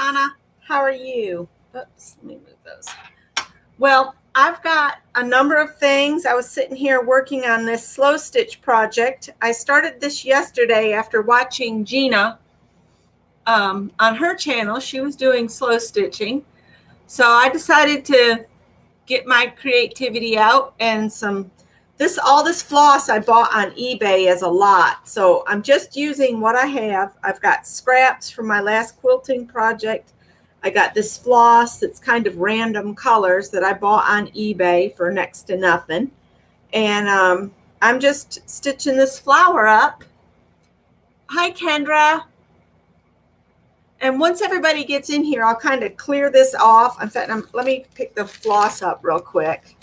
Donna. How are you? Oops, let me move those. Well, I've got a number of things. I was sitting here working on this slow stitch project. I started this yesterday after watching Gina on her channel. She was doing slow stitching. So I decided to get my creativity out, and all this floss I bought on eBay as a lot. So I'm just using what I have. I've got scraps from my last quilting project. I got this floss that's kind of random colors that I bought on eBay for next to nothing. And I'm just stitching this flower up. Hi, Kendra. And once everybody gets in here, I'll kind of clear this off. In fact, let me pick the floss up real quick,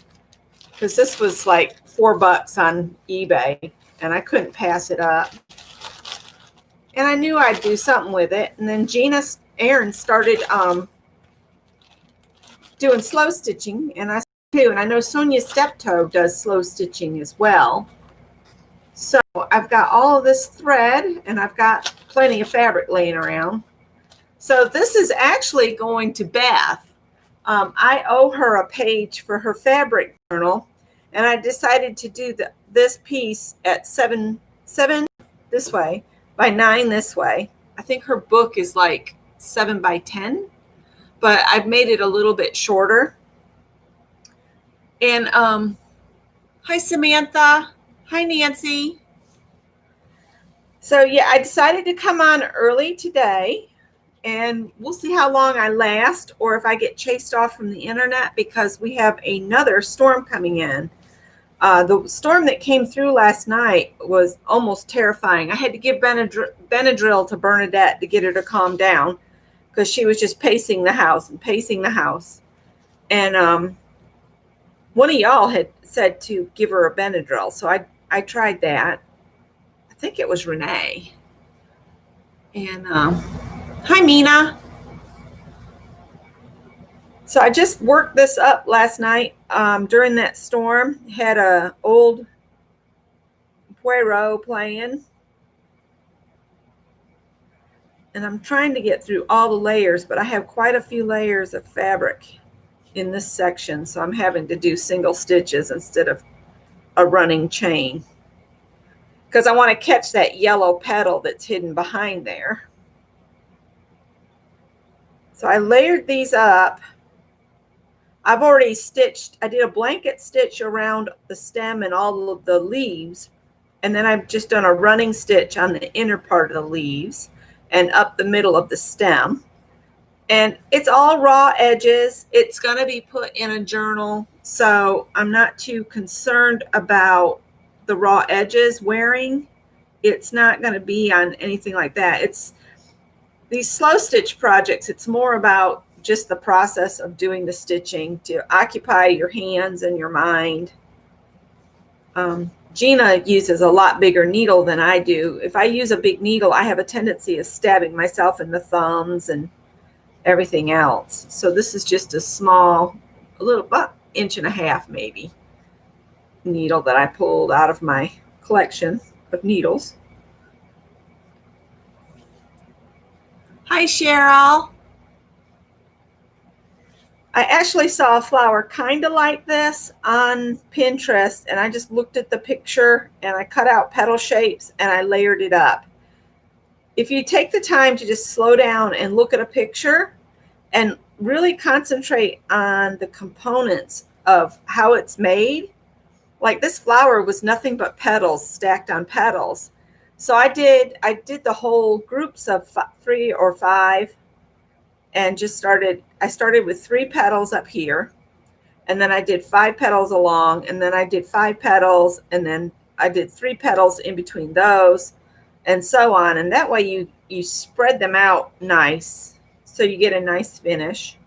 because this was like $4 on eBay and I couldn't pass it up. And I knew I'd do something with it. And then Erin started doing slow stitching, and I too. And I know Sonia Steptoe does slow stitching as well. So I've got all of this thread, and I've got plenty of fabric laying around. So this is actually going to Beth. I owe her a page for her fabric journal, and I decided to do this piece at 7 this way by 9 this way. I think her book is like 7 by 10, but I've made it a little bit shorter. And hi, Samantha. Hi, Nancy. So yeah, I decided to come on early today, and we'll see how long I last, or if I get chased off from the internet, because we have another storm coming in. The storm that came through last night was almost terrifying. I had to give Benadryl to Bernadette to get her to calm down, because she was just pacing the house and pacing the house. And one of y'all had said to give her a Benadryl, so I tried that. I think it was Renee. And hi, Mina. So I just worked this up last night during that storm. Had a old Poirot playing. And I'm trying to get through all the layers, but I have quite a few layers of fabric in this section, so I'm having to do single stitches instead of a running chain, because I want to catch that yellow petal that's hidden behind there. So I layered these up. I've already stitched, I did a blanket stitch around the stem and all of the leaves, and then I've just done a running stitch on the inner part of the leaves and up the middle of the stem. And it's all raw edges. It's going to be put in a journal, so I'm not too concerned about the raw edges wearing. It's not going to be on anything like that. It's these slow stitch projects, it's more about just the process of doing the stitching to occupy your hands and your mind. Gina uses a lot bigger needle than I do. If I use a big needle, I have a tendency of stabbing myself in the thumbs and everything else. So this is just a small, a little, about 1.5 inches maybe, needle that I pulled out of my collection of needles. Hi, Cheryl. I actually saw a flower kind of like this on Pinterest, and I just looked at the picture and I cut out petal shapes and I layered it up. If you take the time to just slow down and look at a picture and really concentrate on the components of how it's made, like this flower was nothing but petals stacked on petals. So I did the whole groups of 3 or 5, and I started with 3 petals up here, and then I did 5 petals along, and then I did 5 petals, and then I did 3 petals in between those, and so on. And that way you spread them out nice, so you get a nice finish.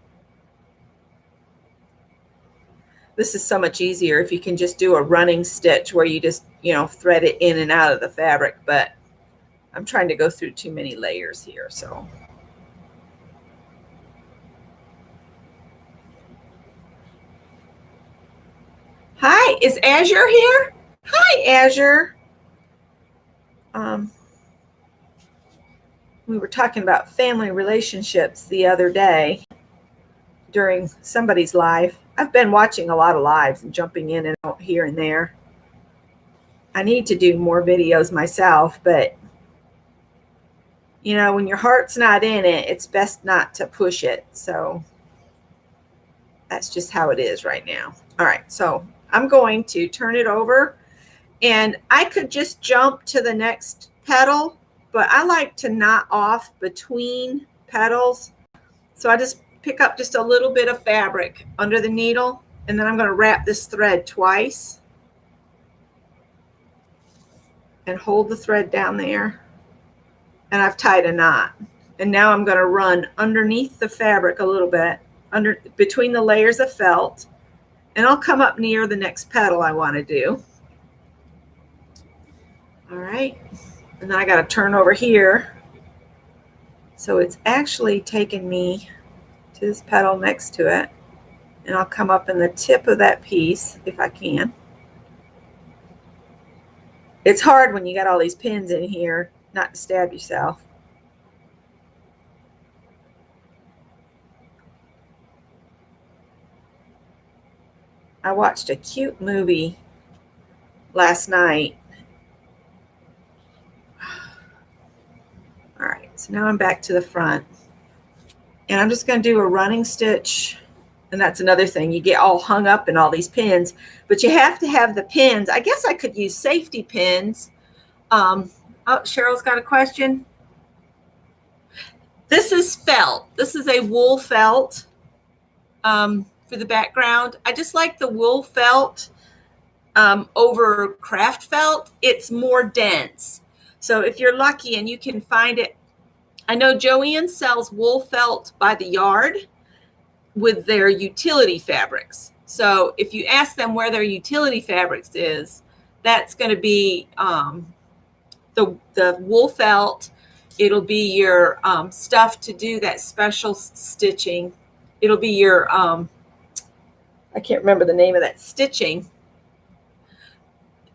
This is so much easier if you can just do a running stitch where you just, thread it in and out of the fabric, but I'm trying to go through too many layers here, so. Hi, is Azure here? Hi, Azure. We were talking about family relationships the other day during somebody's live. I've been watching a lot of lives and jumping in and out here and there. I need to do more videos myself, but you know, when your heart's not in it, it's best not to push it. So that's just how it is right now. All right, so I'm going to turn it over, and I could just jump to the next petal, but I like to knot off between petals. So I just pick up just a little bit of fabric under the needle, and then I'm going to wrap this thread twice and hold the thread down there, and I've tied a knot. And now I'm going to run underneath the fabric a little bit, under between the layers of felt, and I'll come up near the next petal I want to do. All right, and then I got to turn over here. So it's actually taking me to this petal next to it, and I'll come up in the tip of that piece if I can. It's hard when you got all these pins in here not to stab yourself. I watched a cute movie last night. All right, so now I'm back to the front, and I'm just going to do a running stitch. And that's another thing, you get all hung up in all these pins, but you have to have the pins. I guess I could use safety pins. Oh, Cheryl's got a question. This is felt. This is a wool felt for the background. I just like the wool felt over craft felt. It's more dense. So if you're lucky and you can find it, I know Joanne sells wool felt by the yard with their utility fabrics. So if you ask them where their utility fabrics is, that's going to be the wool felt. It'll be your stuff to do that special stitching. It'll be your, I can't remember the name of that stitching.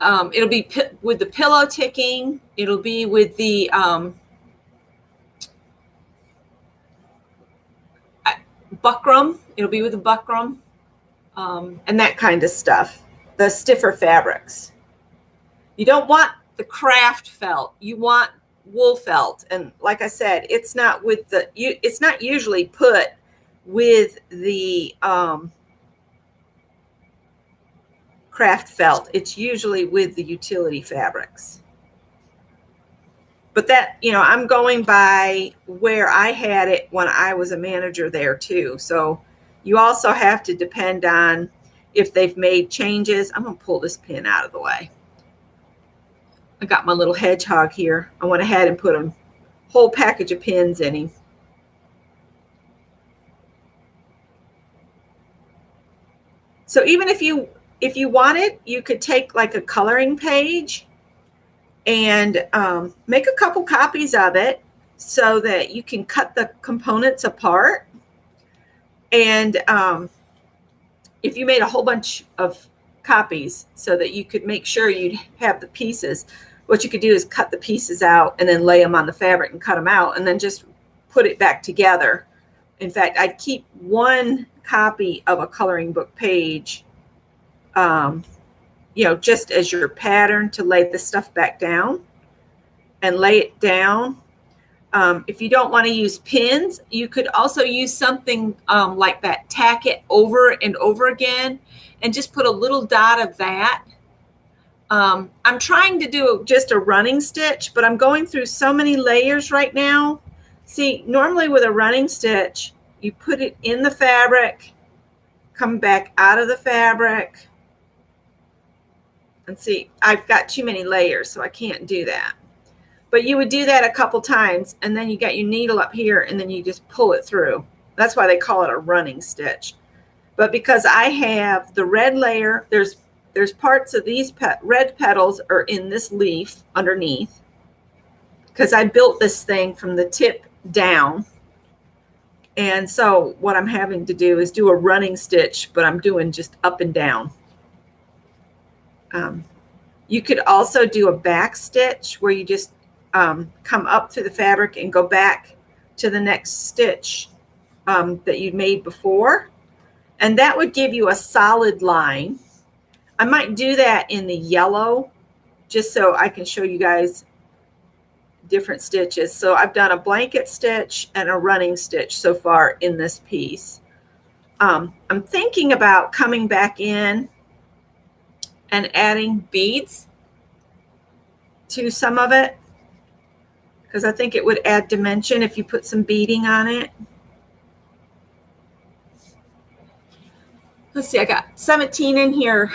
It'll be with the pillow ticking. It'll be with the buckram. It'll be with the buckram and that kind of stuff. The stiffer fabrics. You don't want the craft felt. You want wool felt. And like I said, it's not with the. It's not usually put with the craft felt. It's usually with the utility fabrics. But that, you know, I'm going by where I had it when I was a manager there too. So you also have to depend on if they've made changes. I'm going to pull this pin out of the way. I got my little hedgehog here. I went ahead and put a whole package of pins in him. So even if you wanted, you could take like a coloring page and make a couple copies of it so that you can cut the components apart. And if you made a whole bunch of copies so that you could make sure you'd have the pieces, what you could do is cut the pieces out and then lay them on the fabric and cut them out and then just put it back together. In fact, I'd keep one copy of a coloring book page, you know, just as your pattern to lay the stuff back down and lay it down. If you don't want to use pins, you could also use something like that, tack it over and over again and just put a little dot of that. I'm trying to do just a running stitch, but I'm going through so many layers right now. See, normally with a running stitch, you put it in the fabric, come back out of the fabric. And see, I've got too many layers, so I can't do that. But you would do that a couple times, and then you got your needle up here, and then you just pull it through. That's why they call it a running stitch. But because I have the red layer, there's parts of these red petals are in this leaf underneath, because I built this thing from the tip down. And so what I'm having to do is do a running stitch, but I'm doing just up and down. You could also do a back stitch where you just come up through the fabric and go back to the next stitch that you made before. And that would give you a solid line. I might do that in the yellow just so I can show you guys different stitches. So I've done a blanket stitch and a running stitch so far in this piece. I'm thinking about coming back in and adding beads to some of it, because I think it would add dimension if you put some beading on it. Let's see, I got 17 in here.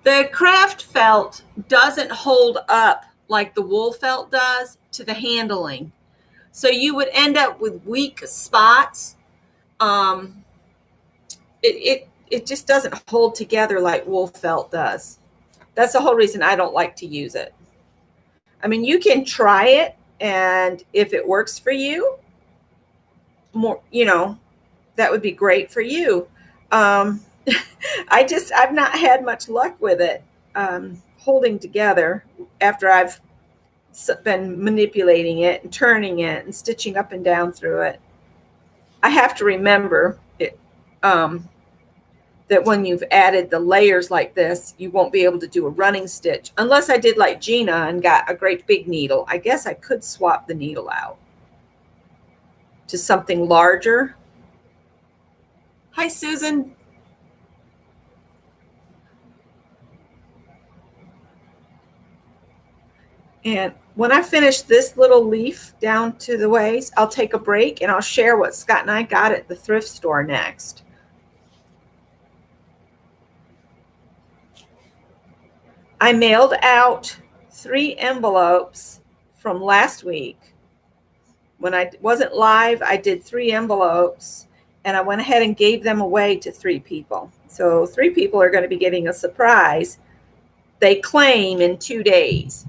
The craft felt doesn't hold up like the wool felt does to the handling. So you would end up with weak spots. It just doesn't hold together like wool felt does. That's the whole reason I don't like to use it. I mean, you can try it, and if it works for you, more, you know, that would be great for you. I've not had much luck with it holding together after I've been manipulating it and turning it and stitching up and down through it. I have to remember it, that when you've added the layers like this, you won't be able to do a running stitch unless I did like Gina and got a great big needle. I guess I could swap the needle out to something larger. Hi, Susan. And when I finish this little leaf down to the waist, I'll take a break and I'll share what Scott and I got at the thrift store next. I mailed out 3 envelopes from last week. When I wasn't live, I did 3 envelopes, and I went ahead and gave them away to 3 people. So 3 people are going to be getting a surprise. They claim in 2 days.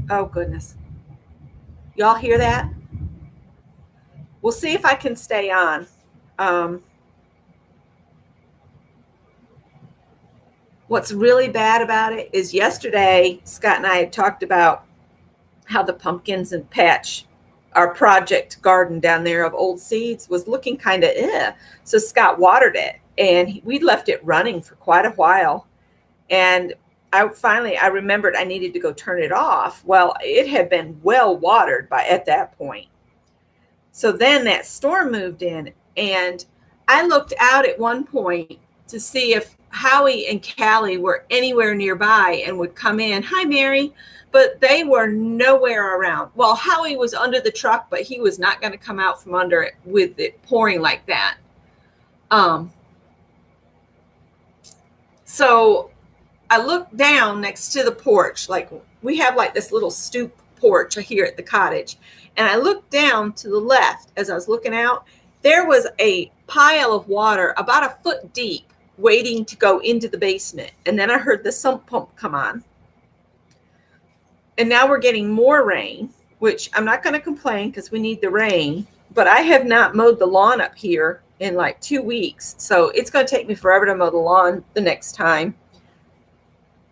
Oh, goodness. Y'all hear that? We'll see if I can stay on. What's really bad about it is yesterday, Scott and I had talked about how the pumpkins and patch, our project garden down there of old seeds, was looking kind of So Scott watered it, and we left it running for quite a while. And I remembered I needed to go turn it off. Well, it had been well watered at that point. So then that storm moved in, and I looked out at one point to see if Howie and Callie were anywhere nearby and would come in. Hi, Mary. But they were nowhere around. Well, Howie was under the truck, but he was not going to come out from under it with it pouring like that. So I looked down next to the porch. Like, we have like this little stoop porch here at the cottage. And I looked down to the left as I was looking out. There was a pile of water about a foot deep waiting to go into the basement. And then I heard the sump pump come on. And now we're getting more rain, which I'm not going to complain because we need the rain. But I have not mowed the lawn up here in like 2 weeks. So it's going to take me forever to mow the lawn the next time.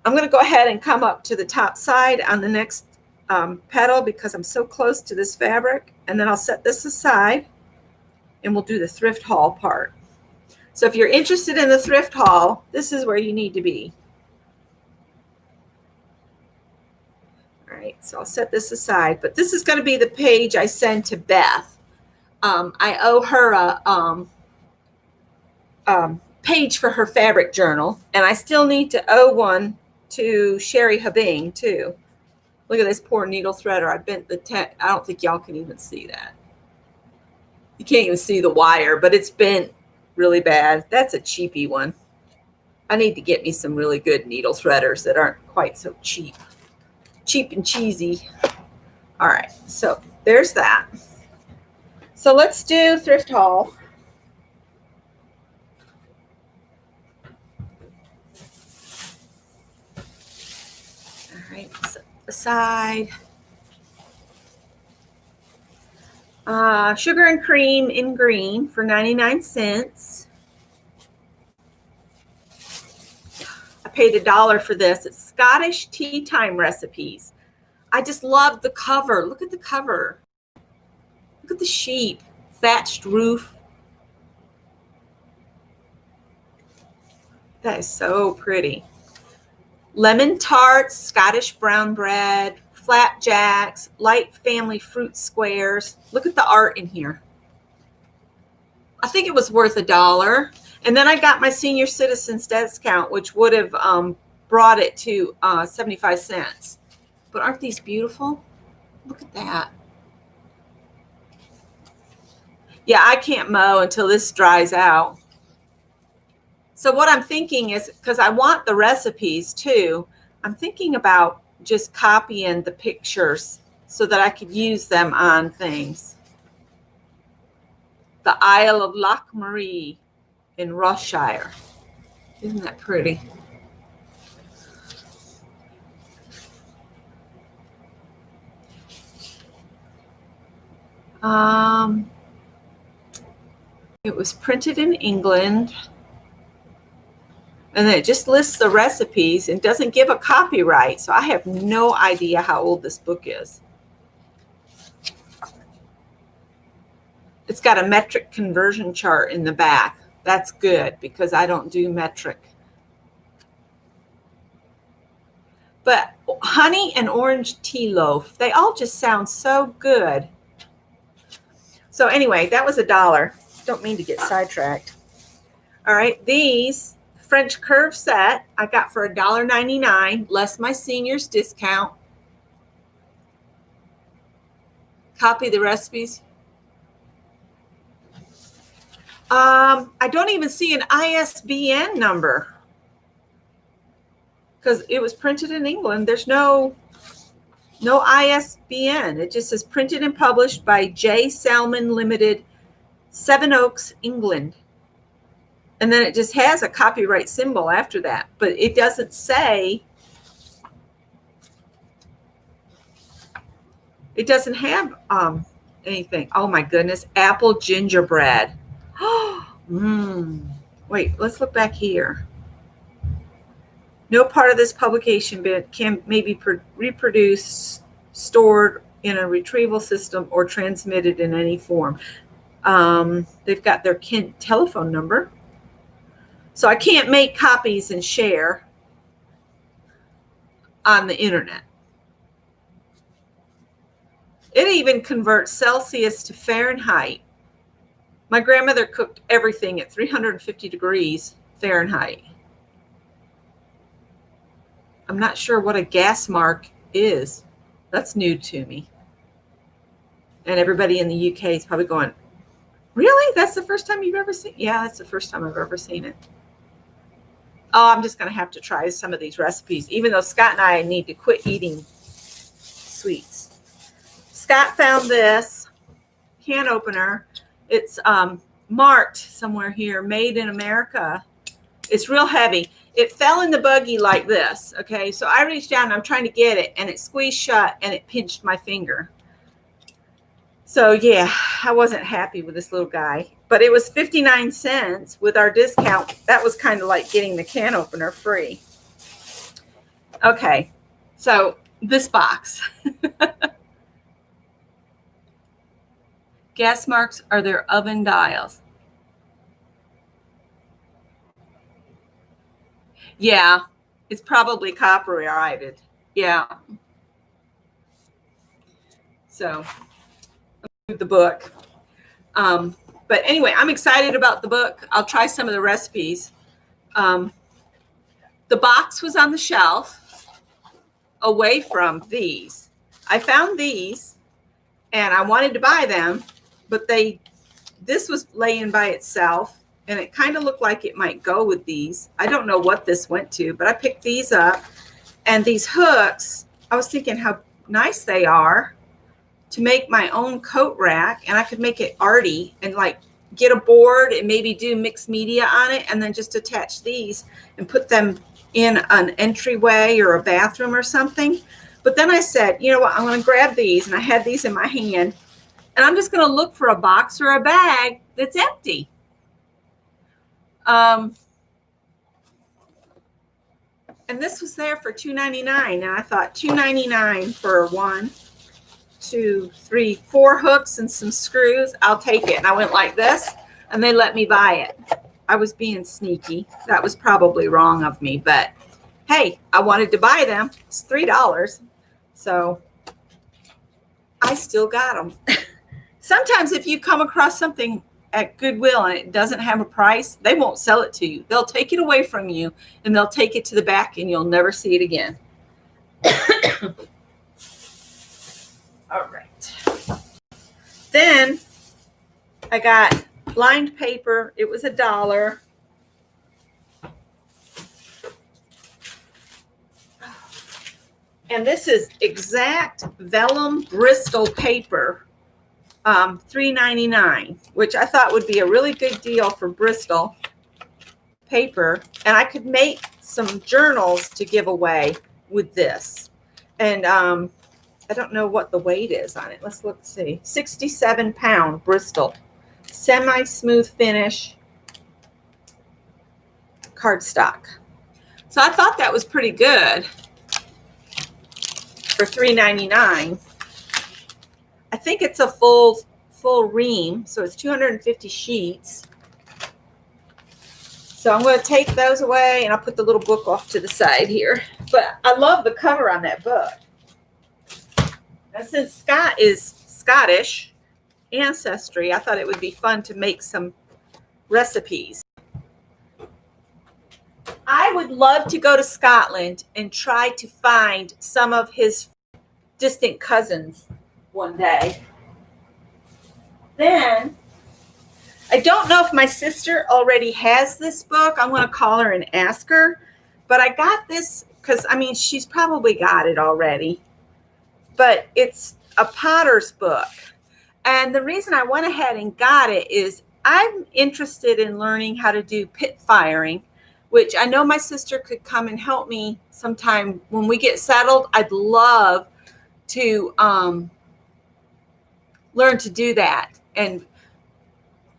I'm going to go ahead and come up to the top side on the next petal because I'm so close to this fabric. And then I'll set this aside and we'll do the thrift haul part. So if you're interested in the thrift haul, this is where you need to be. All right, so I'll set this aside, but this is going to be the page I send to Beth. I owe her a page for her fabric journal, and I still need to owe one to Sherry Habing too. Look at this poor needle threader. I bent the I don't think y'all can even see that. You can't even see the wire, but it's bent really bad. That's a cheapy one. I need to get me some really good needle threaders that aren't quite so cheap. Cheap and cheesy. All right, so there's that. So let's do thrift haul. All right, set aside. Sugar and cream in green for 99 cents. I paid $1 for this. It's Scottish tea time recipes. I just love the cover. Look at the cover. Look at the sheep, thatched roof. That is so pretty. Lemon tarts, Scottish brown bread, flapjacks, light family fruit squares. Look at the art in here. I think it was worth $1. And then I got my senior citizens discount, which would have brought it to 75 cents. But aren't these beautiful? Look at that. Yeah, I can't mow until this dries out. So what I'm thinking is, because I want the recipes too, I'm thinking about just copying the pictures so that I could use them on things. The Isle of Lochmarie in Ross-shire. Isn't that pretty? It was printed in England. And then it just lists the recipes and doesn't give a copyright. So I have no idea how old this book is. It's got a metric conversion chart in the back. That's good because I don't do metric. But honey and orange tea loaf, they all just sound so good. So anyway, that was $1. Don't mean to get sidetracked. All right, these French curve set I got for $1.99 less my senior's discount. Copy the recipes. I don't even see an ISBN number because it was printed in England. There's no ISBN. It just says printed and published by J. Salmon Limited, Sevenoaks, England. And then it just has a copyright symbol after that, but it doesn't say, it doesn't have anything. Oh my goodness, apple gingerbread. Wait, let's look back here. No part of this publication may be reproduced, stored in a retrieval system, or transmitted in any form. They've got their telephone number. So I can't make copies and share on the internet. It even converts Celsius to Fahrenheit. My grandmother cooked everything at 350 degrees Fahrenheit. I'm not sure what a gas mark is. That's new to me. And everybody in the UK is probably going, really? That's the first time you've ever seen? Yeah, that's the first time I've ever seen it. Oh, I'm just going to have to try some of these recipes, even though Scott and I need to quit eating sweets. Scott found this can opener. It's marked somewhere here, made in America. It's real heavy. It fell in the buggy like this, okay? So I reached down and I'm trying to get it, and it squeezed shut, and it pinched my finger. So, yeah, I wasn't happy with this little guy. But it was 59 cents with our discount. That was kind of like getting the can opener free. Okay, so this box. Gas marks are their oven dials. Yeah, it's probably copyrighted. Yeah. So, the book. But anyway, I'm excited about the book. I'll try some of the recipes. The box was on the shelf away from these. I found these and I wanted to buy them, but this was laying by itself and it kind of looked like it might go with these. I don't know what this went to, but I picked these up, and these hooks, I was thinking how nice they are to make my own coat rack, and I could make it arty and like get a board and maybe do mixed media on it and then just attach these and put them in an entryway or a bathroom or something. But then I said, you know what, I'm going to grab these, and I had these in my hand, and I'm just going to look for a box or a bag that's empty. And this was there for $2.99. And I thought $2.99 for 1, 2, 3, 4 hooks and some screws. I'll take it. And I went like this, and they let me buy it. I was being sneaky. That was probably wrong of me, but hey, I wanted to buy them. It's $3. So I still got them. Sometimes if you come across something at Goodwill and it doesn't have a price, they won't sell it to you. They'll take it away from you and they'll take it to the back and you'll never see it again. All right. Then I got lined paper. It was $1. And this is exact vellum Bristol paper, $3.99, which I thought would be a really good deal for Bristol paper. And I could make some journals to give away with this. And I don't know what the weight is on it. Let's look, see. 67-pound Bristol, semi-smooth finish, cardstock. So I thought that was pretty good for $3.99. I think it's a full ream, so it's 250 sheets. So I'm going to take those away, and I'll put the little book off to the side here. But I love the cover on that book. And since Scott is Scottish ancestry, I thought it would be fun to make some recipes. I would love to go to Scotland and try to find some of his distant cousins one day. Then, I don't know if my sister already has this book. I'm going to call her and ask her. But I got this because, I mean, she's probably got it already. But it's a potter's book. And the reason I went ahead and got it is I'm interested in learning how to do pit firing, which I know my sister could come and help me sometime when we get settled. I'd love to learn to do that. And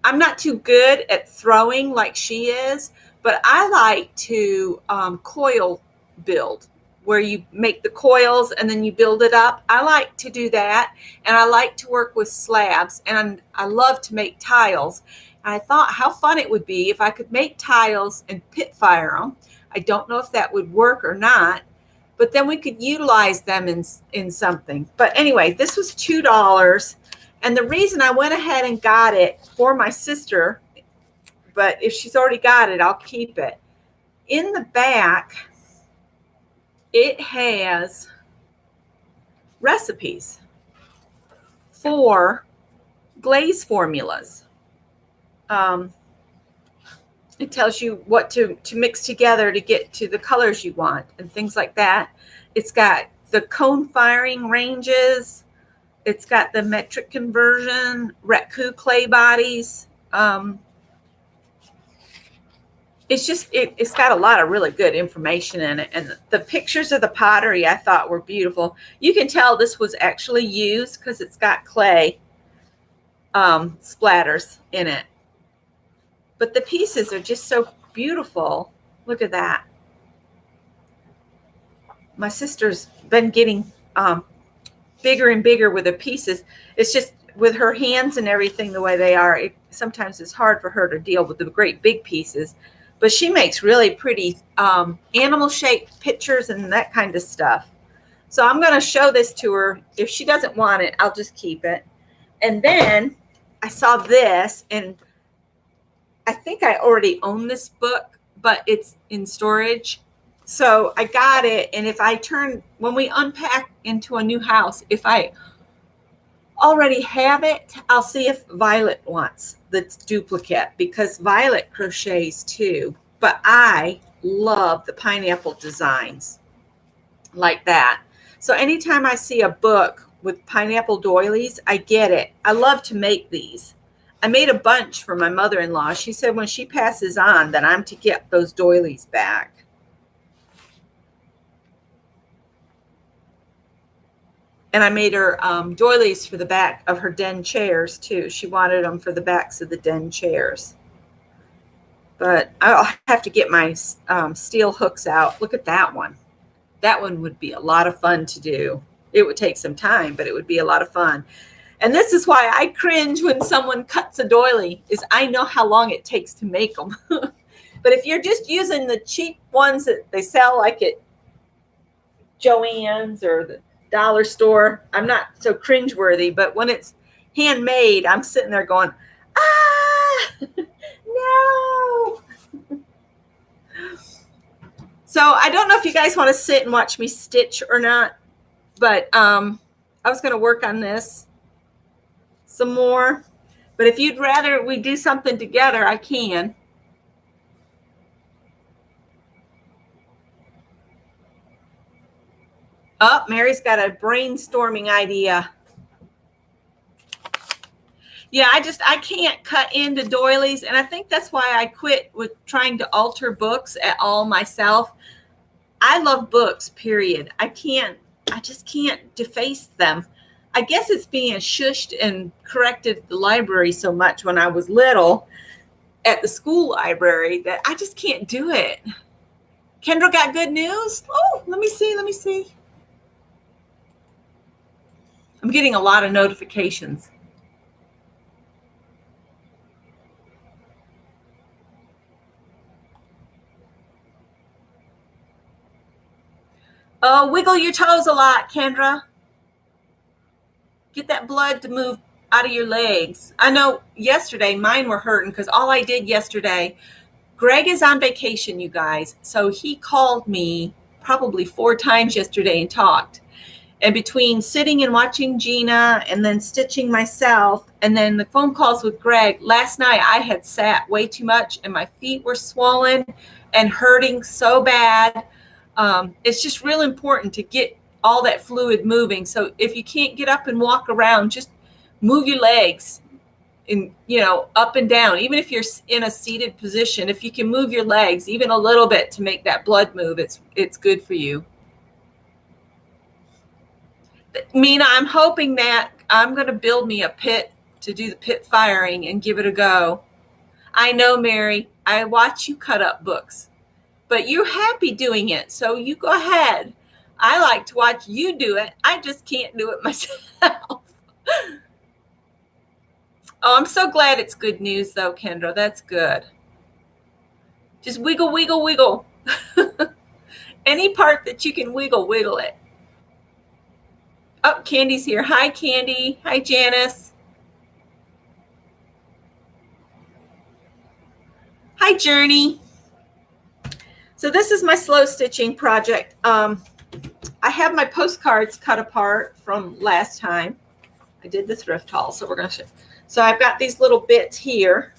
I'm not too good at throwing like she is, but I like to coil build, where you make the coils and then you build it up. I like to do that, and I like to work with slabs, and I love to make tiles. And I thought how fun it would be if I could make tiles and pit fire them. I don't know if that would work or not, but then we could utilize them in something. But anyway, this was $2. And the reason I went ahead and got it for my sister, but if she's already got it, I'll keep it. In the back, it has recipes for glaze formulas. It tells you what to mix together to get to the colors you want and things like that. It's got the cone firing ranges. It's got the metric conversion, Retku clay bodies. It's got a lot of really good information in it. And the pictures of the pottery I thought were beautiful. You can tell this was actually used because it's got clay splatters in it. But the pieces are just so beautiful. Look at that. My sister's been getting bigger and bigger with the pieces. It's just with her hands and everything the way they are, sometimes it's hard for her to deal with the great big pieces. But she makes really pretty animal-shaped pictures and that kind of stuff. So I'm going to show this to her. If she doesn't want it, I'll just keep it. And then I saw this, and I think I already own this book, but it's in storage. So I got it, and when we unpack into a new house, if I already have it, I'll see if Violet wants the duplicate, because Violet crochets too. But I love the pineapple designs like that. So anytime I see a book with pineapple doilies, I get it. I love to make these. I made a bunch for my mother-in-law. She said when she passes on that I'm to get those doilies back. And I made her doilies for the back of her den chairs too. She wanted them for the backs of the den chairs. but I'll have to get my steel hooks out. Look at that one. That one would be a lot of fun to do. It would take some time, but it would be a lot of fun. And this is why I cringe when someone cuts a doily, is I know how long it takes to make them. But if you're just using the cheap ones that they sell like at Joann's or the dollar store, I'm not so cringeworthy. But when it's handmade, I'm sitting there going, ah, no. So I don't know if you guys want to sit and watch me stitch or not, but I was going to work on this some more. But if you'd rather we do something together, I can. Oh, Mary's got a brainstorming idea. Yeah, I can't cut into doilies, and I think that's why I quit with trying to alter books at all myself. I love books, period. I just can't deface them. I guess it's being shushed and corrected at the library so much when I was little at the school library that I just can't do it. Kendra got good news? Oh, let me see. I'm getting a lot of notifications. Oh, wiggle your toes a lot, Kendra. Get that blood to move out of your legs. I know yesterday mine were hurting because all I did yesterday, Greg is on vacation, you guys. So he called me probably 4 times yesterday and talked. And between sitting and watching Gina and then stitching myself and then the phone calls with Greg, last night I had sat way too much and my feet were swollen and hurting so bad. It's just real important to get all that fluid moving. So if you can't get up and walk around, just move your legs and, up and down. Even if you're in a seated position, if you can move your legs even a little bit to make that blood move, it's good for you. Mina, I'm hoping that I'm going to build me a pit to do the pit firing and give it a go. I know, Mary, I watch you cut up books, but you're happy doing it. So you go ahead. I like to watch you do it. I just can't do it myself. Oh, I'm so glad it's good news though, Kendra. That's good. Just wiggle, wiggle, wiggle. Any part that you can wiggle, wiggle it. Oh, Candy's here. Hi, Candy. Hi, Janice. Hi, Journey. So this is my slow stitching project. I have my postcards cut apart from last time. I did the thrift haul, so we're going to show. So I've got these little bits here.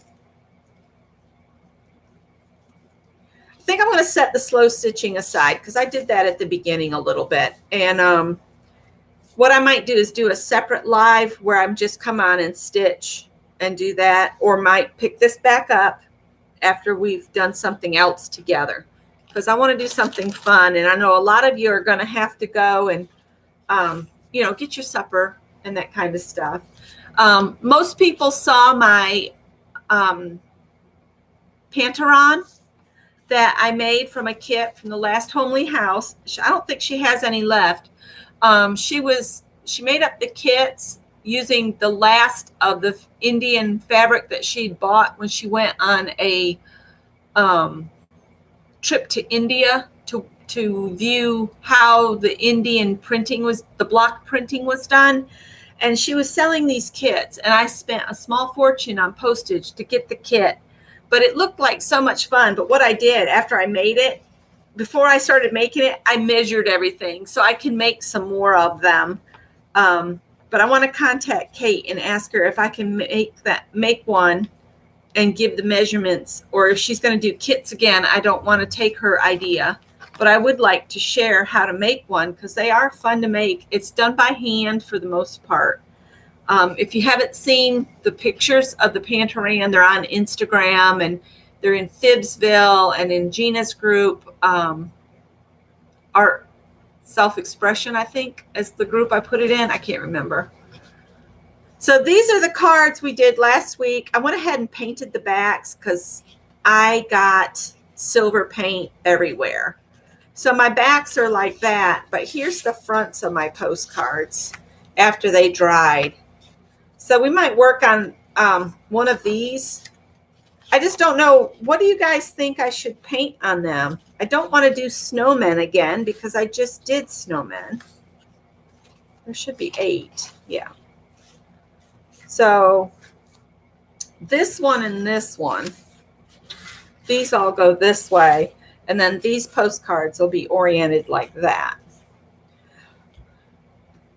I think I'm going to set the slow stitching aside because I did that at the beginning a little bit. And what I might do is do a separate live where I'm just come on and stitch and do that, or might pick this back up after we've done something else together. Because I want to do something fun. And I know a lot of you are going to have to go and, get your supper and that kind of stuff. Most people saw my Pantaron that I made from a kit from the last homely house. I don't think she has any left. She made up the kits using the last of the Indian fabric that she'd bought when she went on a trip to India to view how the Indian printing the block printing was done. And she was selling these kits, and I spent a small fortune on postage to get the kit, but it looked like so much fun. But what I did after I made it, before I started making it, I measured everything so I can make some more of them. But I want to contact Kate and ask her if I can make one and give the measurements, or if she's going to do kits again. I don't want to take her idea, but I would like to share how to make one because they are fun to make. It's done by hand for the most part. If you haven't seen the pictures of the Pantaran, they're on Instagram and they're in Fibsville and in Gina's group, Art Self-Expression, I think, is the group I put it in. I can't remember. So these are the cards we did last week. I went ahead and painted the backs because I got silver paint everywhere. So my backs are like that, but here's the fronts of my postcards after they dried. So we might work on one of these. I just don't know. What do you guys think I should paint on them? I don't want to do snowmen again because I just did snowmen. There should be 8. Yeah. So this one and this one, these all go this way. And then these postcards will be oriented like that.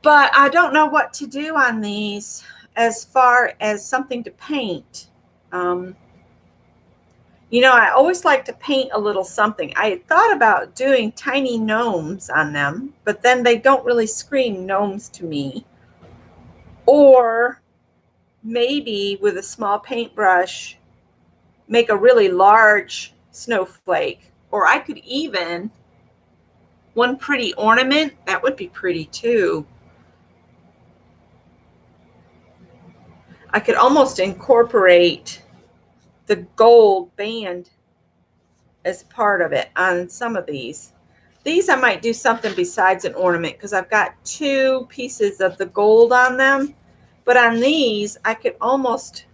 But I don't know what to do on these as far as something to paint. You know, I always like to paint a little something. I had thought about doing tiny gnomes on them, but then they don't really scream gnomes to me. Or maybe with a small paintbrush, make a really large snowflake. Or I could even, one pretty ornament, that would be pretty too. I could almost incorporate the gold band as part of it on some of these. These I might do something besides an ornament because I've got 2 pieces of the gold on them. But on these, I could almost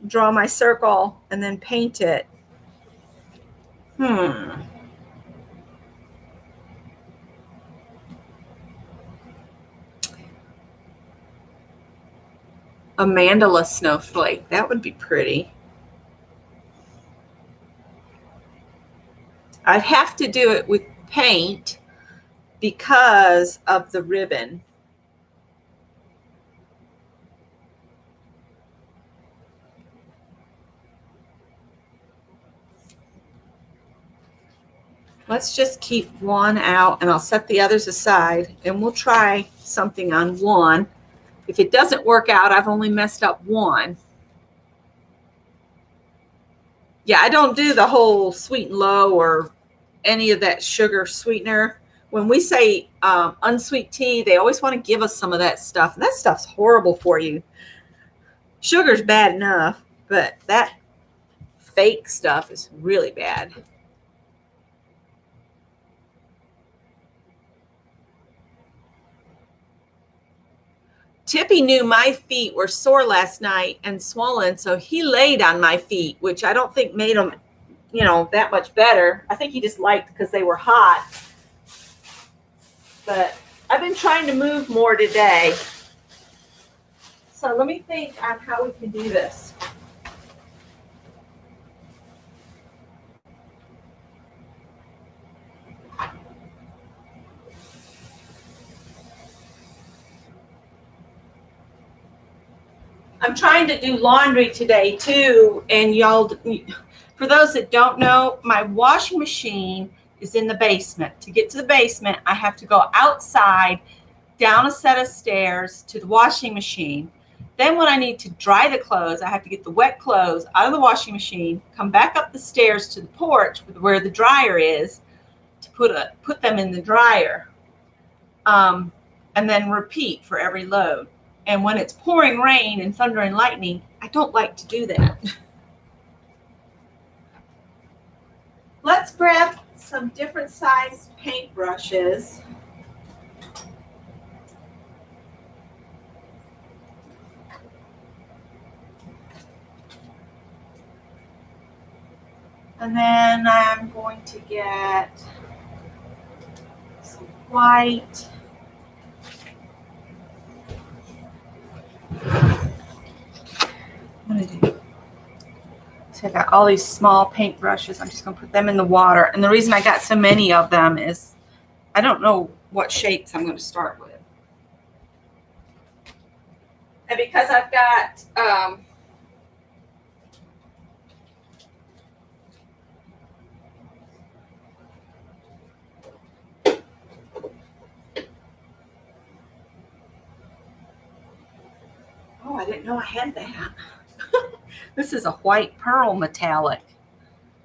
draw my circle and then paint it. A mandala snowflake. That would be pretty. I'd have to do it with paint because of the ribbon. Let's just keep one out and I'll set the others aside and we'll try something on one. If it doesn't work out, I've only messed up one. Yeah, I don't do the whole sweet and low or any of that sugar sweetener. When we say unsweet tea, they always want to give us some of that stuff. And that stuff's horrible for you. Sugar's bad enough, but that fake stuff is really bad. Tippy knew my feet were sore last night and swollen, so he laid on my feet, which I don't think made them, that much better. I think he just liked because they were hot. But I've been trying to move more today. So let me think on how we can do this. I'm trying to do laundry today too, and y'all, for those that don't know, my washing machine is in the basement. To get to the basement, I have to go outside, down a set of stairs to the washing machine. Then when I need to dry the clothes, I have to get the wet clothes out of the washing machine, come back up the stairs to the porch where the dryer is to put them in the dryer, and then repeat for every load. And when it's pouring rain and thunder and lightning, I don't like to do that. Let's grab some different size paintbrushes. And then I'm going to get some white. I'm going to do, so I got all these small paint brushes. I'm just going to put them in the water. And the reason I got so many of them is I don't know what shapes I'm going to start with. And because I've got oh, I didn't know I had that. This is a white pearl metallic.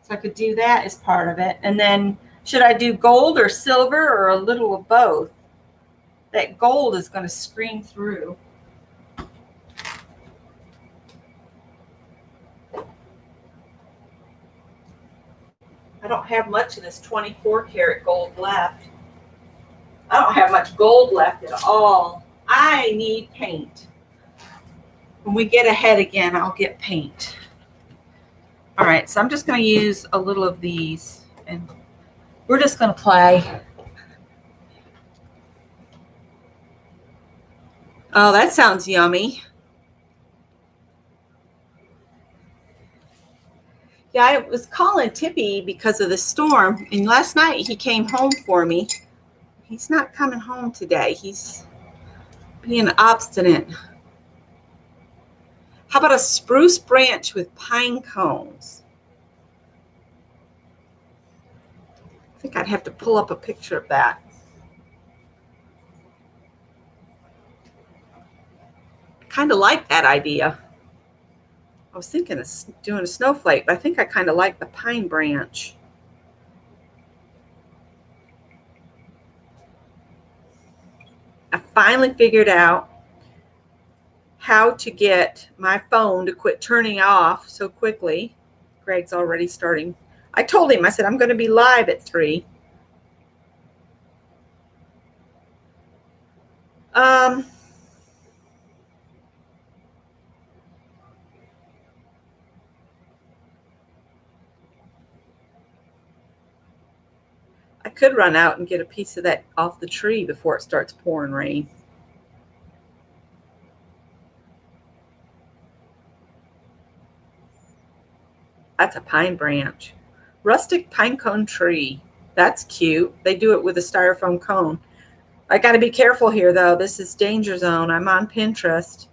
So I could do that as part of it. And then should I do gold or silver or a little of both? That gold is going to screen through. don't have much of this 24 karat gold left. I don't have much gold left at all. I need paint. When we get ahead again, I'll get paint. All right, so I'm just going to use a little of these, and we're just going to play. Oh, that sounds yummy. Yeah, I was calling Tippy because of the storm, and last night he came home for me. He's not coming home today. He's being obstinate. How about a spruce branch with pine cones? I think I'd have to pull up a picture of that. I kind of like that idea. I was thinking of doing a snowflake, but I think I kind of like the pine branch. I finally figured out how to get my phone to quit turning off so quickly. Greg's already starting. I told him, I said, I'm going to be live at 3. I could run out and get a piece of that off the tree before it starts pouring rain. That's a pine branch. Rustic pine cone tree. That's cute. They do it with a styrofoam cone. I got to be careful here, though. This is danger zone. I'm on Pinterest.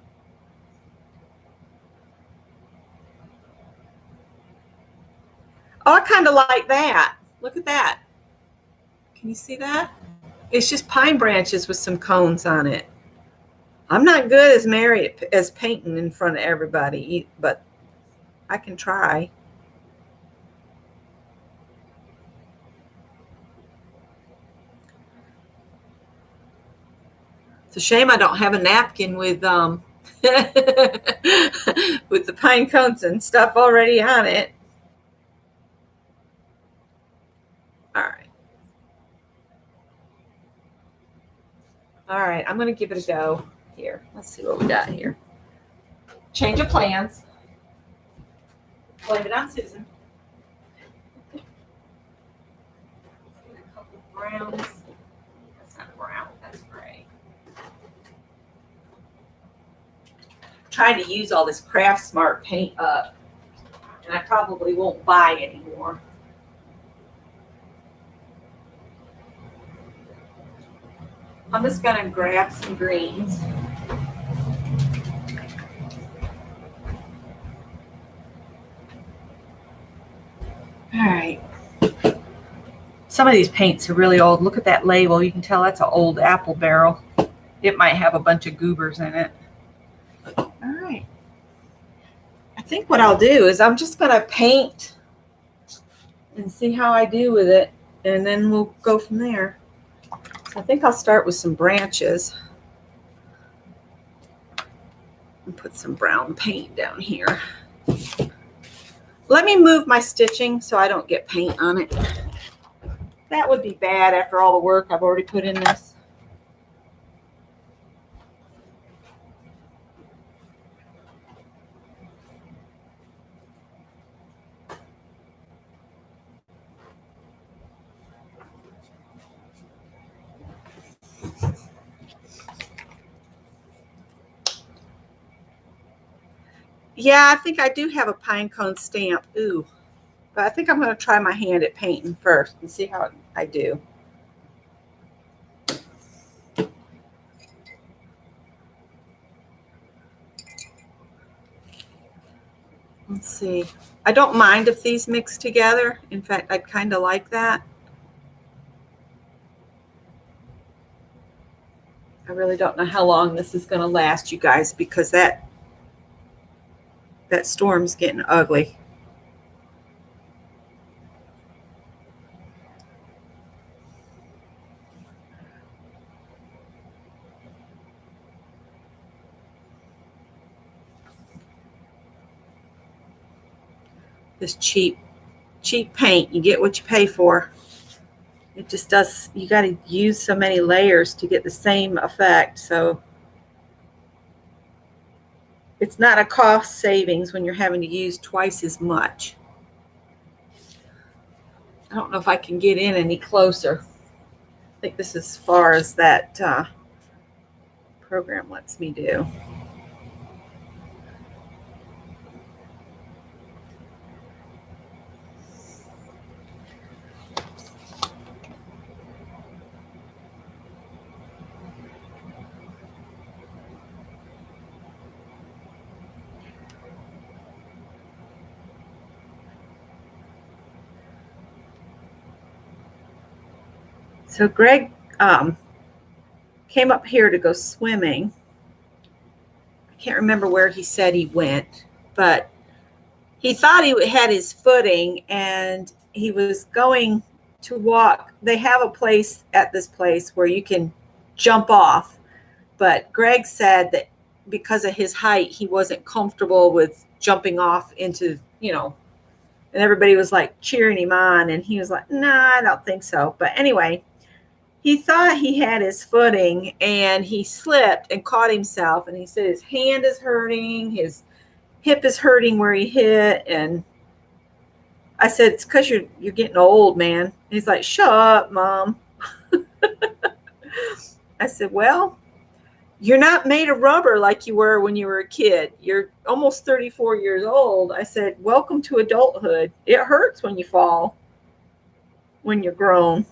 Oh, I kind of like that. Look at that. Can you see that? It's just pine branches with some cones on it. I'm not good as Mary as painting in front of everybody, but I can try. It's a shame I don't have a napkin with with the pine cones and stuff already on it. All right. All right, I'm going to give it a go here. Let's see what we got here. Change of plans. Blame it on Susan. A couple of browns. That's not brown, that's gray. Trying to use all this Craft Smart paint up, and I probably won't buy anymore. I'm just going to grab some greens. All right. Some of these paints are really old. Look at that label. You can tell that's an old apple barrel. It might have a bunch of goobers in it. All right. I think what I'll do is I'm just going to paint and see how I do with it, and then we'll go from there. So I think I'll start with some branches and put some brown paint down here. Let me move my stitching so I don't get paint on it. That would be bad after all the work I've already put in this. Yeah, I think I do have a pine cone stamp. Ooh, but I think I'm going to try my hand at painting first and see how I do. Let's see. I don't mind if these mix together. In fact, I'd kind of like that. I really don't know how long this is going to last, you guys, because that storm's getting ugly. This cheap cheap paint. You get what you pay for. It just does, you got to use so many layers to get the same effect. So it's not a cost savings when you're having to use twice as much. I don't know if I can get in any closer. I think this is as far as that program lets me do. So Greg came up here to go swimming. I can't remember where he said he went, but he thought he had his footing and he was going to walk. They have a place at this place where you can jump off, but Greg said that because of his height, he wasn't comfortable with jumping off into, and everybody was like cheering him on, and he was like, nah, I don't think so. But anyway, he thought he had his footing and he slipped and caught himself, and he said his hand is hurting, his hip is hurting where he hit. And I said, it's because you're getting old, man. And he's like, shut up, Mom. I said, well, you're not made of rubber like you were when you were a kid. You're almost 34 years old. I said, welcome to adulthood. It hurts when you fall, when you're grown.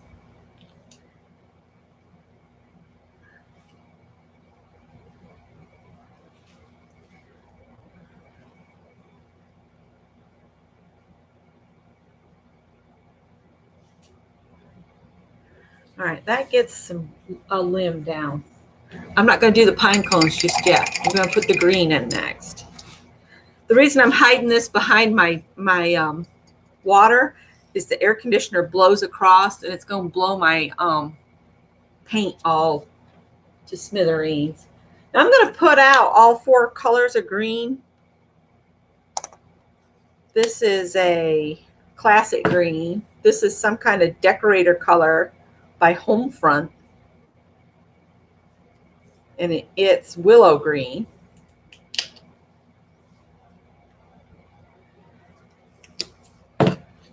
All right, that gets a limb down. I'm not going to do the pine cones just yet. I'm going to put the green in next. The reason I'm hiding this behind my water is the air conditioner blows across, and it's going to blow my paint all to smithereens. Now I'm going to put out all 4 colors of green. This is a classic green. This is some kind of decorator color by Homefront, and it's willow green.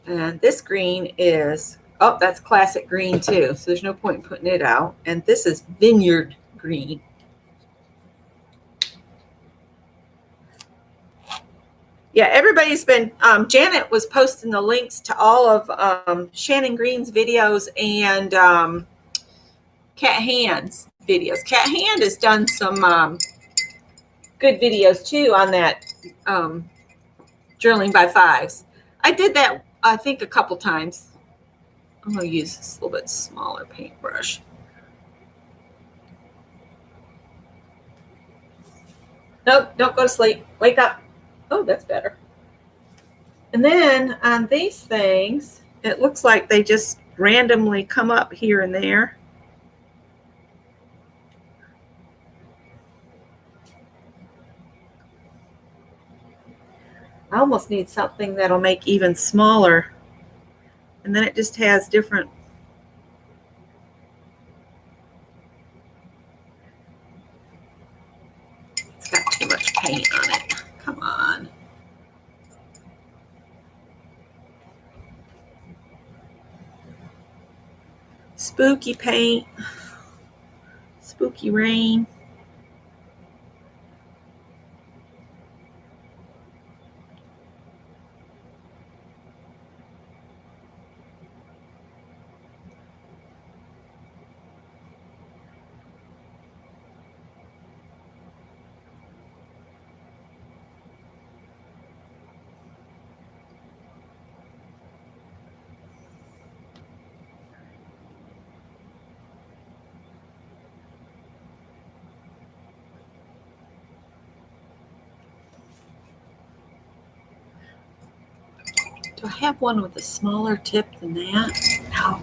And this green is, oh, that's classic green too, so there's no point in putting it out. And this is vineyard green. Yeah, everybody's been, Janet was posting the links to all of Shannon Green's videos and Cat Hand's videos. Cat Hand has done some good videos too on that drilling by 5s. I did that, I think, a couple times. I'm going to use this little bit smaller paintbrush. Nope, don't go to sleep. Wake up. Oh, that's better. And then on these things, it looks like they just randomly come up here and there. I almost need something that'll make even smaller. And then it just has different. It's got too much paint on it. Come on. Spooky paint. Spooky rain. Do I have one with a smaller tip than that? No.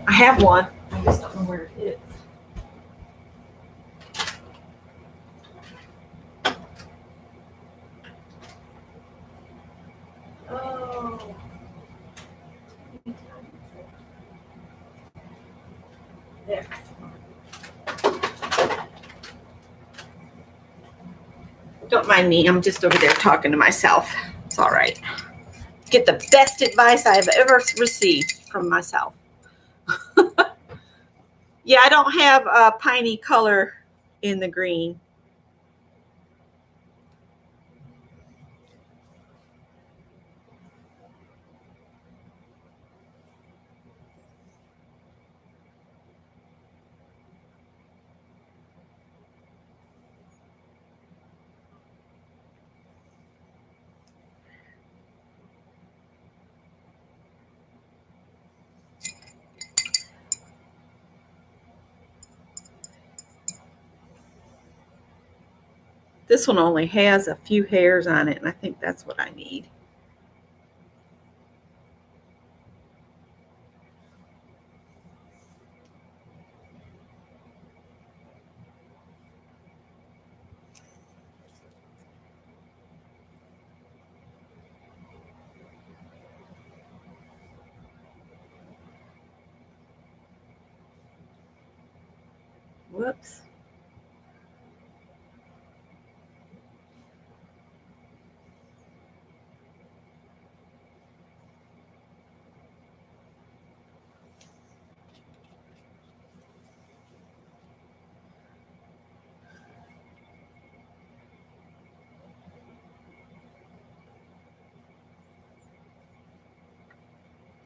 I have one. I just don't know where it is. Oh. Don't mind me. I'm just over there talking to myself. It's all right. Get the best advice I've ever received from myself. Yeah, I don't have a piney color in the green. This one only has a few hairs on it, and I think that's what I need. Whoops.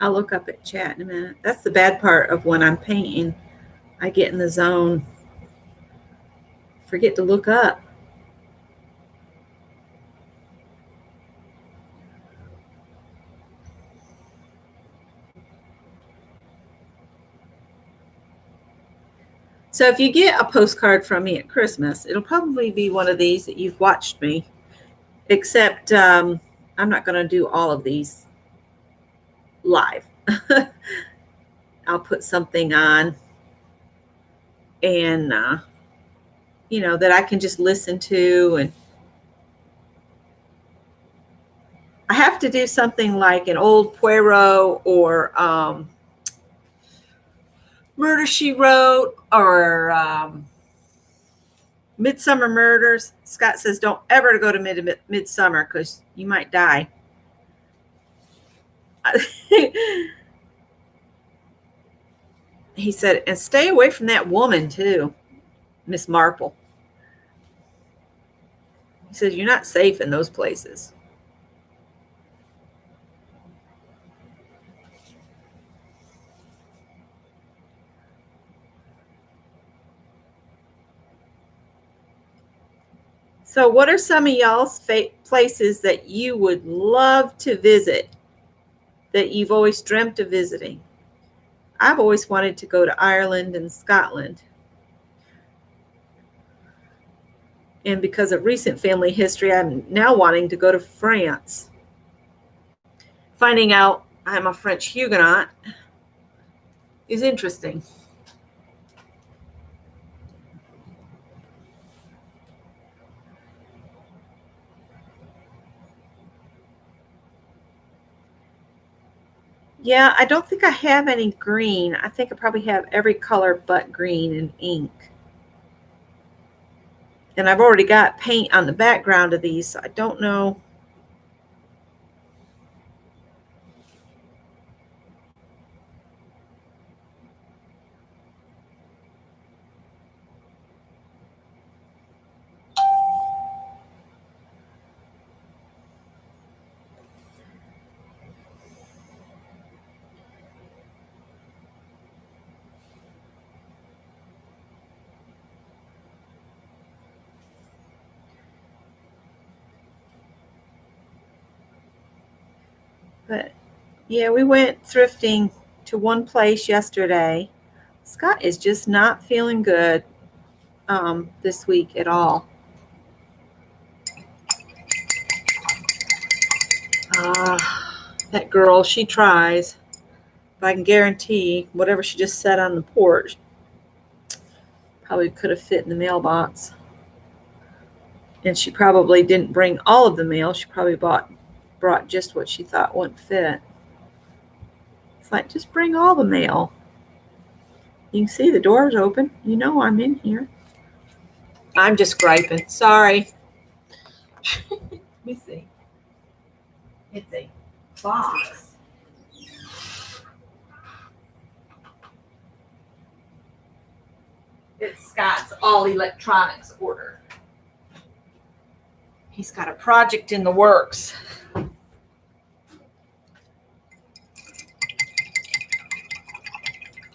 I'll look up at chat in a minute. That's the bad part of when I'm painting. I get in the zone. Forget to look up. So if you get a postcard from me at Christmas, it'll probably be one of these that you've watched me, except I'm not going to do all of these live. I'll put something on and, that I can just listen to. And I have to do something like an old Poirot or Murder, She Wrote, or Midsummer Murders. Scott says don't ever go to Midsummer because you might die. He said, and stay away from that woman too, Miss Marple. He says you're not safe in those places. So what are some of y'all's places that you would love to visit that you've always dreamt of visiting? I've always wanted to go to Ireland and Scotland. And because of recent family history, I'm now wanting to go to France. Finding out I'm a French Huguenot is interesting. Yeah, I don't think I have any green. I think I probably have every color but green in ink. And I've already got paint on the background of these, so I don't know. But yeah, we went thrifting to one place yesterday. Scott is just not feeling good this week at all. That girl, she tries. But I can guarantee whatever she just said on the porch probably could have fit in the mailbox. And she probably didn't bring all of the mail. She probably brought just what she thought wouldn't fit. It's like, just bring all the mail. You can see the door's open. You know I'm in here. I'm just griping. Sorry. Let me see. It's a box. It's Scott's all electronics order. He's got a project in the works.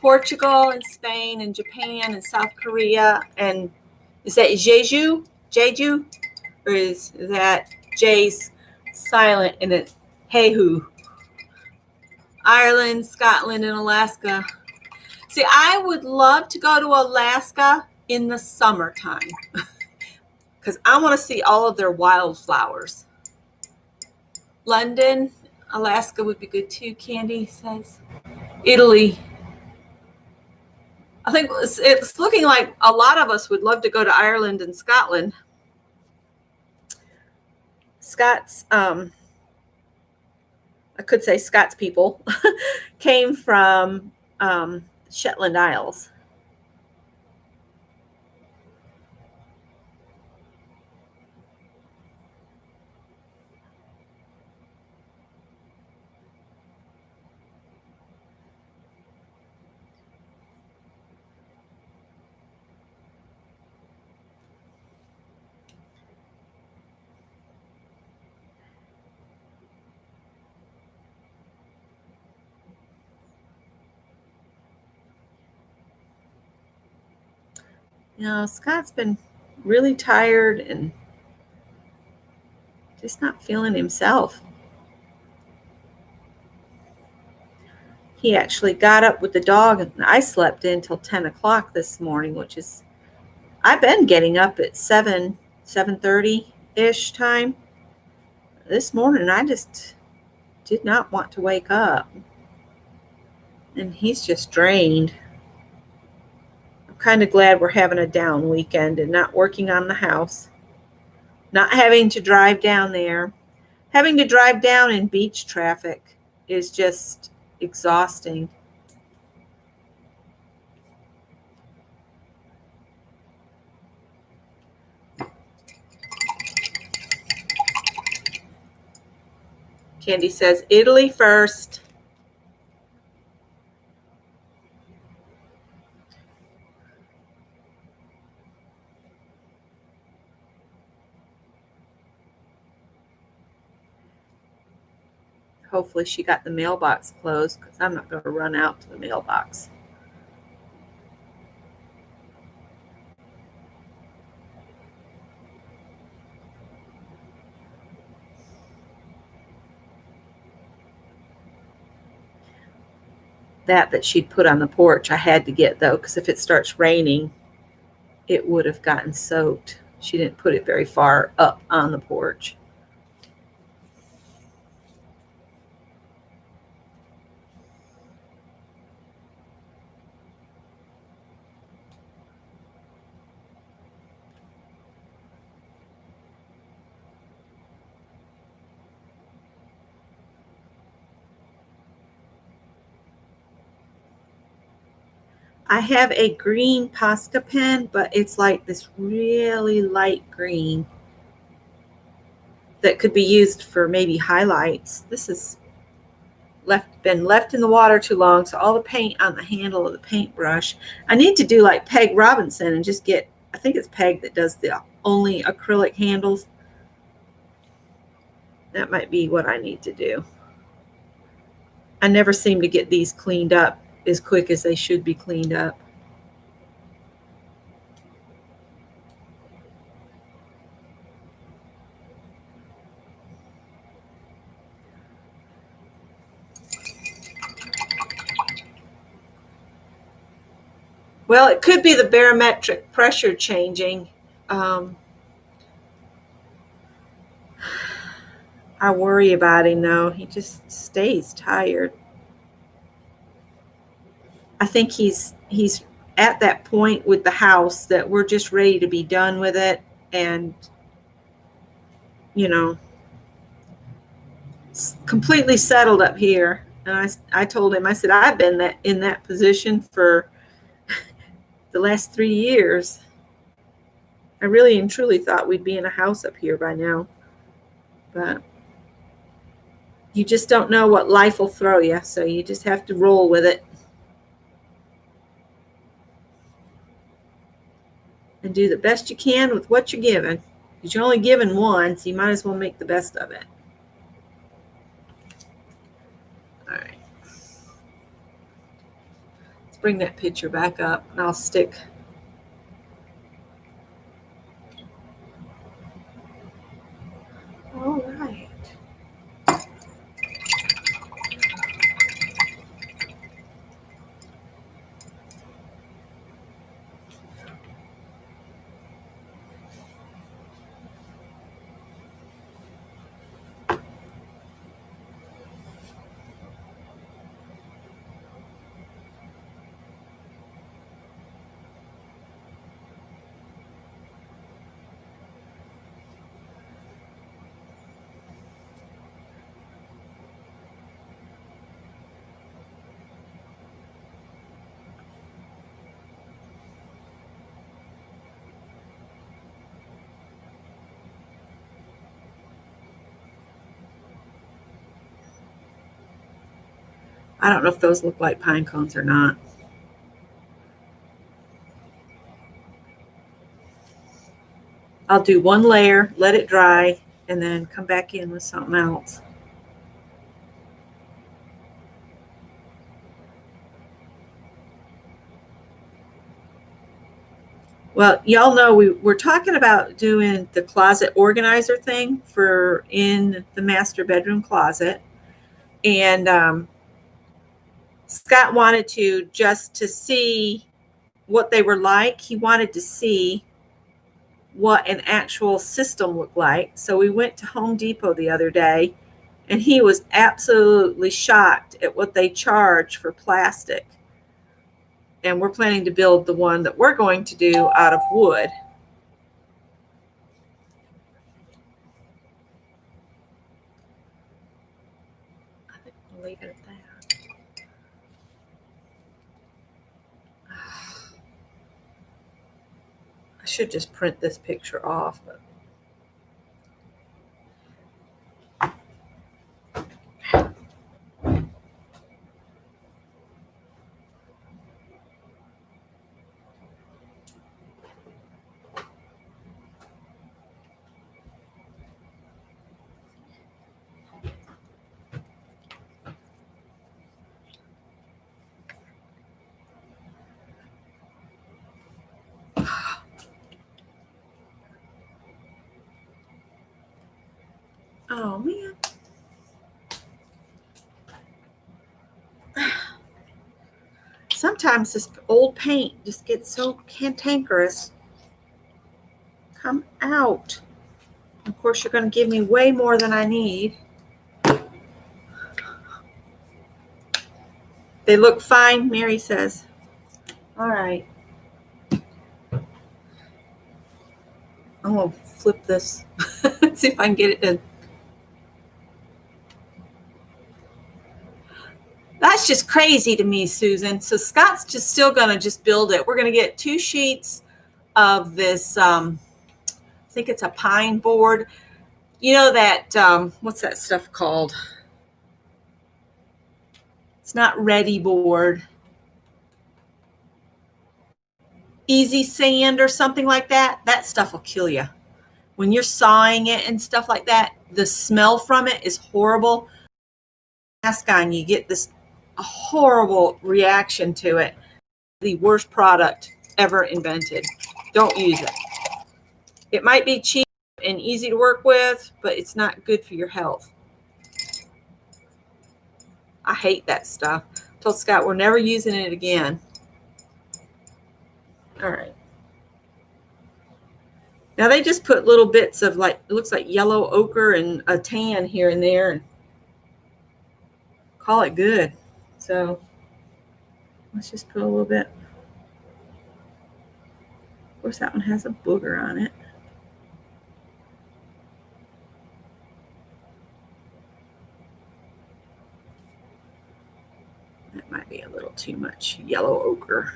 Portugal and Spain and Japan and South Korea. And is that Jeju? Jeju? Or is that J's silent and it's Hehu? Ireland, Scotland, and Alaska. See, I would love to go to Alaska in the summertime because I want to see all of their wildflowers. London, Alaska would be good too, Candy says. Italy. I think it's looking like a lot of us would love to go to Ireland and Scotland. Scott's, I could say Scott's people came from Shetland Isles. You know, Scott's been really tired and just not feeling himself. He actually got up with the dog, and I slept in till 10 o'clock this morning, which is, I've been getting up at 7:30-ish time. This morning, I just did not want to wake up. And he's just drained. I'm kind of glad we're having a down weekend and not working on the house. Not having to drive down there. Having to drive down in beach traffic is just exhausting. Candy says Italy first. Hopefully she got the mailbox closed because I'm not going to run out to the mailbox. That she'd put on the porch I had to get though, because if it starts raining, it would have gotten soaked. She didn't put it very far up on the porch. I have a green Posca pen, but it's like this really light green that could be used for maybe highlights. This has been left in the water too long, so all the paint on the handle of the paintbrush. I need to do like Peg Robinson and just get, I think it's Peg that does the only acrylic handles. That might be what I need to do. I never seem to get these cleaned up as quick as they should be cleaned up. Well, it could be the barometric pressure changing. I worry about him though. He just stays tired. I think he's at that point with the house that we're just ready to be done with it, and you know, completely settled up here. And I told him, I said, I've been in that position for the last 3 years. I really and truly thought we'd be in a house up here by now. But you just don't know what life will throw you, so you just have to roll with it and do the best you can with what you're given, because you're only given one, so you might as well make the best of it. All right, let's bring that picture back up, and I'll stick. All right. I don't know if those look like pine cones or not. I'll do one layer, let it dry, and then come back in with something else. Well, y'all know we're talking about doing the closet organizer thing for in the master bedroom closet. And Scott wanted to just to see what they were like. He wanted to see what an actual system looked like. So we went to Home Depot the other day, and he was absolutely shocked at what they charge for plastic. And we're planning to build the one that we're going to do out of wood. I think we'll leave it at that. I should just print this picture off, but oh man. Sometimes this old paint just gets so cantankerous. Come out. Of course, you're going to give me way more than I need. They look fine, Mary says. All right. I'm going to flip this. See if I can get it in. That's just crazy to me, Susan. So Scott's just still going to just build it. We're going to get 2 sheets of this, I think it's a pine board. You know that, what's that stuff called? It's not ready board. Easy sand or something like that. That stuff will kill you. When you're sawing it and stuff like that, the smell from it is horrible. Mask on, you get this a horrible reaction to it. The worst product ever invented. Don't use it. It might be cheap and easy to work with, but it's not good for your health. I hate that stuff. I told Scott we're never using it again. All right. Now they just put little bits of like, it looks like yellow ochre and a tan here and there and call it good. So let's just put a little bit. Of course, that one has a booger on it. That might be a little too much yellow ochre.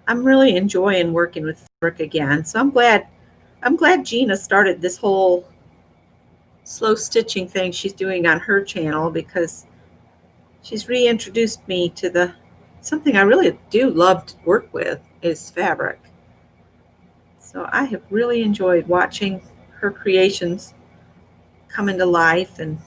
I'm really enjoying working with fabric again. So I'm glad Gina started this whole slow stitching thing she's doing on her channel, because she's reintroduced me to the something I really do love to work with is fabric. So I have really enjoyed watching her creations come into life. And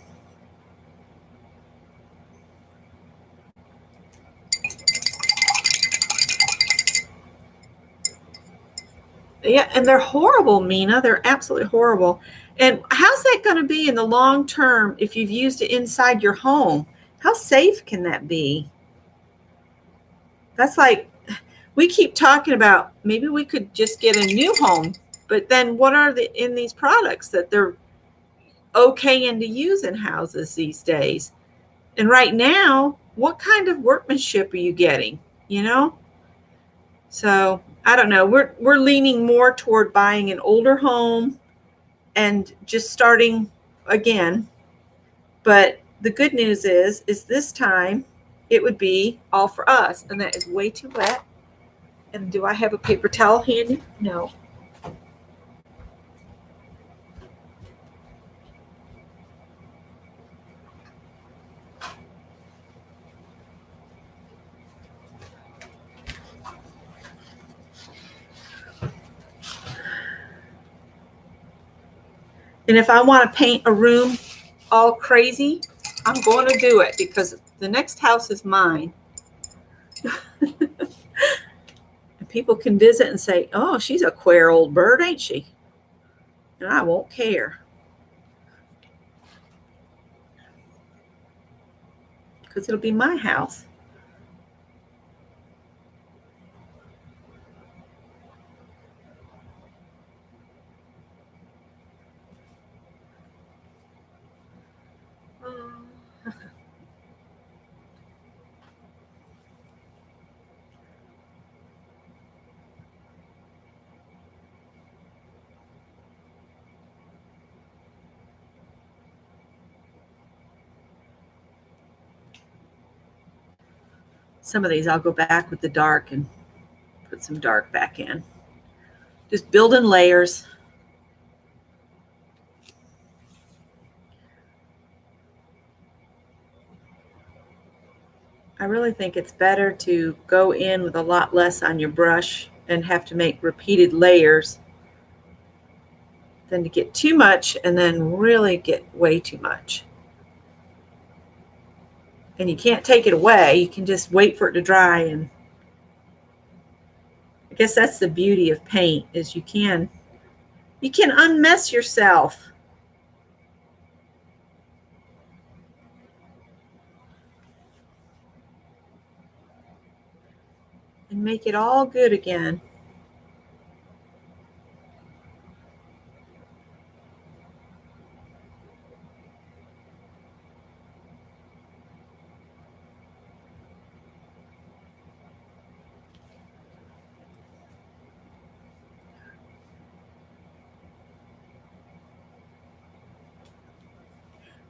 yeah, and they're horrible, Mina. They're absolutely horrible. And how's that going to be in the long term if you've used it inside your home? How safe can that be? That's like, we keep talking about maybe we could just get a new home, but then what are the in these products that they're okay to use in houses these days? And right now, what kind of workmanship are you getting? You know? So I don't know. We're leaning more toward buying an older home and just starting again. But the good news is this time it would be all for us, and that is way too wet. And do I have a paper towel handy? No. And if I want to paint a room all crazy, I'm going to do it, because the next house is mine. And people can visit and say, oh, she's a queer old bird, ain't she? And I won't care, because it'll be my house. Some of these I'll go back with the dark and put some dark back in. Just building layers. I really think it's better to go in with a lot less on your brush and have to make repeated layers than to get too much and then really get way too much. And you can't take it away. You can just wait for it to dry. And I guess that's the beauty of paint, is you can unmess yourself. And make it all good again.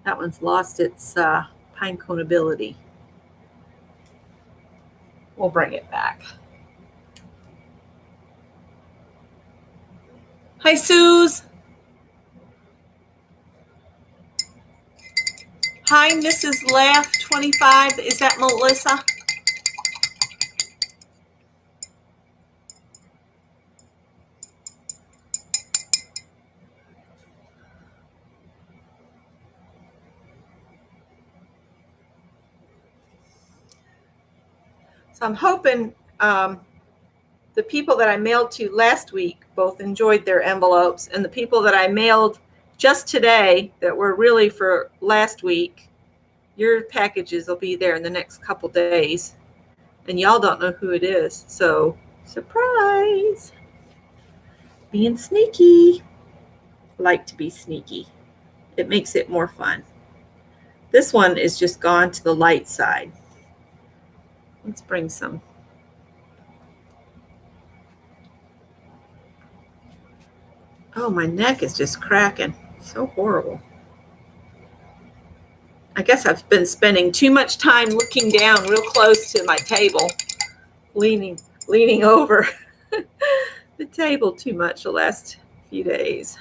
That one's lost its pine cone ability. We'll bring it back. Hi, Suze. Hi, Mrs. Laugh 25. Is that Melissa? So I'm hoping the people that I mailed to last week both enjoyed their envelopes, and the people that I mailed just today that were really for last week, your packages will be there in the next couple days, and y'all don't know who it is. So surprise. Being sneaky. Like to be sneaky. It makes it more fun. This one is just gone to the light side. Let's bring some. Oh, my neck is just cracking. So horrible. I guess I've been spending too much time looking down real close to my table, leaning leaning over the table too much the last few days.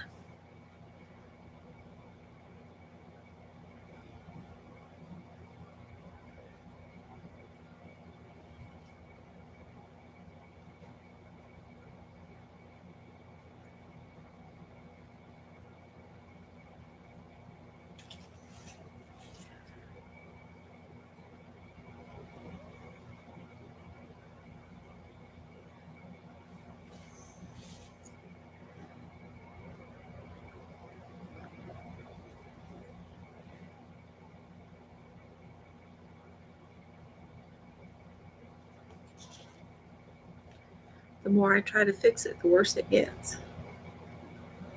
The more I try to fix it, the worse it gets.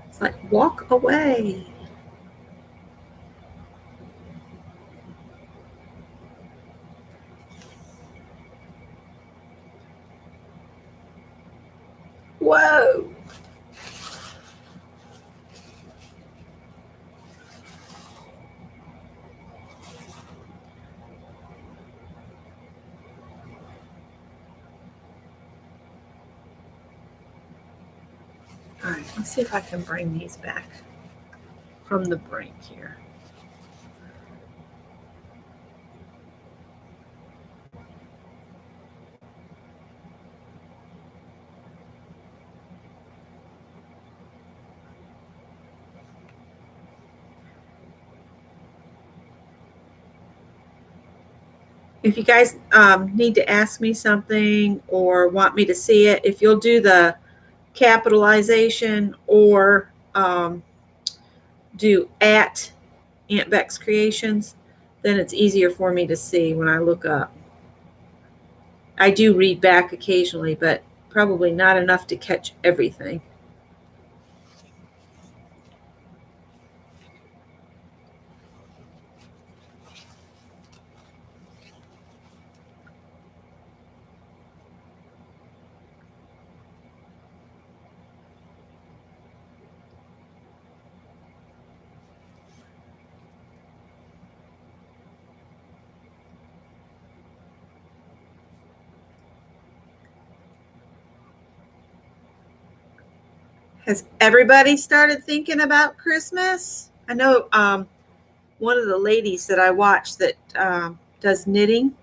It's like, walk away. Whoa. All right, let's see if I can bring these back from the brink here. If you guys need to ask me something or want me to see it, if you'll do the capitalization or do at Aunt Beck's Creations, then it's easier for me to see when I look up. I do read back occasionally, but probably not enough to catch everything. Has everybody started thinking about Christmas? I know one of the ladies that I watch that does knitting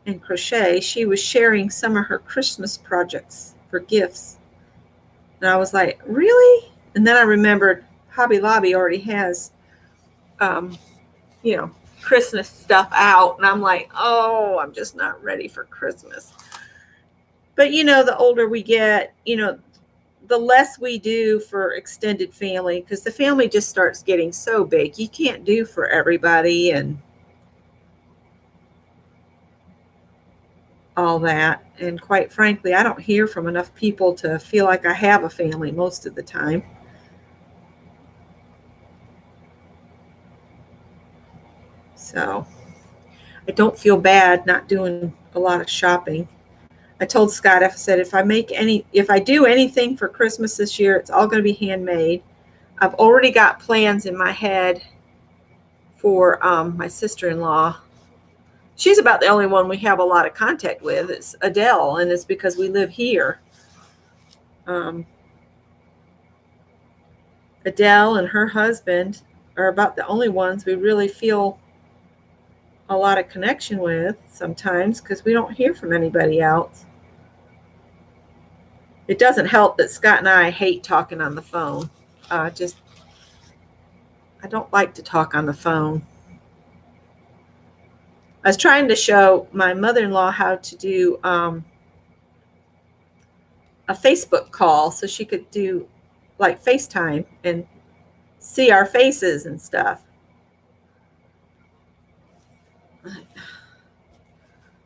and crochet, she was sharing some of her Christmas projects for gifts. And I was like, really? And then I remembered Hobby Lobby already has, Christmas stuff out. And I'm like, oh, I'm just not ready for Christmas. But, the older we get, the less we do for extended family, because the family just starts getting so big. You can't do for everybody and all that. And quite frankly, I don't hear from enough people to feel like I have a family most of the time. So I don't feel bad not doing a lot of shopping. I told Scott, I said, if I do anything for Christmas this year, it's all going to be handmade. I've already got plans in my head for my sister-in-law. She's about the only one we have a lot of contact with. It's Adele, and it's because we live here. Adele and her husband are about the only ones we really feel a lot of connection with sometimes, because we don't hear from anybody else. It doesn't help that Scott and I hate talking on the phone. I don't like to talk on the phone. I was trying to show my mother-in-law how to do a Facebook call so she could do like FaceTime and see our faces and stuff.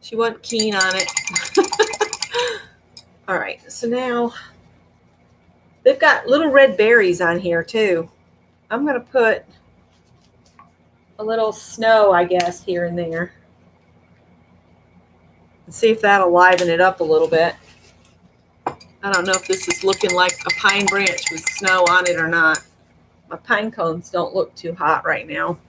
She wasn't keen on it. All right, so now they've got little red berries on here too. I'm going to put a little snow, I guess, here and there. And see if that'll liven it up a little bit. I don't know if this is looking like a pine branch with snow on it or not. My pine cones don't look too hot right now.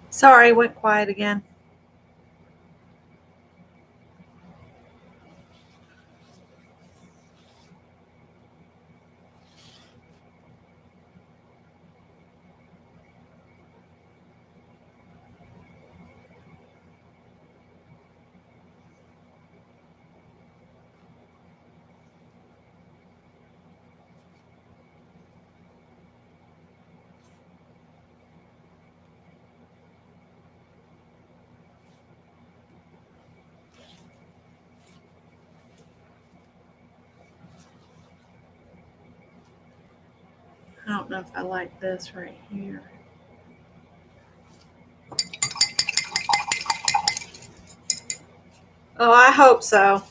Sorry, went quiet again. I don't know if I like this right here. Oh, I hope so.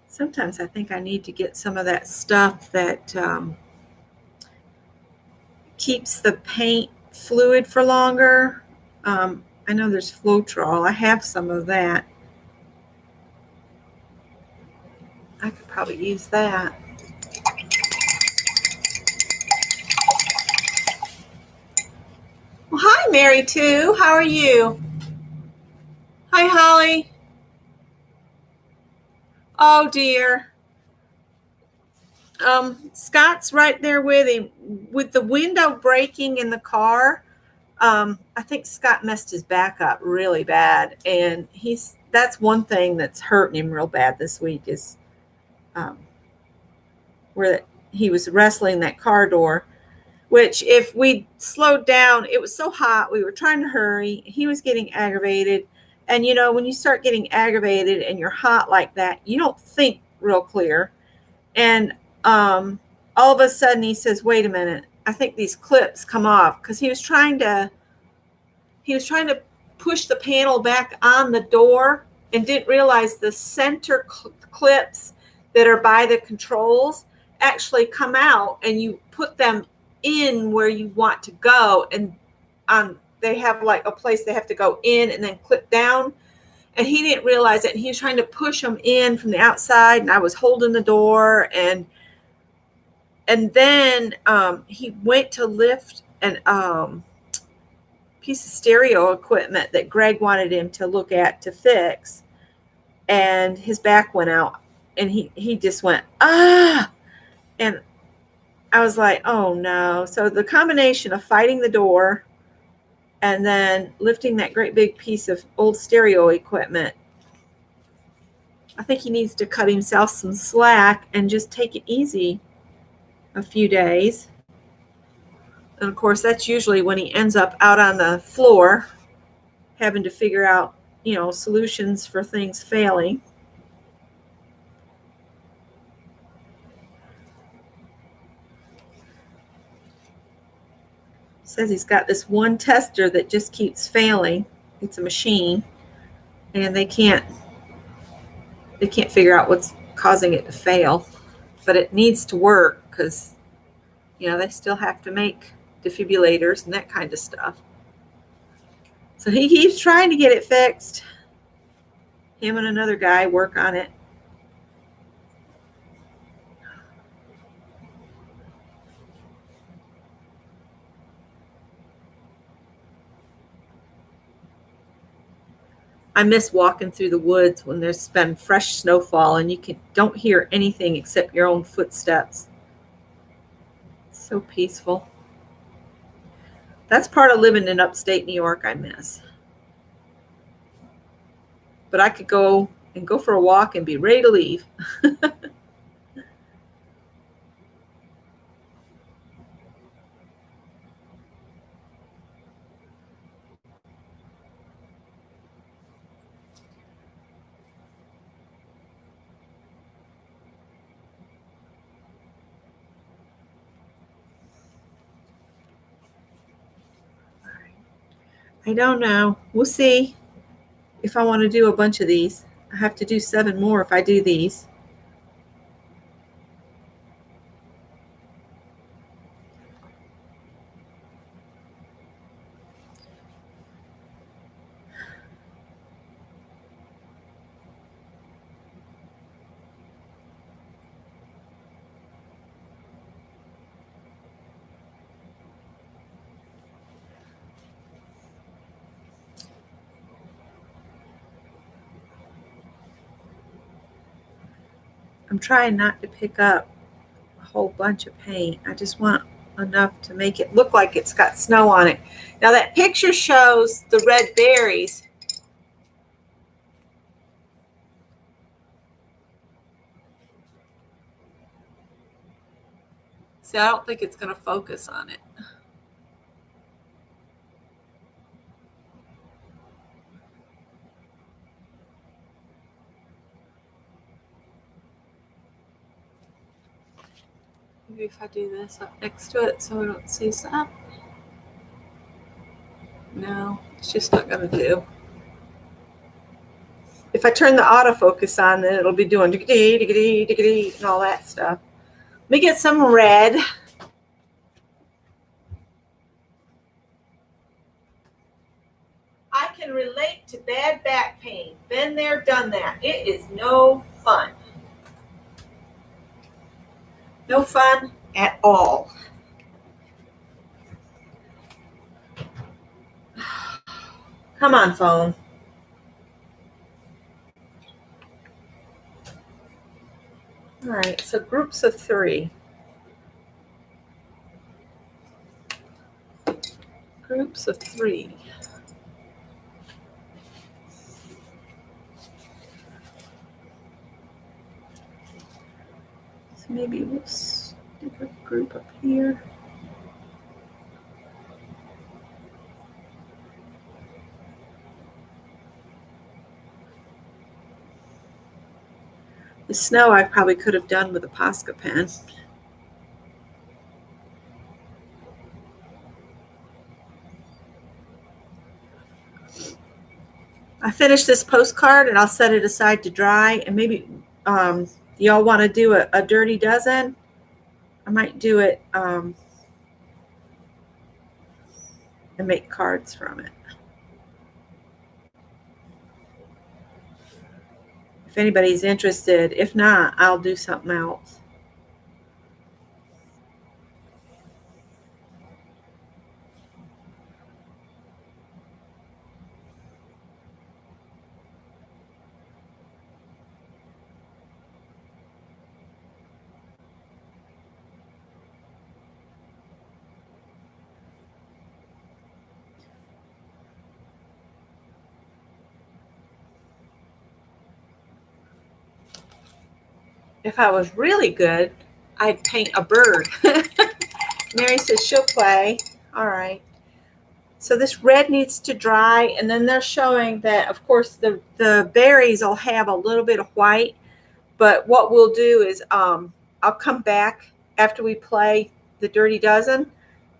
Sometimes I think I need to get some of that stuff that keeps the paint fluid for longer. I know there's Floetrol. I have some of that. I could probably use that. Well, hi, Mary, too. How are you? Hi, Holly. Oh, dear. Scott's right there with him. With the window breaking in the car, I think Scott messed his back up really bad. And that's one thing that's hurting him real bad this week is um, where he was wrestling that car door, which if we slowed down, it was so hot. We were trying to hurry. He was getting aggravated. And, when you start getting aggravated and you're hot like that, you don't think real clear. And all of a sudden he says, wait a minute, I think these clips come off, because he was trying to push the panel back on the door and didn't realize the center clips that are by the controls actually come out, and you put them in where you want to go, and they have like a place they have to go in and then clip down. And he didn't realize it, and he was trying to push them in from the outside, and I was holding the door, and then he went to lift an piece of stereo equipment that Greg wanted him to look at to fix, and his back went out, and he just went, ah, and I was like, oh no. So the combination of fighting the door and then lifting that great big piece of old stereo equipment, I think he needs to cut himself some slack and just take it easy a few days. And of course, that's usually when he ends up out on the floor having to figure out, solutions for things failing. Says he's got this one tester that just keeps failing. It's a machine, and they can't figure out what's causing it to fail. But it needs to work because, they still have to make defibrillators and that kind of stuff. So he keeps trying to get it fixed. Him and another guy work on it. I miss walking through the woods when there's been fresh snowfall and you don't hear anything except your own footsteps. It's so peaceful. That's part of living in upstate New York I miss. But I could go for a walk and be ready to leave. I don't know. We'll see if I want to do a bunch of these. I have to do 7 more if I do these. I'm trying not to pick up a whole bunch of paint. I just want enough to make it look like it's got snow on it. Now that picture shows the red berries. See, I don't think it's going to focus on it. Maybe if I do this up next to it so we don't see that. No, it's just not going to do. If I turn the autofocus on, then it'll be doing diggity, diggity, diggity, and all that stuff. Let me get some red. I can relate to bad back pain. Been there, done that. It is no fun. No fun at all. Come on, phone. All right, so groups of 3. Groups of 3. So maybe we'll stick a group up here. The snow I probably could have done with a Posca pen. I finished this postcard and I'll set it aside to dry, and maybe y'all want to do a dirty dozen. I might do it and make cards from it. If anybody's interested. If not, I'll do something else. If I was really good, I'd paint a bird. Mary says she'll play. All right. So this red needs to dry, and then they're showing that, of course, the berries will have a little bit of white, but what we'll do is I'll come back after we play the Dirty Dozen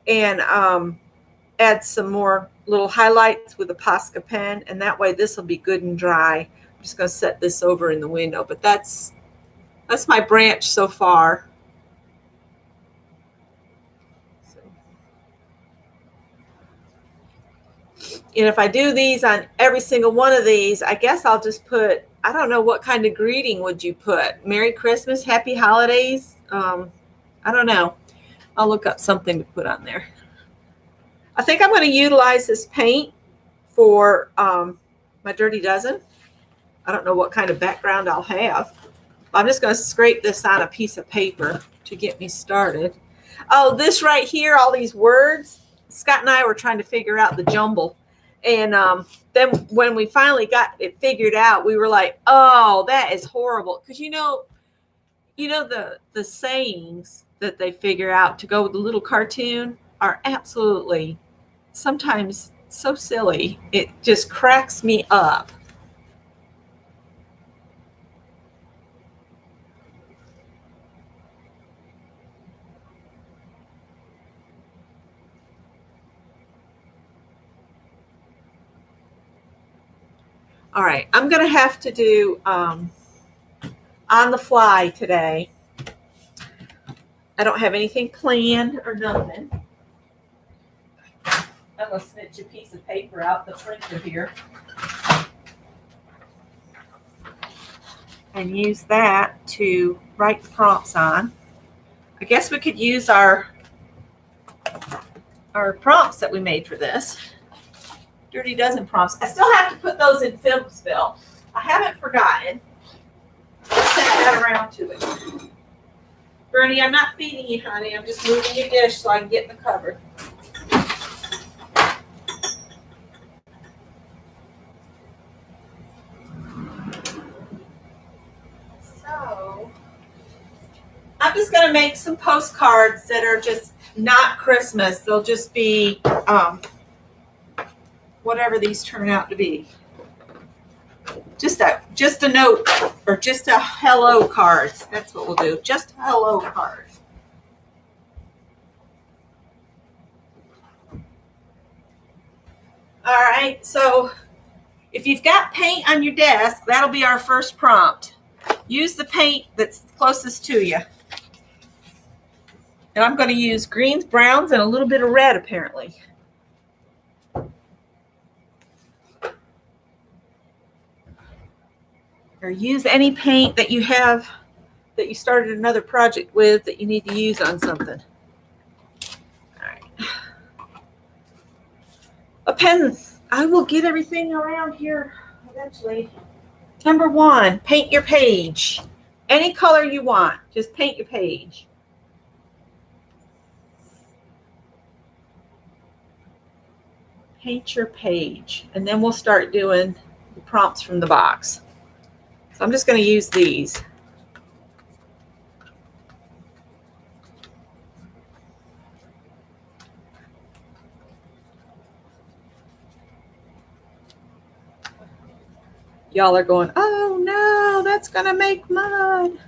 and add some more little highlights with a Posca pen, and that way this will be good and dry. I'm just going to set this over in the window, but that's my branch so far. And if I do these on every single one of these, I guess I'll just put, I don't know, what kind of greeting would you put? Merry Christmas, Happy Holidays? I don't know. I'll look up something to put on there. I think I'm going to utilize this paint for my Dirty Dozen. I don't know what kind of background I'll have. I'm just going to scrape this on a piece of paper to get me started. Oh, this right here, all these words, Scott and I were trying to figure out the jumble. And then when we finally got it figured out, we were like, oh, that is horrible. Because you know the sayings that they figure out to go with the little cartoon are absolutely sometimes so silly. It just cracks me up. All right, I'm going to have to do on the fly today. I don't have anything planned or nothing. I'm going to snitch a piece of paper out the printer here and use that to write the prompts on. I guess we could use our prompts that we made for this. Dirty Dozen prompts. I still have to put those in Filmsville. I haven't forgotten. I'll send that around to it. Bernie, I'm not feeding you, honey. I'm just moving your dish so I can get in the cupboard. So, I'm just going to make some postcards that are just not Christmas. They'll just be whatever these turn out to be. Just a note or just a hello card. That's what we'll do. Just a hello card. All right, so if you've got paint on your desk, that'll be our first prompt. Use the paint that's closest to you. And I'm going to use greens, browns, and a little bit of red, apparently. Or use any paint that you have that you started another project with that you need to use on something. All right. A pen. I will get everything around here eventually. Number 1, paint your page. Any color you want. Just paint your page. Paint your page. And then we'll start doing the prompts from the box. So I'm just going to use these. Y'all are going, oh no, that's going to make mud.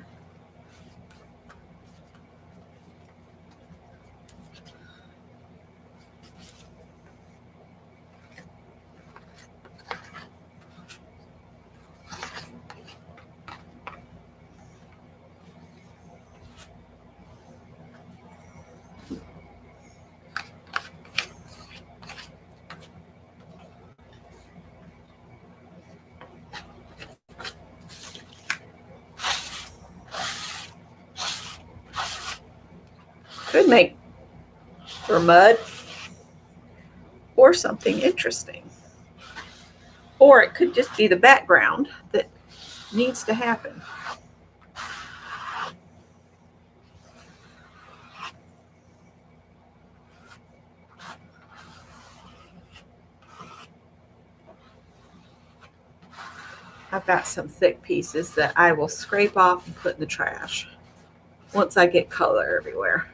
Could make for mud or something interesting. Or it could just be the background that needs to happen. I've got some thick pieces that I will scrape off and put in the trash once I get color everywhere.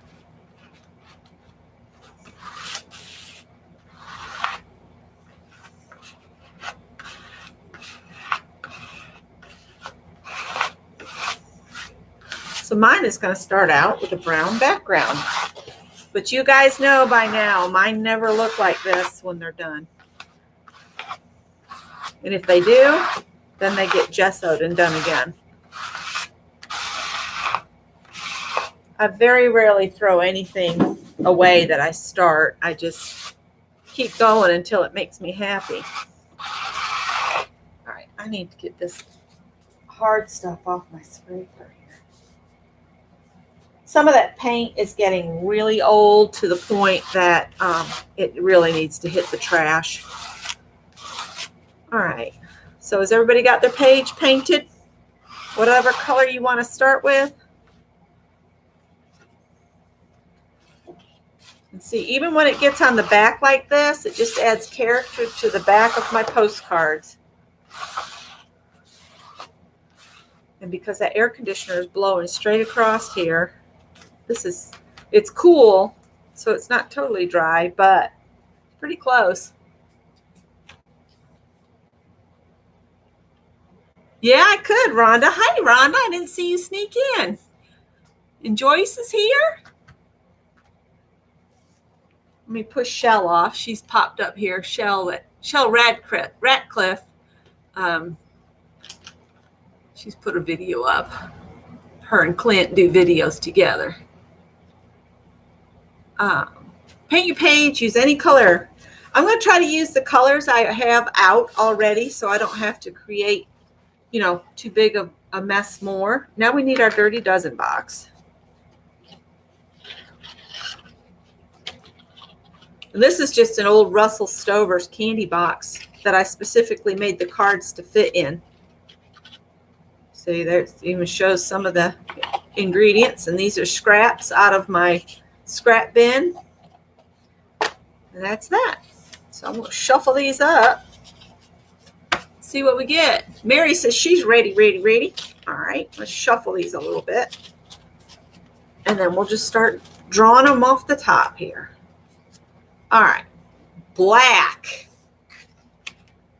So mine is going to start out with a brown background. But you guys know by now, mine never look like this when they're done. And if they do, then they get gessoed and done again. I very rarely throw anything away that I start. I just keep going until it makes me happy. All right, I need to get this hard stuff off my scraper here. Some of that paint is getting really old to the point that it really needs to hit the trash. All right, so has everybody got their page painted? Whatever color you want to start with. And see, even when it gets on the back like this, it just adds character to the back of my postcards. And because that air conditioner is blowing straight across here, it's cool, so it's not totally dry, but pretty close. Yeah, I could, Rhonda. Hi, Rhonda. I didn't see you sneak in. And Joyce is here. Let me push Shell off. She's popped up here. Shell Radcliffe She's put a video up. Her and Clint do videos together. Paint your page, use any color. I'm going to try to use the colors I have out already so I don't have to create, too big of a mess more. Now we need our Dirty Dozen box. And this is just an old Russell Stover's candy box that I specifically made the cards to fit in. See, there it even shows some of the ingredients, and these are scraps out of my scrap bin. And that's that. So I'm going to shuffle these up. See what we get. Mary says she's ready. All right, let's shuffle these a little bit. And then we'll just start drawing them off the top here. All right, black.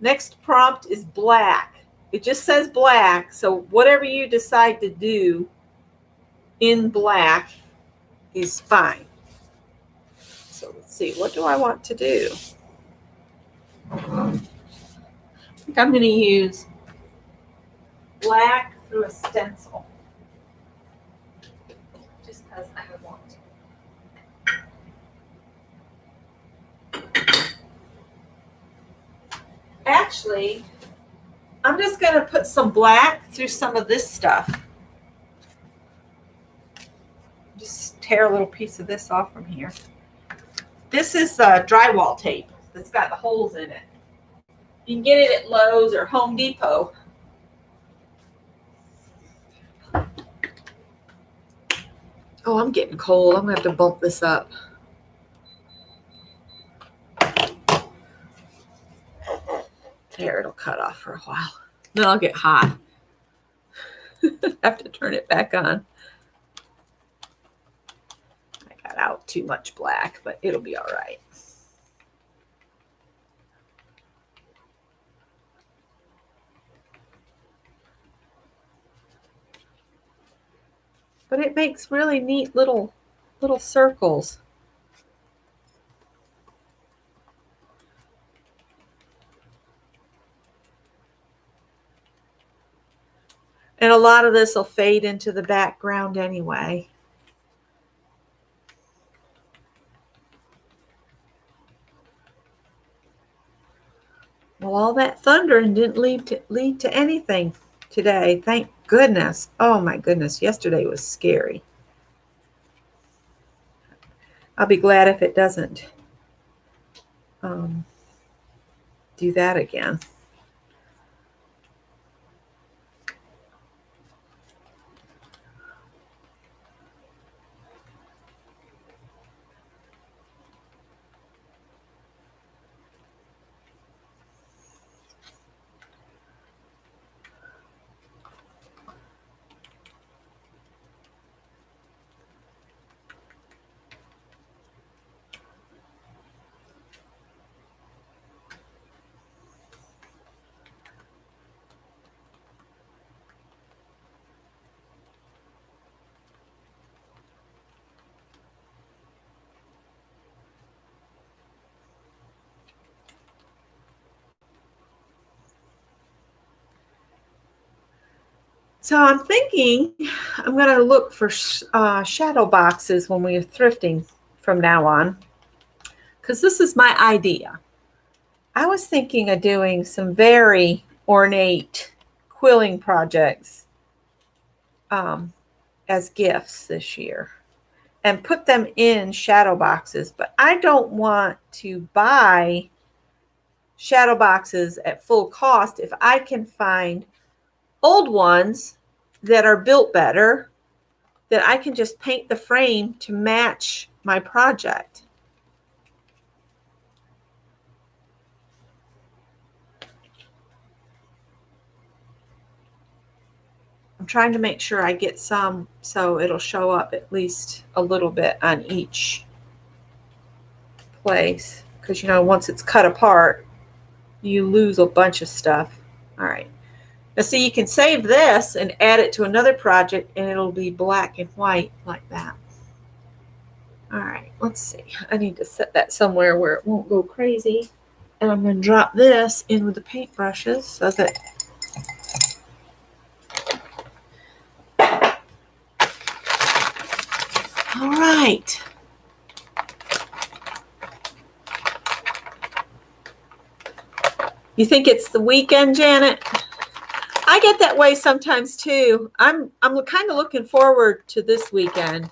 Next prompt is black. It just says black, so whatever you decide to do in black is fine. So let's see, what do I want to do? I think I'm going to use black through a stencil. Just because I want to. Actually, I'm just going to put some black through some of this stuff. Just tear a little piece of this off from here. This is drywall tape that's got the holes in it. You can get it at Lowe's or Home Depot. Oh, I'm getting cold. I'm going to have to bump this up. There, it'll cut off for a while. Then I'll get hot. Have to turn it back on. I got out too much black, but it'll be all right. But it makes really neat little circles. And a lot of this will fade into the background anyway. Well, all that thundering didn't lead to anything today. Thank goodness. Oh my goodness. Yesterday was scary. I'll be glad if it doesn't do that again. So I'm thinking I'm going to look for shadow boxes when we're thrifting from now on, because this is my idea. I was thinking of doing some very ornate quilling projects as gifts this year and put them in shadow boxes, but I don't want to buy shadow boxes at full cost if I can find old ones that are built better that I can just paint the frame to match my project. I'm trying to make sure I get some so it'll show up at least a little bit on each place, because once it's cut apart you lose a bunch of stuff. All right. Now see, you can save this and add it to another project and it'll be black and white like that. All right, let's see. I need to set that somewhere where it won't go crazy. And I'm going to drop this in with the paintbrushes so that right. You think it's the weekend, Janet? I get that way sometimes too. I'm kind of looking forward to this weekend.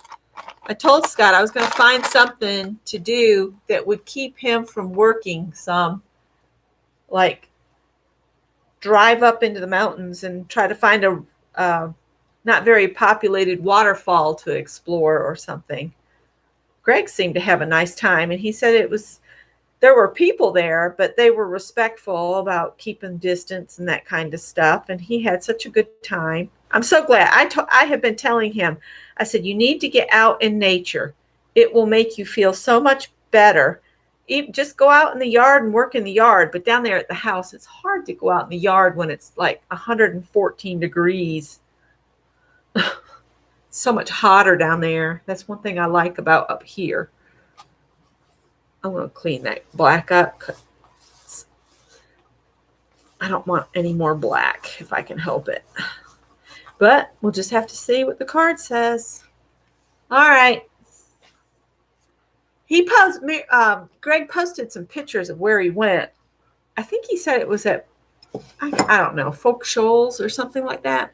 I told Scott I was going to find something to do that would keep him from working some, like drive up into the mountains and try to find a not very populated waterfall to explore or something. Greg seemed to have a nice time, and he said there were people there, but they were respectful about keeping distance and that kind of stuff. And he had such a good time. I'm so glad. I have been telling him, I said, you need to get out in nature. It will make you feel so much better. Just go out in the yard and work in the yard. But down there at the house, it's hard to go out in the yard when it's like 114 degrees. So much hotter down there. That's one thing I like about up here. I'm going to clean that black up. I don't want any more black if I can help it. But we'll just have to see what the card says. All right. Greg posted some pictures of where he went. I think he said it was at, I don't know, Folk Shoals or something like that.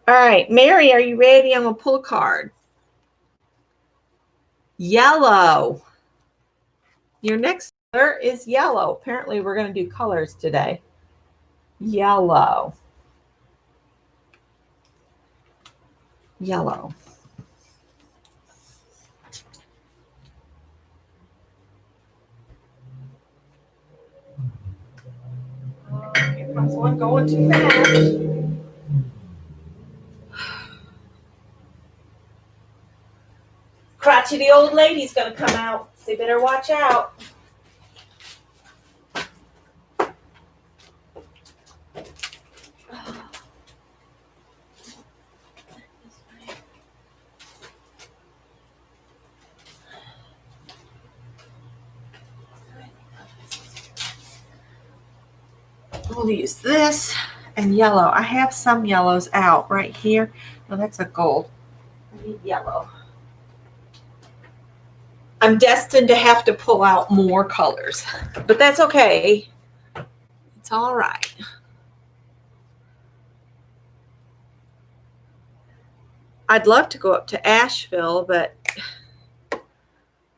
All right, Mary, are you ready? I'm going to pull a card. Yellow. Your next color is yellow. Apparently, we're going to do colors today. Yellow. Yellow. Here comes one going too fast. Crotchety old lady's going to come out. So you better watch out. We'll use this and yellow. I have some yellows out right here. Oh, that's a gold. I need yellow. I'm destined to have to pull out more colors, but that's okay. It's all right. I'd love to go up to Asheville, but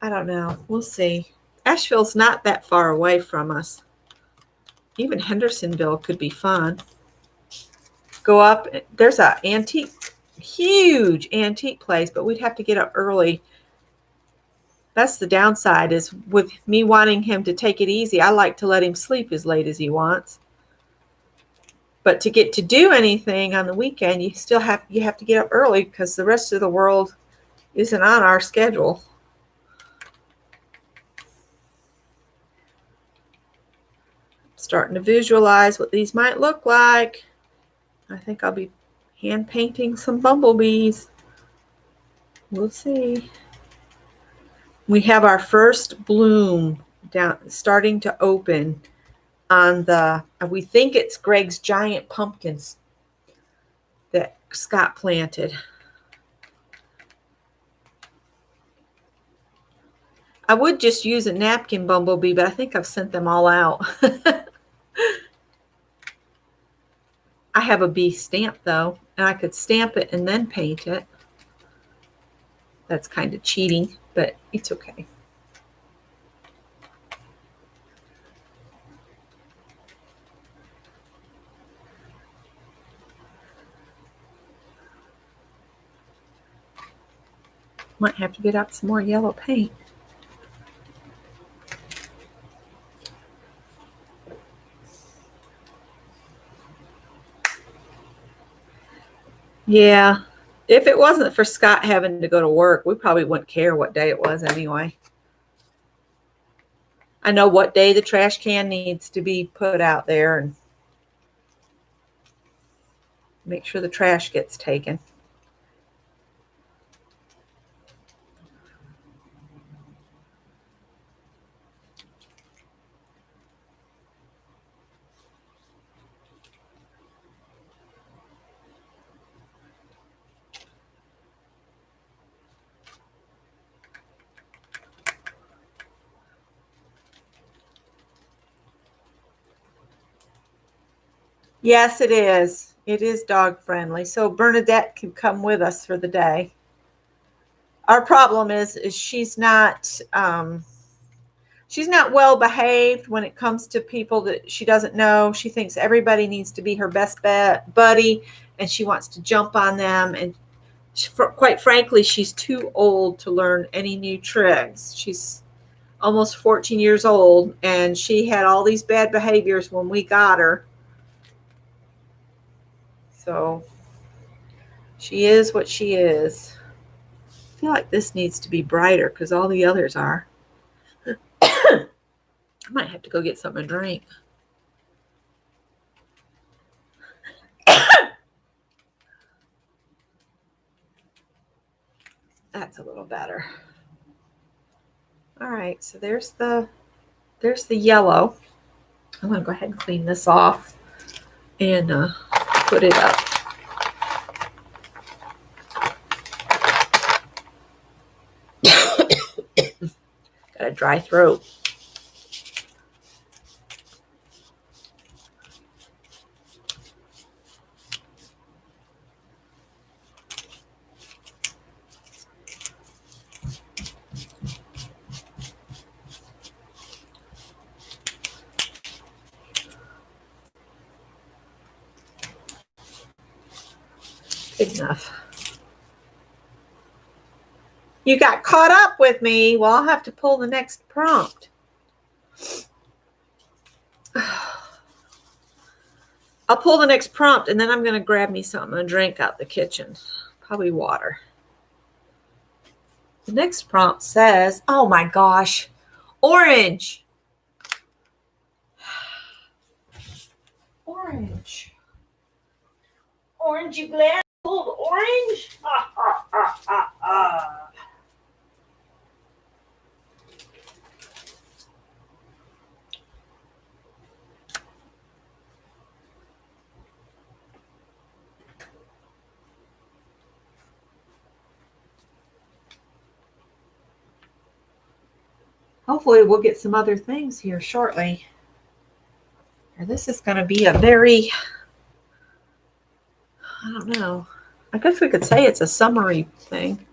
I don't know. We'll see. Asheville's not that far away from us. Even Hendersonville could be fun. Go up. There's a huge antique place, but we'd have to get up early. That's the downside, is with me wanting him to take it easy. I like to let him sleep as late as he wants. But to get to do anything on the weekend, you have to get up early because the rest of the world isn't on our schedule. Starting to visualize what these might look like. I think I'll be hand painting some bumblebees. We'll see. We have our first bloom starting to open on we think it's Greg's giant pumpkins that Scott planted. I would just use a napkin bumblebee, but I think I've sent them all out. I have a bee stamp though, and I could stamp it and then paint it. That's kind of cheating, but it's okay. Might have to get out some more yellow paint. Yeah, if it wasn't for Scott having to go to work, we probably wouldn't care what day it was anyway. I know what day the trash can needs to be put out there and make sure the trash gets taken. Yes, it is. It is dog friendly. So Bernadette can come with us for the day. Our problem is she's not well behaved when it comes to people that she doesn't know. She thinks everybody needs to be her best buddy, and she wants to jump on them. And quite frankly, she's too old to learn any new tricks. She's almost 14 years old, and she had all these bad behaviors when we got her. So she is what she is. I feel like this needs to be brighter because all the others are. I might have to go get something to drink. That's a little better. All right, so there's the yellow. I'm going to go ahead and clean this off and put it up. Got a dry throat. Good enough. You got caught up with me. Well, I'll have to pull the next prompt. I'll pull the next prompt, and then I'm going to grab me something to drink out the kitchen. Probably water. The next prompt says, oh my gosh, orange. Orange. Orange, you glad I pulled orange? Hopefully we'll get some other things here shortly. This is going to be a very, I don't know. I guess we could say it's a summary thing.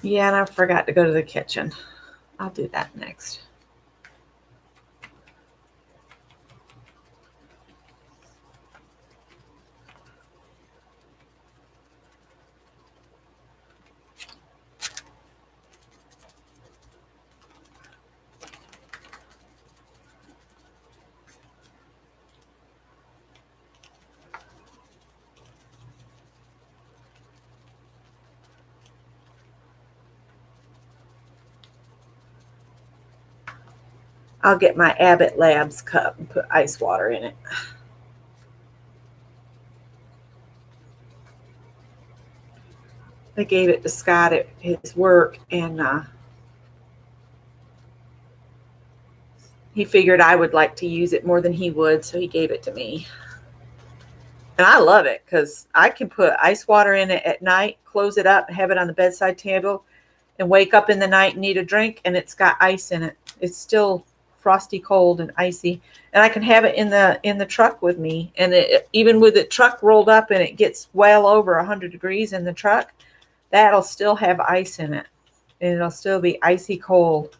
Yeah, and I forgot to go to the kitchen. I'll do that next. I'll get my Abbott Labs cup and put ice water in it. I gave it to Scott at his work, and he figured I would like to use it more than he would, so he gave it to me. And I love it because I can put ice water in it at night, close it up, have it on the bedside table, and wake up in the night and need a drink, and it's got ice in it. It's still frosty cold and icy, and I can have it in the truck with me. And even with the truck rolled up and it gets well over 100 degrees in the truck, that'll still have ice in it, and it'll still be icy cold.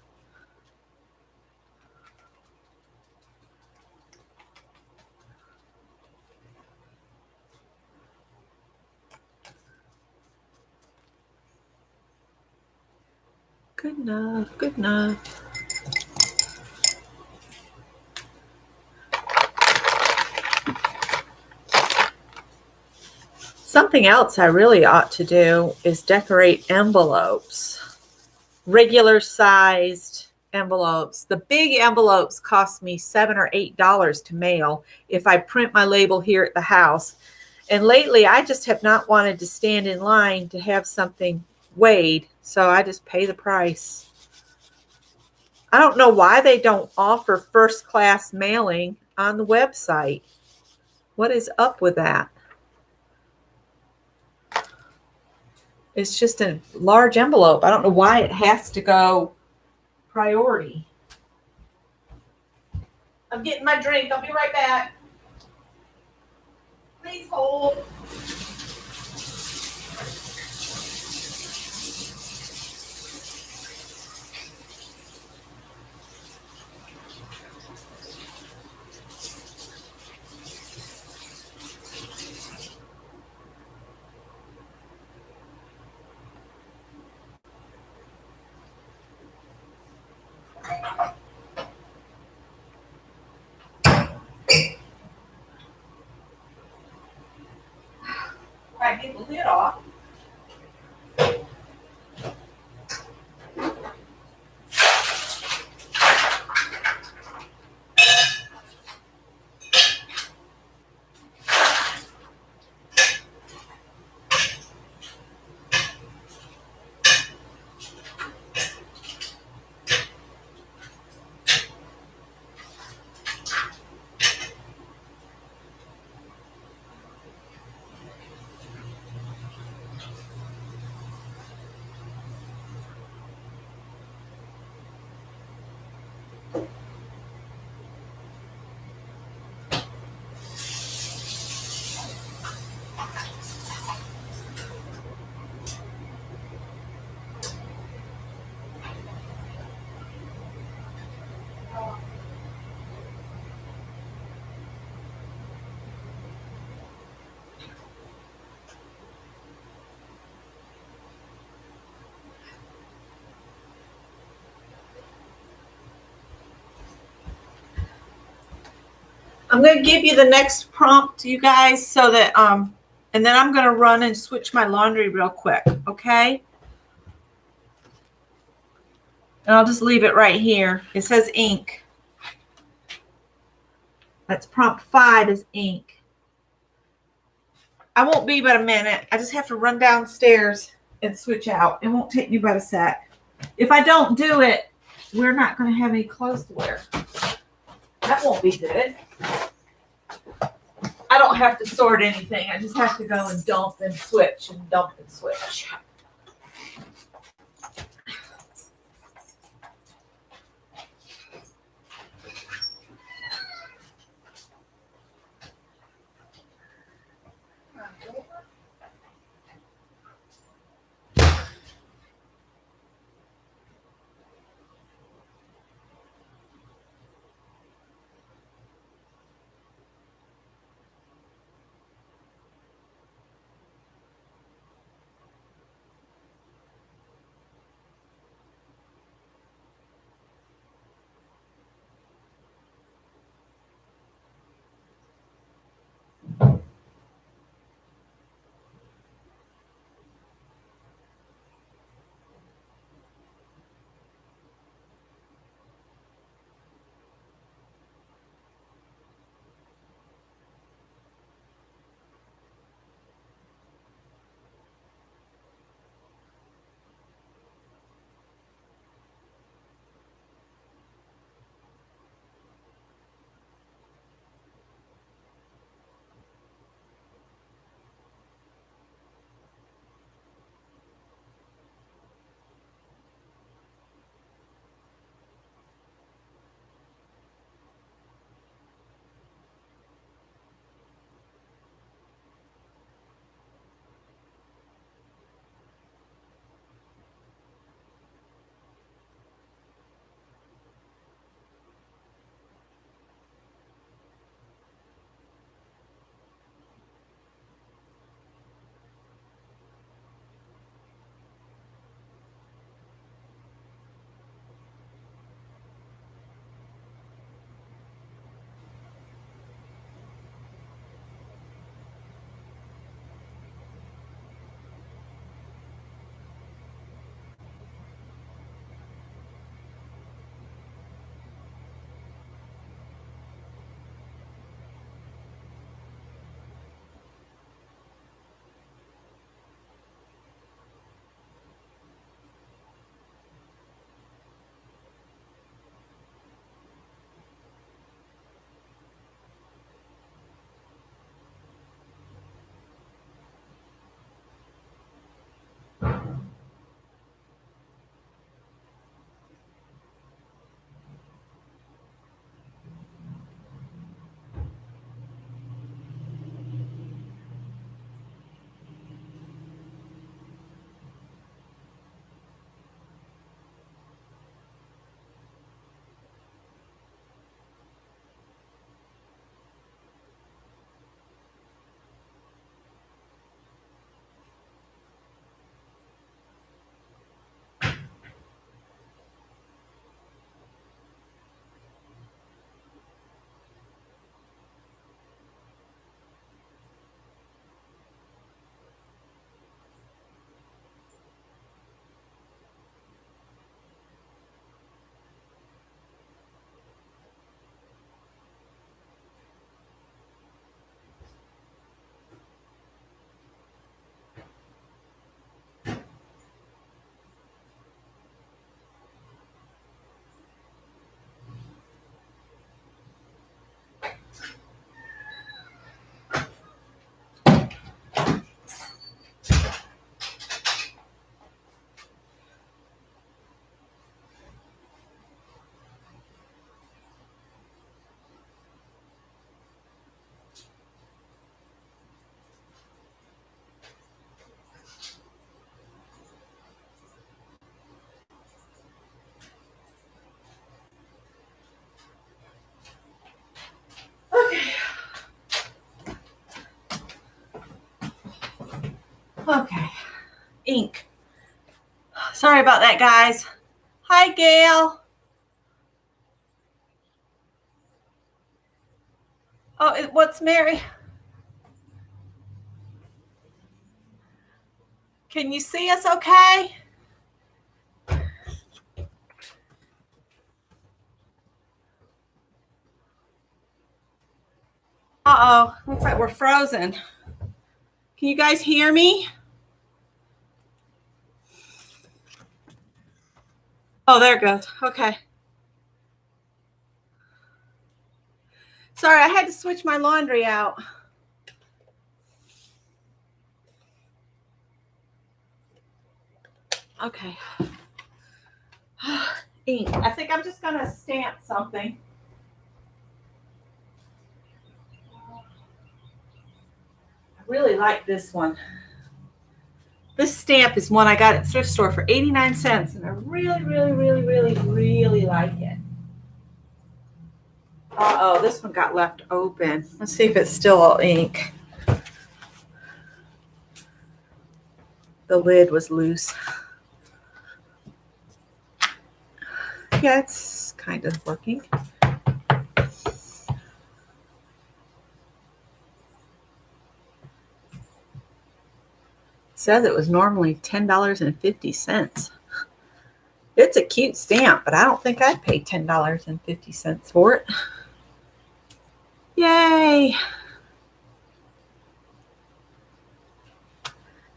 Good enough, good enough. Something else I really ought to do is decorate envelopes, regular sized envelopes. The big envelopes cost me $7 or $8 to mail if I print my label here at the house. And lately, I just have not wanted to stand in line to have something weighed, so I just pay the price. I don't know why they don't offer first class mailing on the website. What is up with that? It's just a large envelope. I don't know why it has to go priority. I'm getting my drink. I'll be right back. Please hold. I get the lid off. I'm going to give you the next prompt, you guys, so that and then I'm going to run and switch my laundry real quick, okay? And I'll just leave it right here. It says ink. That's prompt 5 is ink. I won't be but a minute. I just have to run downstairs and switch out. It won't take me but a sec. If I don't do it, we're not going to have any clothes to wear. That won't be good. I don't have to sort anything. I just have to go and dump and switch and dump and switch. ink. Sorry about that, guys. Hi, Gail. Oh, what's Mary? Can you see us okay? Uh-oh, looks like we're frozen. Can you guys hear me? Oh, there it goes. Okay. Sorry, I had to switch my laundry out. Okay. Ink. I think I'm just gonna stamp something. I really like this one. This stamp is one I got at thrift store for 89 cents, and I really, really, really, really, really like it. Uh-oh, this one got left open. Let's see if it's still all ink. The lid was loose. Yeah, it's kind of working. Says it was normally $10.50. It's a cute stamp, but I don't think I'd pay $10.50 for it. Yay!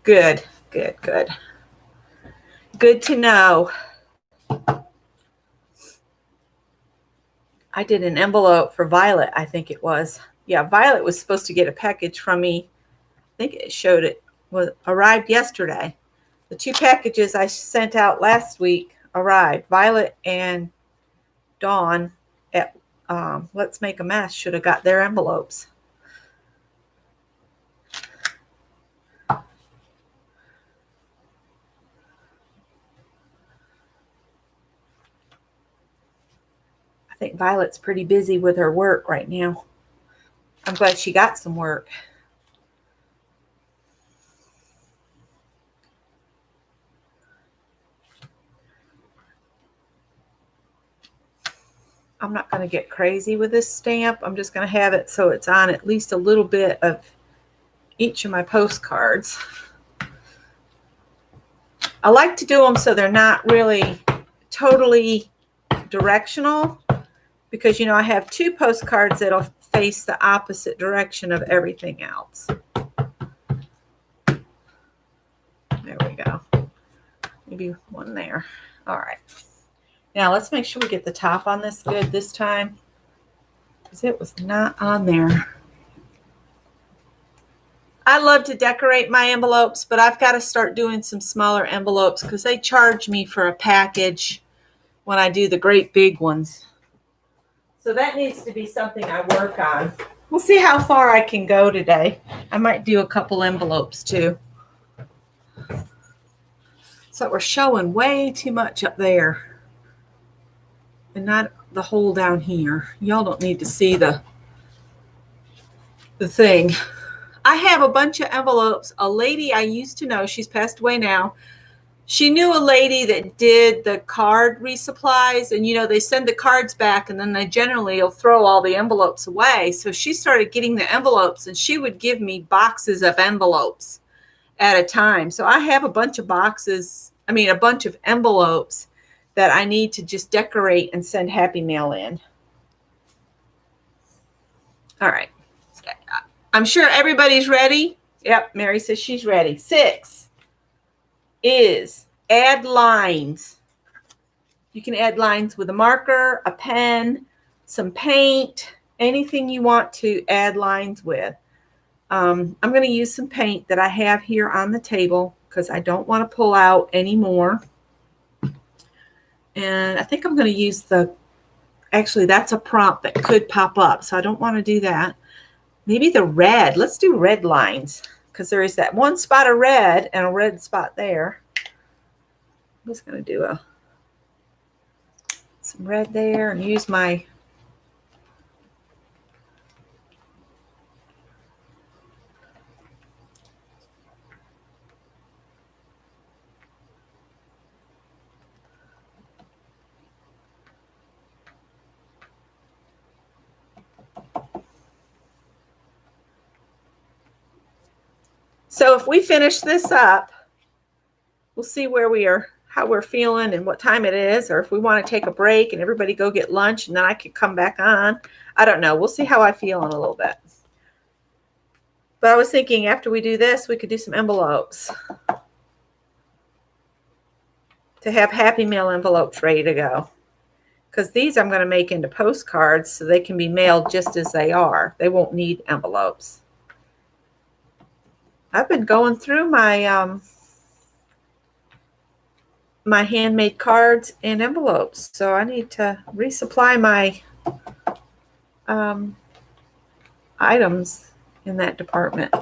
Good, good, good. Good to know. I did an envelope for Violet, I think it was. Yeah, Violet was supposed to get a package from me. I think it showed it was arrived yesterday. The two packages I sent out last week arrived. Violet and Dawn at Let's Make a Mess should have got their envelopes. I think Violet's pretty busy with her work right now. I'm glad she got some work. I'm not going to get crazy with this stamp. I'm just going to have it so it's on at least a little bit of each of my postcards. I like to do them so they're not really totally directional, because, you know, I have two postcards that'll face the opposite direction of everything else. There we go. Maybe one there. All right. Now let's make sure we get the top on this good this time, because it was not on there. I love to decorate my envelopes, but I've got to start doing some smaller envelopes because they charge me for a package when I do the great big ones. So that needs to be something I work on. We'll see how far I can go today. I might do a couple envelopes too. So we're showing way too much up there and not the hole down here. Y'all don't need to see the thing. I have a bunch of envelopes. A lady I used to know, she's passed away now. She knew a lady that did the card resupplies, and, you know, they send the cards back and then they generally will throw all the envelopes away. So she started getting the envelopes, and she would give me boxes of envelopes at a time. So I have a bunch of a bunch of envelopes that I need to just decorate and send Happy Mail in. All right. I'm sure everybody's ready. Yep, Mary says she's ready. 6 is add lines. You can add lines with a marker, a pen, some paint, anything you want to add lines with. I'm going to use some paint that I have here on the table because I don't want to pull out any more. And I think I'm going to use actually that's a prompt that could pop up, so I don't want to do that. Maybe the red. Let's do red lines because there is that one spot of red and a red spot there. I'm just going to do some red there and use my So if we finish this up, we'll see where we are, how we're feeling and what time it is, or if we want to take a break and everybody go get lunch and then I could come back on. I don't know. We'll see how I feel in a little bit. But I was thinking after we do this, we could do some envelopes. To have Happy Mail envelopes ready to go. Because these I'm going to make into postcards so they can be mailed just as they are. They won't need envelopes. I've been going through my my handmade cards and envelopes, so I need to resupply my items in that department.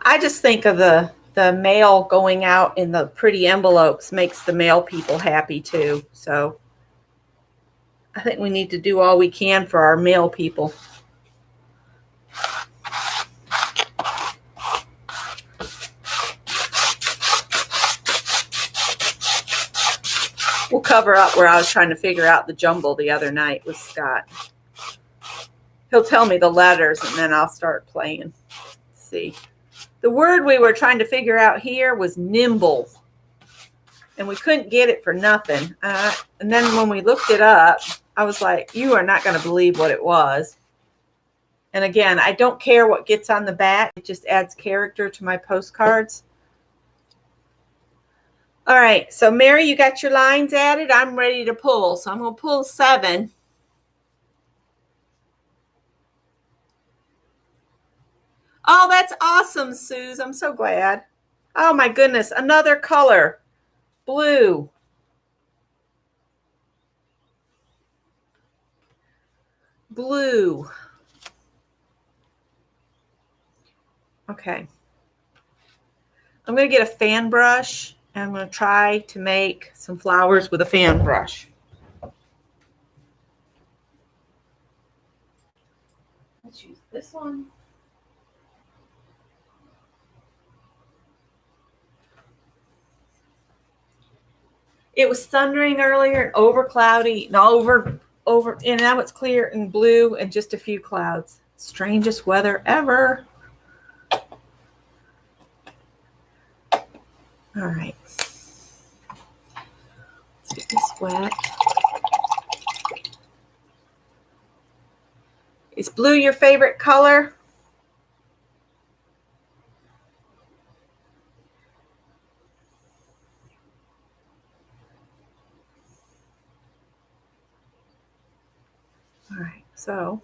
I just think of the mail going out in the pretty envelopes makes the mail people happy too. So I think we need to do all we can for our mail people. We'll cover up where I was trying to figure out the jumble the other night with Scott. He'll tell me the letters and then I'll start playing. Let's see. The word we were trying to figure out here was nimble. And we couldn't get it for nothing. And then when we looked it up, I was like, you are not going to believe what it was. And again, I don't care what gets on the back. It just adds character to my postcards. All right. So, Mary, you got your lines added. I'm ready to pull. So I'm going to pull 7. Oh, that's awesome, Suze. I'm so glad. Oh, my goodness. Another color. Blue. Blue. Okay. I'm going to get a fan brush, and I'm going to try to make some flowers with a fan brush. Let's use this one. It was thundering earlier and over cloudy and over, and now it's clear and blue and just a few clouds. Strangest weather ever. All right. Let's get this wet. Is blue your favorite color? All right, so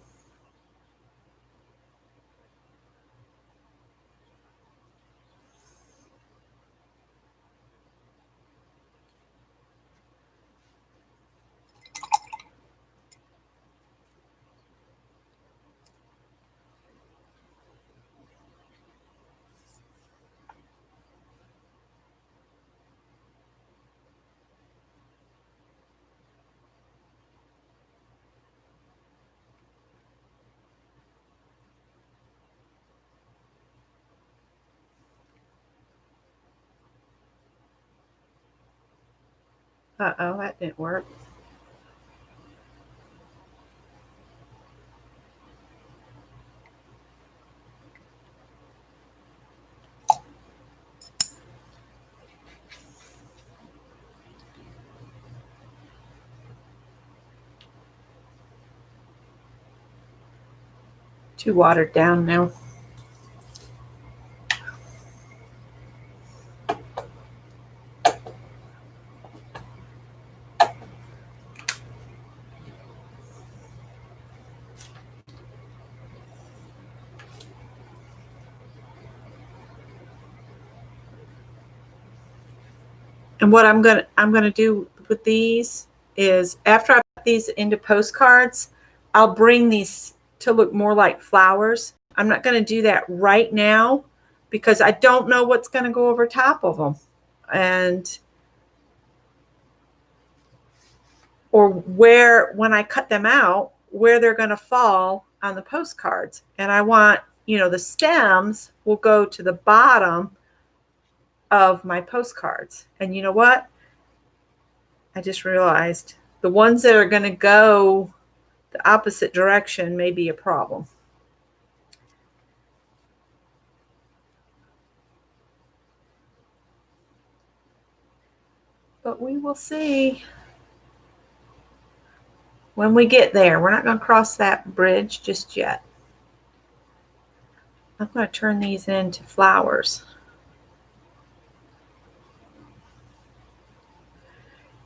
uh-oh, that didn't work. Too watered down now. And what I'm gonna do with these is after I put these into postcards, I'll bring these to look more like flowers. I'm not going to do that right now because I don't know what's going to go over top of them. And or where, when I cut them out, where they're going to fall on the postcards. And I want, you know, the stems will go to the bottom of my postcards. And you know what? I just realized the ones that are going to go the opposite direction may be a problem. But we will see when we get there. We're not going to cross that bridge just yet. I'm going to turn these into flowers.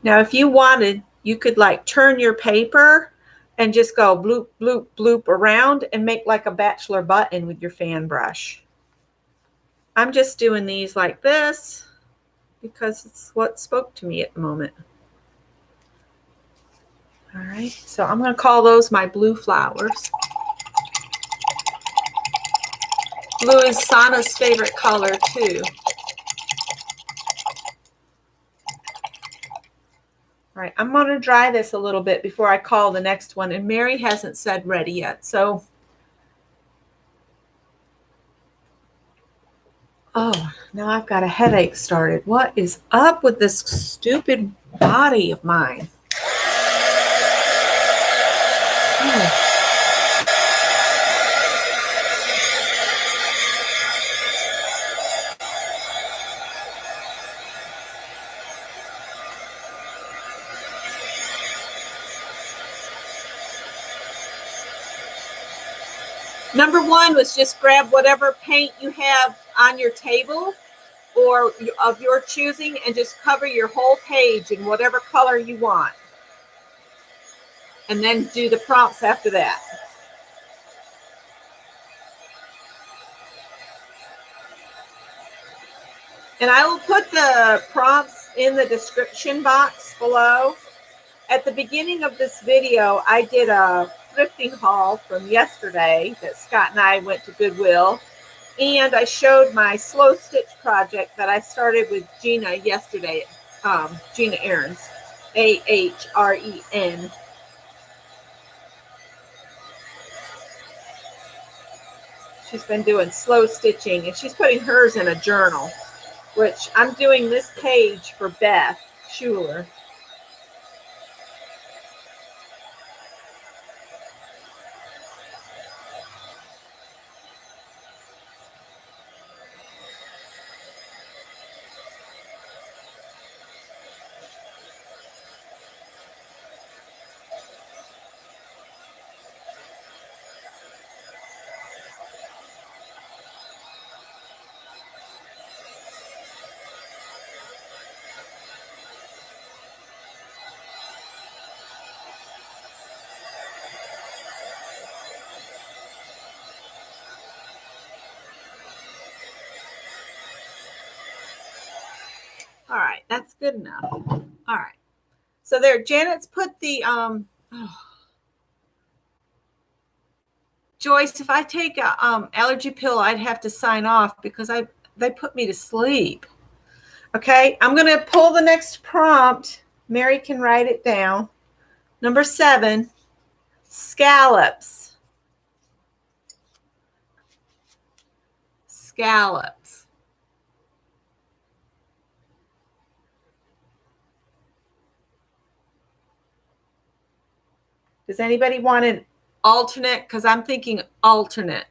Now, if you wanted, you could like turn your paper and just go bloop, bloop, bloop around and make like a bachelor button with your fan brush. I'm just doing these like this because it's what spoke to me at the moment. All right, so I'm going to call those my blue flowers. Blue is Sana's favorite color too. All right, I'm going to dry this a little bit before I call the next one. And Mary hasn't said ready yet. So, oh, now I've got a headache started. What is up with this stupid body of mine? Oh. Number one was just grab whatever paint you have on your table or of your choosing and just cover your whole page in whatever color you want. And then do the prompts after that. And I will put the prompts in the description box below. At the beginning of this video, I did a thrifting haul from yesterday that Scott and I went to Goodwill. And I showed my slow stitch project that I started with Gina yesterday. Gina Ahrens, A-H-R-E-N. She's been doing slow stitching and she's putting hers in a journal, which I'm doing this page for Beth Schuler. All right, that's good enough. All right. So there, Janet's put the Joyce, if I take a allergy pill, I'd have to sign off because they put me to sleep. Okay, I'm going to pull the next prompt. Mary can write it down. Number 7, scallops. Scallops. Does anybody want an alternate? Because I'm thinking alternate.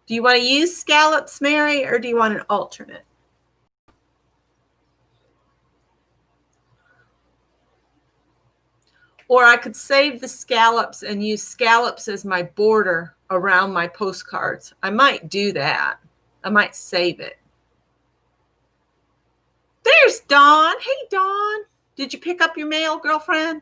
Do you want to use scallops, Mary, or do you want an alternate? Or I could save the scallops and use scallops as my border around my postcards. I might do that. I might save it. There's Dawn. Hey, Dawn. Did you pick up your mail, girlfriend?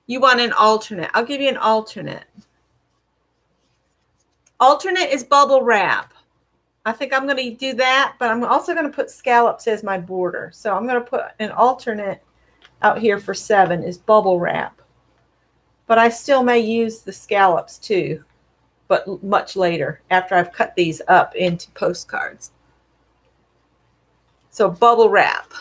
You want an alternate. I'll give you an alternate. Alternate is bubble wrap. I think I'm going to do that, but I'm also going to put scallops as my border. So I'm going to put an alternate out here for 7 is bubble wrap. But I still may use the scallops too. but much later after I've cut these up into postcards. So bubble wrap.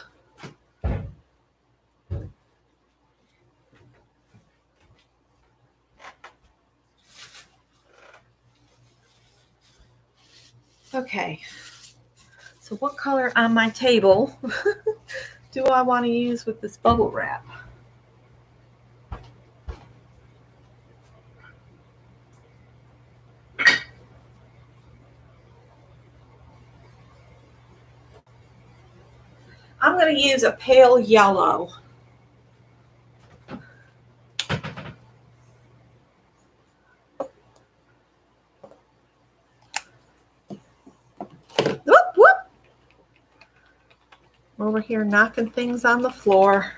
Okay, so what color on my table do I want to use with this bubble wrap? I'm going to use a pale yellow. Whoop, whoop. Over here knocking things on the floor.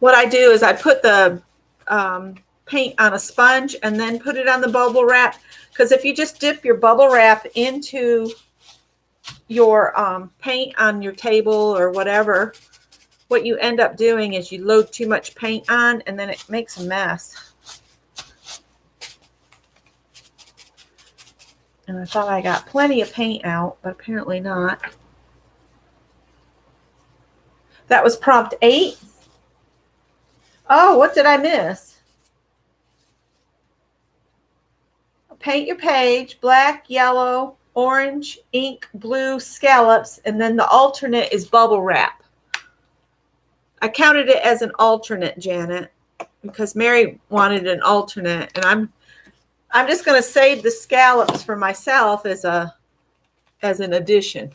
What I do is I put the paint on a sponge and then put it on the bubble wrap, because if you just dip your bubble wrap into your paint on your table or whatever, what you end up doing is you load too much paint on and then it makes a mess. And I thought I got plenty of paint out, but apparently not. That was prompt 8. Oh, what did I miss? Paint your page, black, yellow, orange, ink, blue, scallops, and then the alternate is bubble wrap. I counted it as an alternate, Janet, because Mary wanted an alternate, and I'm just going to save the scallops for myself as an addition.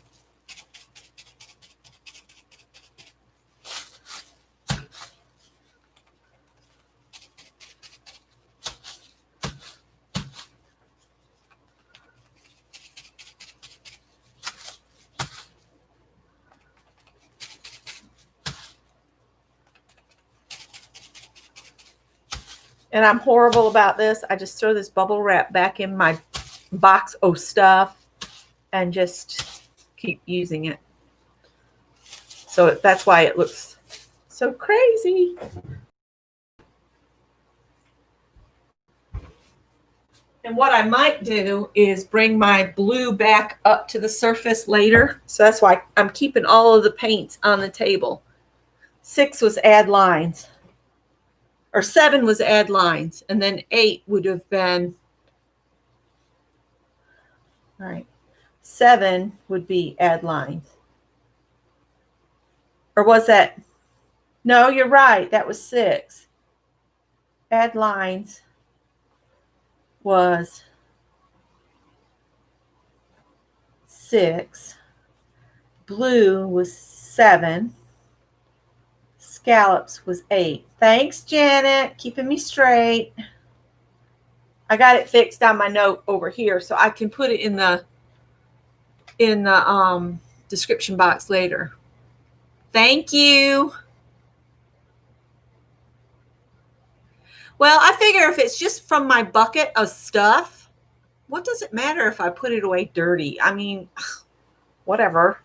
And I'm horrible about this. I just throw this bubble wrap back in my box of stuff and just keep using it. So that's why it looks so crazy. And what I might do is bring my blue back up to the surface later. So that's why I'm keeping all of the paints on the table. 6 was add lines. Or 7 was add lines, and then 8 would have been, all right, 7 would be add lines. Or was that, no, you're right, that was 6. Add lines was 6. Blue was 7. Scallops was 8. Thanks, Janet, keeping me straight. I got it fixed on my note over here, so I can put it in the description box later. Thank you. Well, I figure if it's just from my bucket of stuff, what does it matter if I put it away dirty? I mean, whatever.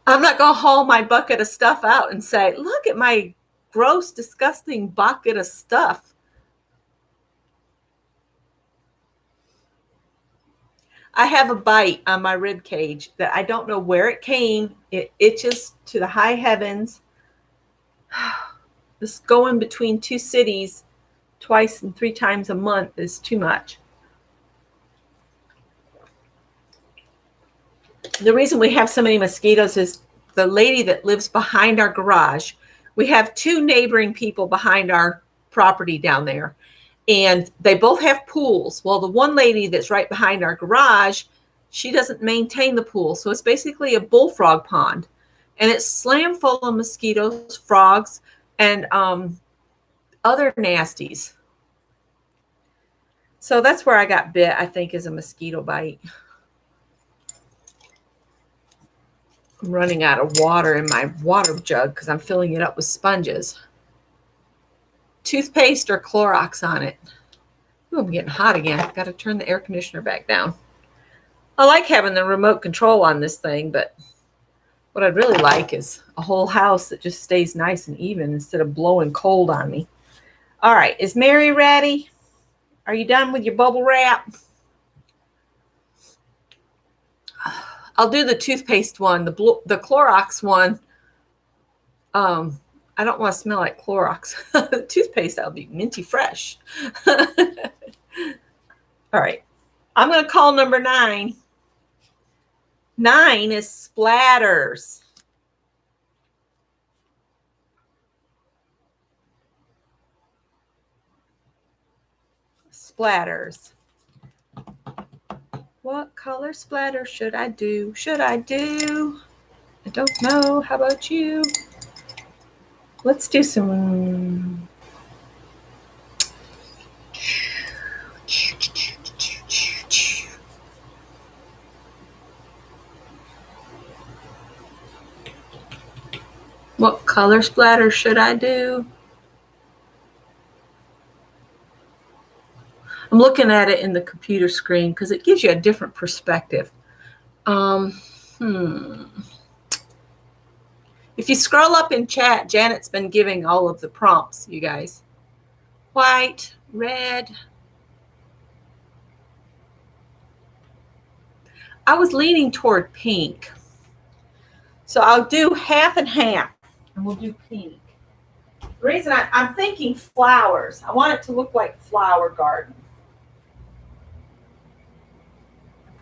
I'm not going to haul my bucket of stuff out and say, look at my gross, disgusting bucket of stuff. I have a bite on my rib cage that I don't know where it came. It itches to the high heavens. This going between 2 cities twice and 3 times a month is too much. The reason we have so many mosquitoes is the lady that lives behind our garage. We have 2 neighboring people behind our property down there, and they both have pools. Well, the one lady that's right behind our garage, she doesn't maintain the pool. So it's basically a bullfrog pond, and it's slam full of mosquitoes, frogs, and other nasties. So that's where I got bit, I think, is a mosquito bite. I'm running out of water in my water jug because I'm filling it up with sponges. Toothpaste or Clorox on it. Ooh, I'm getting hot again. Got to turn the air conditioner back down. I like having the remote control on this thing, but what I'd really like is a whole house that just stays nice and even instead of blowing cold on me. All right, is Mary ready? Are you done with your bubble wrap? I'll do the toothpaste one, the Clorox one. I don't want to smell like Clorox. The toothpaste, that'll be minty fresh. All right, I'm going to call number 9. 9 is splatters. Splatters. What color splatter should I do? I don't know. How about you? Let's do some. What color splatter should I do? I'm looking at it in the computer screen because it gives you a different perspective. If you scroll up in chat, Janet's been giving all of the prompts, you guys. White, red. I was leaning toward pink. So I'll do half and half, and we'll do pink. The reason I'm thinking flowers. I want it to look like flower garden.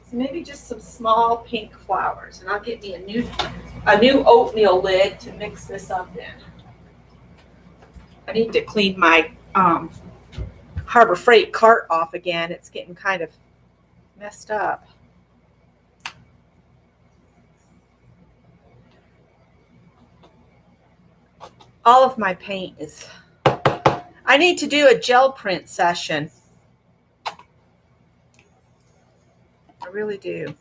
So maybe just some small pink flowers, and I'll get me a new oatmeal lid to mix this up in. I need to clean my Harbor Freight cart off again. It's getting kind of messed up. All of my paint is. I need to do a gel print session. I really do.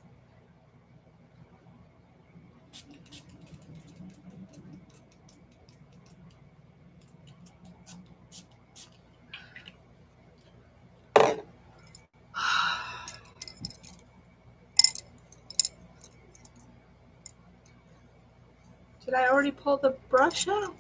Did I already pull the brush out?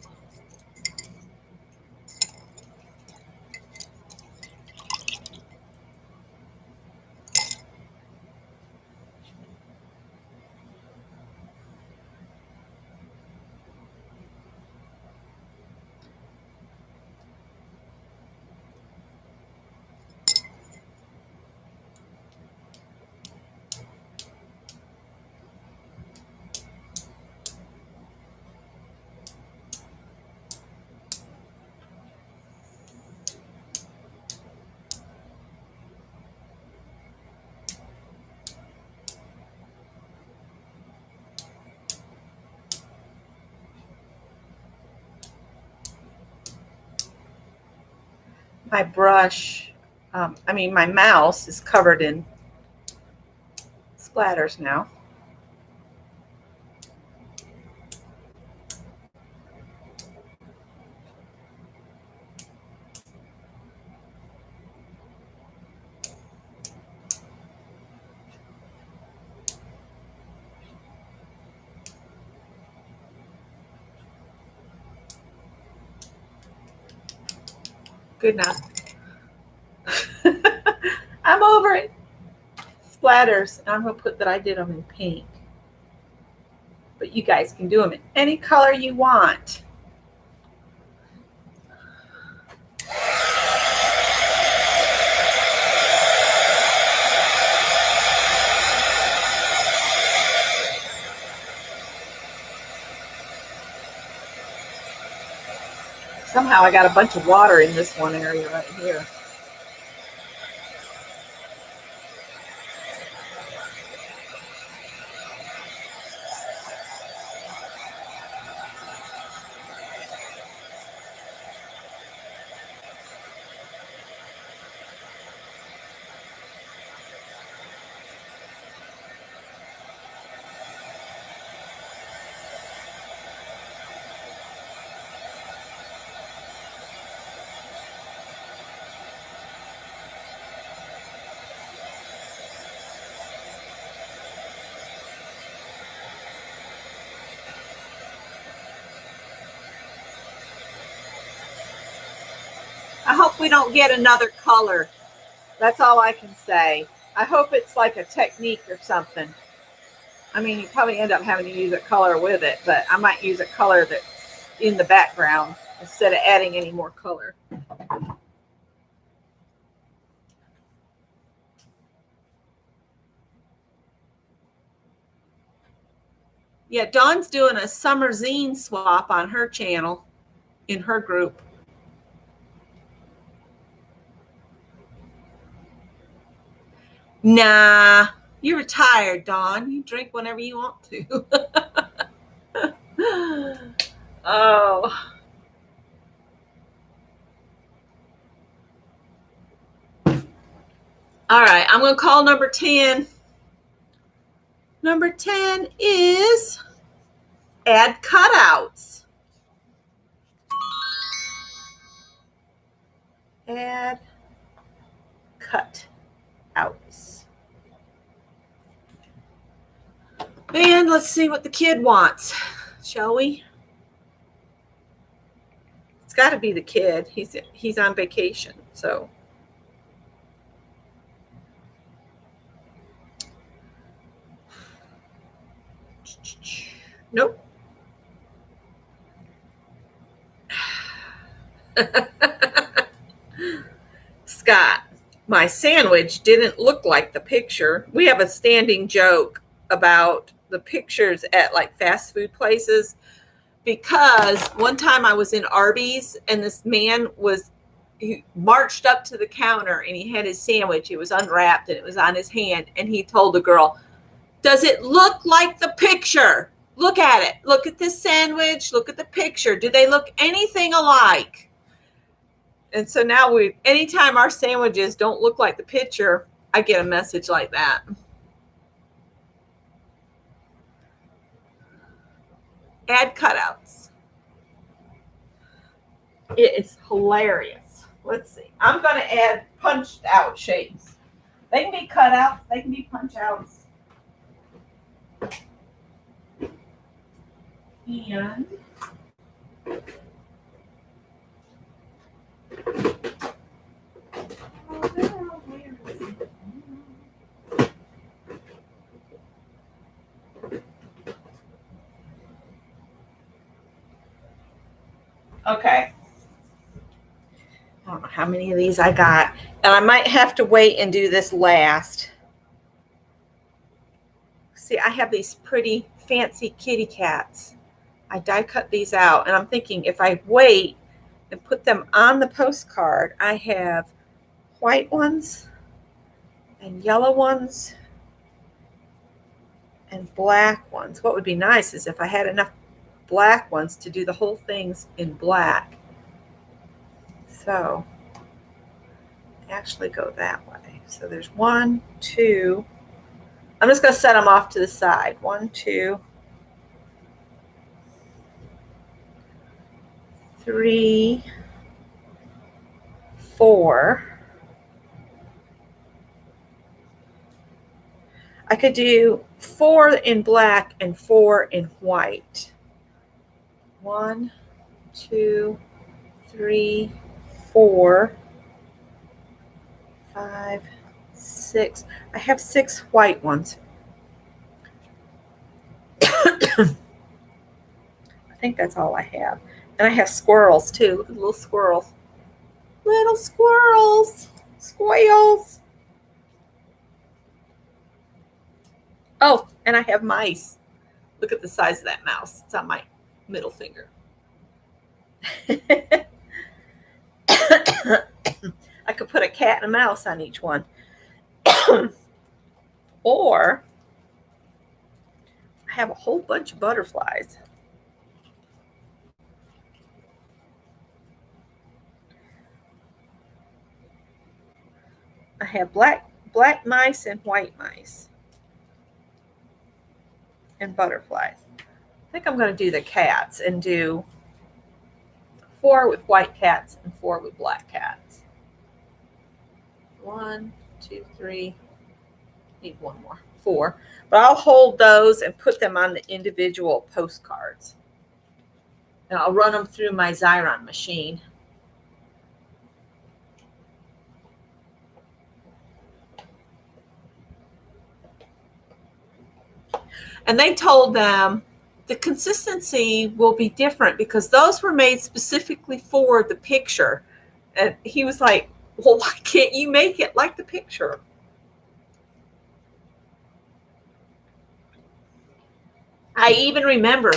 My brush, my mouse is covered in splatters now. Good enough. I'm over it. Splatters. I'm going to put that I did them in pink. But you guys can do them in any color you want. Somehow I got a bunch of water in this one area right here. I hope we don't get another color. That's all I can say. I hope it's like a technique or something. I mean, you probably end up having to use a color with it, but I might use a color that's in the background instead of adding any more color. Yeah, Dawn's doing a summer zine swap on her channel in her group. Nah, you're retired, Dawn. You drink whenever you want to. Oh. All right, I'm going to call number 10. Number 10 is add cutouts. Add cutouts. And let's see what the kid wants, shall we? It's got to be the kid. He's on vacation, so. Nope. Scott, my sandwich didn't look like the picture. We have a standing joke about the pictures at like fast food places, because one time I was in Arby's and this man he marched up to the counter and he had his sandwich. It was unwrapped and it was on his hand. And he told the girl, "Does it look like the picture? Look at it. Look at this sandwich. Look at the picture. Do they look anything alike?" And so now anytime our sandwiches don't look like the picture, I get a message like that. Add cutouts. It is hilarious. Let's see. I'm going to add punched out shapes. They can be cutouts. They can be punch outs. And okay. I don't know how many of these I got. And I might have to wait and do this last. See, I have these pretty fancy kitty cats. I die cut these out. And I'm thinking if I wait and put them on the postcard, I have white ones and yellow ones and black ones. What would be nice is if I had enough black ones to do the whole things in black. So actually go that way. So there's 1, 2. I'm just going to set them off to the side. 1, 2, 3, 4. I could do 4 in black and 4 in white. 1, 2, 3, 4, 5, 6. I have 6 white ones. I think that's all I have. And I have squirrels too. Look at the little squirrels. Little squirrels. Squirrels. Oh, and I have mice. Look at the size of that mouse. It's on my middle finger. I could put a cat and a mouse on each one. Or I have a whole bunch of butterflies. I have black mice and white mice and butterflies. I think I'm going to do the cats and do 4 with white cats and 4 with black cats. 1, 2, 3. Need one more. 4. But I'll hold those and put them on the individual postcards. And I'll run them through my Xyron machine. And they told them the consistency will be different because those were made specifically for the picture. And he was like, well, why can't you make it like the picture? I even remember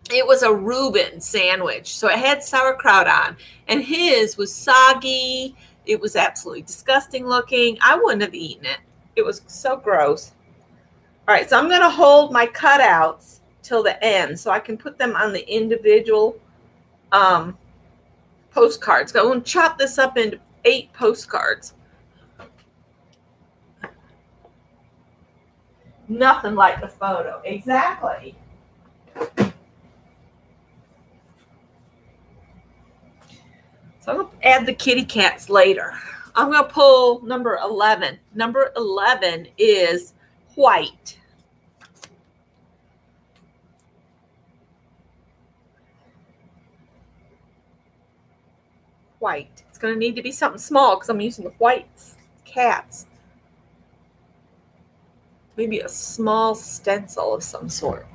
it was a Reuben sandwich. So it had sauerkraut on, and his was soggy. It was absolutely disgusting looking. I wouldn't have eaten it. It was so gross. All right, so I'm going to hold my cutouts till the end so I can put them on the individual postcards. I'm going to chop this up into 8 postcards. Nothing like the photo. Exactly. So I'm going to add the kitty cats later. I'm going to pull number 11. Number 11 is white. White. It's going to need to be something small because I'm using the white cats. Maybe a small stencil of some sort.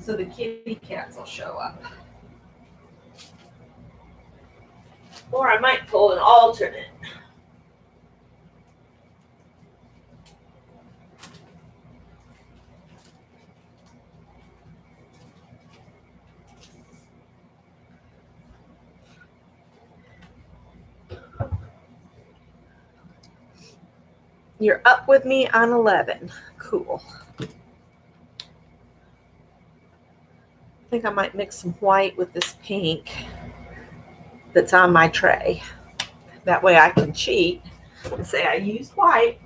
So the kitty cats will show up. Or I might pull an alternate. You're up with me on 11. Cool. I think I might mix some white with this pink that's on my tray. That way I can cheat and say I used white.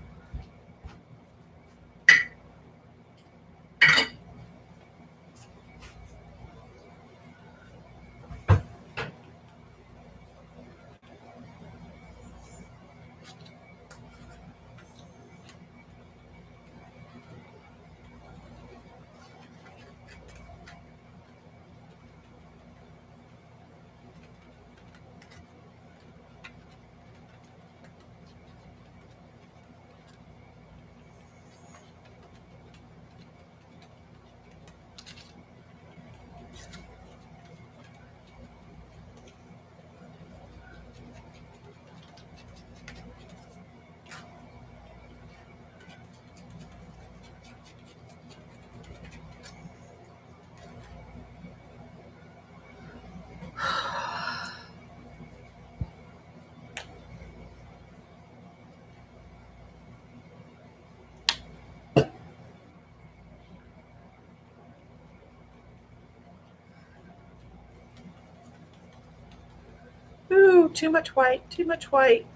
Ooh, too much white, too much white.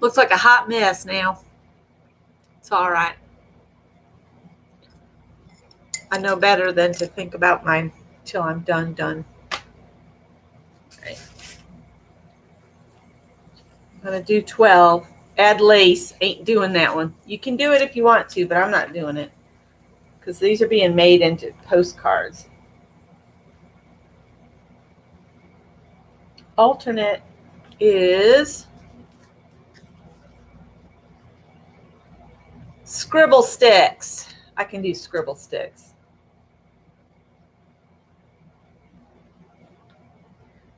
Looks like a hot mess now. It's all right. I know better than to think about mine till I'm done. Right. I'm going to do 12. Add lace. Ain't doing that one. You can do it if you want to, but I'm not doing it because these are being made into postcards. Alternate is scribble sticks. I can do scribble sticks.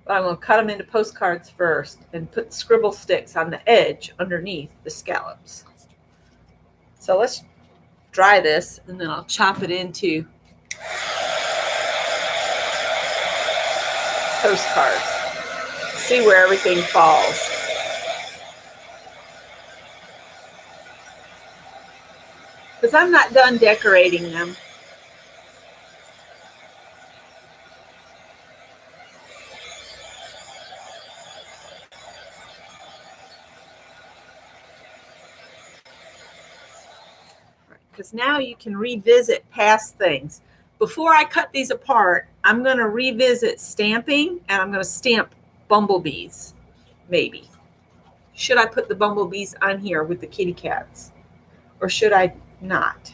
But I'm going to cut them into postcards first and put scribble sticks on the edge underneath the scallops. So let's dry this and then I'll chop it into postcards. See where everything falls. Because I'm not done decorating them. Because now you can revisit past things. Before I cut these apart, I'm going to revisit stamping, and I'm going to stamp bumblebees, maybe. Should I put the bumblebees on here with the kitty cats? Or should I not?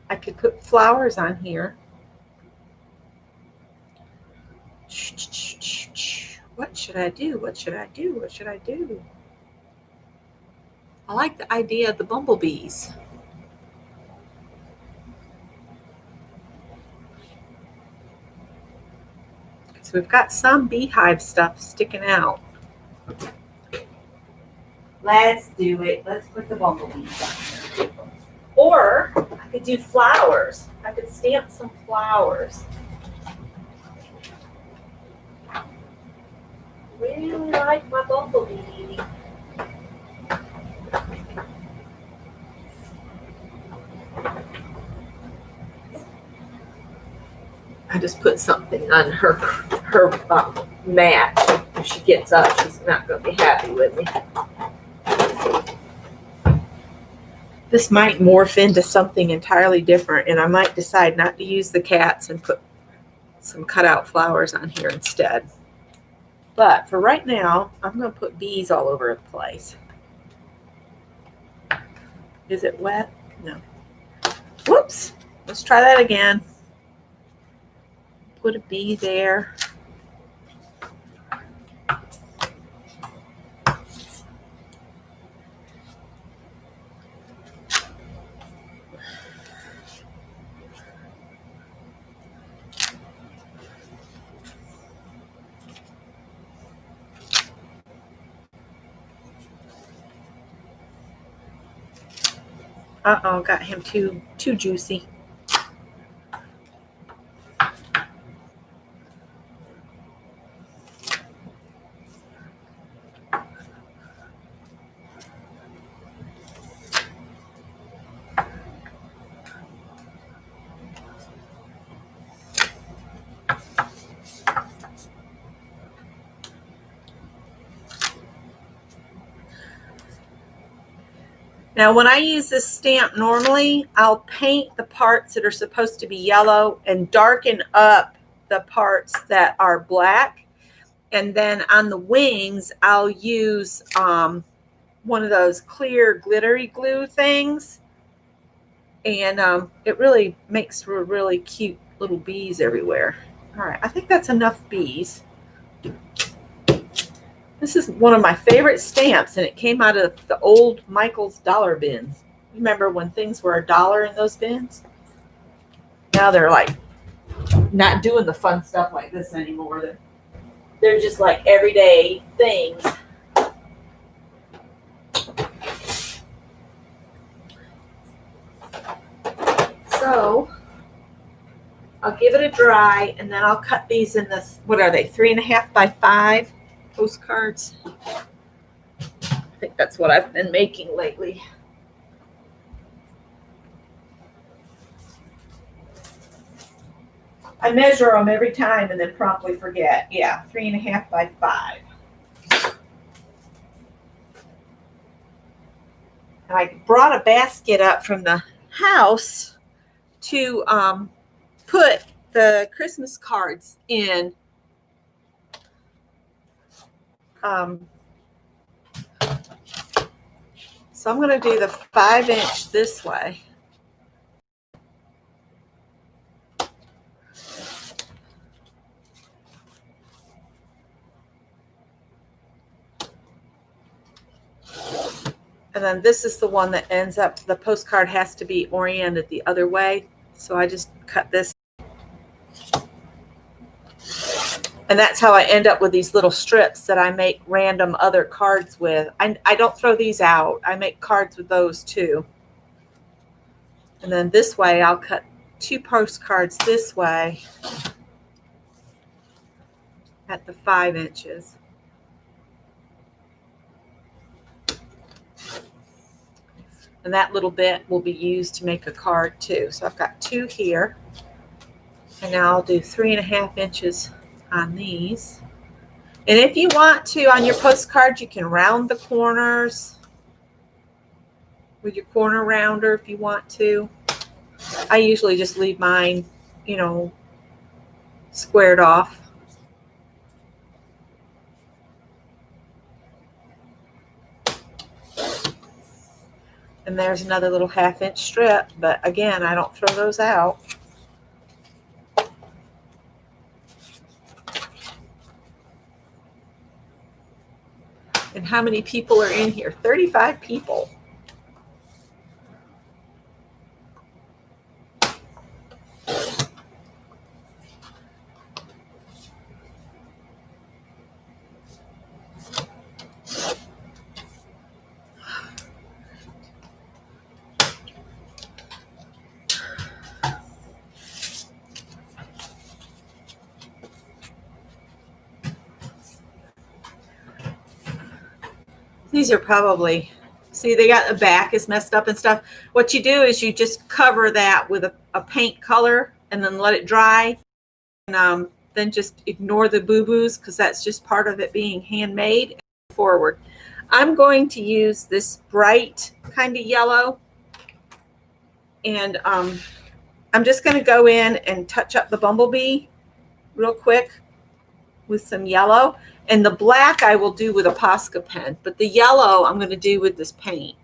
I could put flowers on here. What should I do? What should I do? What should I do? I like the idea of the bumblebees. So we've got some beehive stuff sticking out. Let's do it. Let's put the bumblebees on here. Or I could do flowers. I could stamp some flowers. Really like my bumblebee. I just put something on her mat. If she gets up, she's not going to be happy with me. This might morph into something entirely different, and I might decide not to use the cats and put some cutout flowers on here instead. But for right now, I'm going to put bees all over the place. Is it wet? No. Whoops. Let's try that again. Put a bee there. Uh-oh, got him too juicy. Now, when I use this stamp normally, I'll paint the parts that are supposed to be yellow and darken up the parts that are black. And then on the wings, I'll use one of those clear glittery glue things. And it really makes for really cute little bees everywhere. All right, I think that's enough bees. This is one of my favorite stamps, and it came out of the old Michael's dollar bins. Remember when things were $1 in those bins? Now they're like not doing the fun stuff like this anymore. They're just like everyday things. So I'll give it a dry, and then I'll cut these in this, what are they, 3.5 by 5 postcards. I think that's what I've been making lately. I measure them every time and then promptly forget. Yeah, 3.5 by 5. And I brought a basket up from the house to put the Christmas cards in. So I'm going to do the 5-inch this way. And then this is the one that ends up, the postcard has to be oriented the other way. So I just cut this. And that's how I end up with these little strips that I make random other cards with. I don't throw these out. I make cards with those too. And then this way, I'll cut 2 postcards this way. at the 5 inches. And that little bit will be used to make a card too. So I've got 2 here. And now I'll do 3.5 inches on these. And if you want to, on your postcard, you can round the corners with your corner rounder if you want to. I usually just leave mine, you know, squared off. And there's another little 1/2 inch strip, but again, I don't throw those out. And how many people are in here? 35 people. These are probably, see, they got the back is messed up and stuff. What you do is you just cover that with a paint color and then let it dry. And then just ignore the boo-boos because that's just part of it being handmade. Forward. I'm going to use this bright kind of yellow. And I'm just going to go in and touch up the bumblebee real quick with some yellow. And the black I will do with a Posca pen, but the yellow I'm going to do with this paint.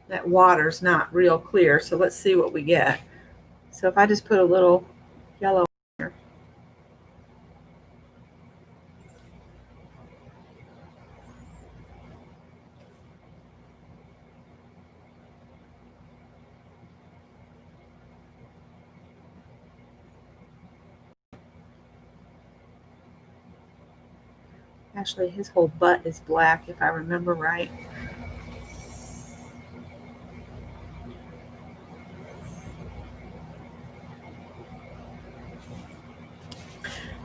That water's not real clear, so let's see what we get. So if I just put a little yellow here. Actually, his whole butt is black, if I remember right.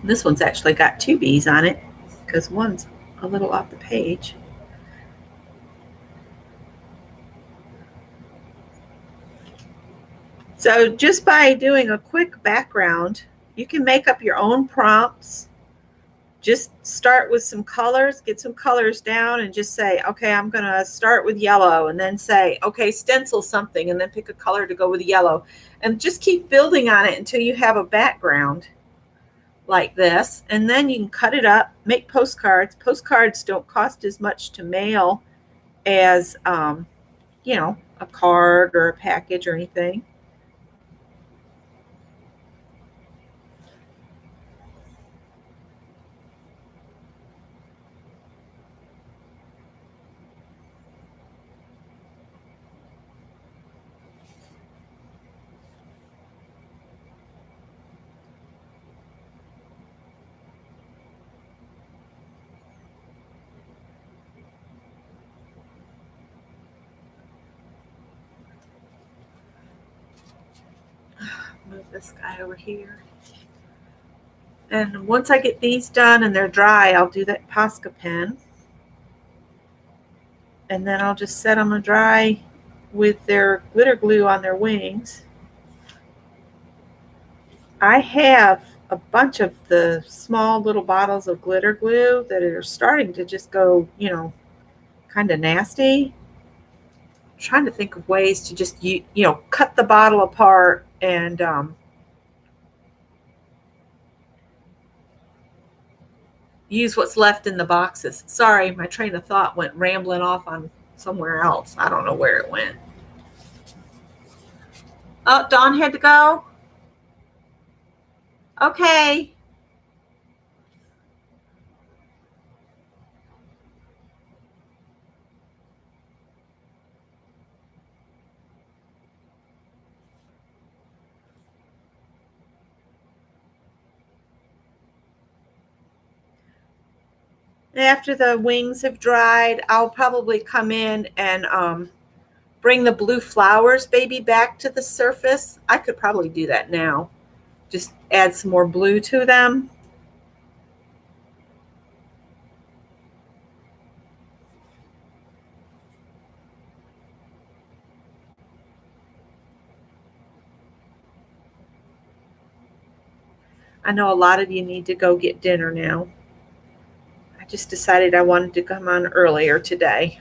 This one's actually got 2 bees on it because one's a little off the page. So just by doing a quick background, you can make up your own prompts. Just start with some colors, get some colors down and just say, okay, I'm going to start with yellow, and then say, okay, stencil something, and then pick a color to go with yellow. And just keep building on it until you have a background like this. And then you can cut it up, make postcards. Postcards don't cost as much to mail as, you know, a card or a package or anything. Move this guy over here. And once I get these done and they're dry, I'll do that Posca pen. And then I'll just set them to dry with their glitter glue on their wings. I have a bunch of the small little bottles of glitter glue that are starting to just go, you know, kind of nasty. I'm trying to think of ways to just, you know, cut the bottle apart and use what's left in the boxes. Sorry, my train of thought went rambling off on somewhere else. I don't know where it went. Oh, Dawn had to go? Okay. After the wings have dried, I'll probably come in and bring the blue flowers baby back to the surface. I could probably do that now. Just add some more blue to them. I know a lot of you need to go get dinner now. I just decided I wanted to come on earlier today.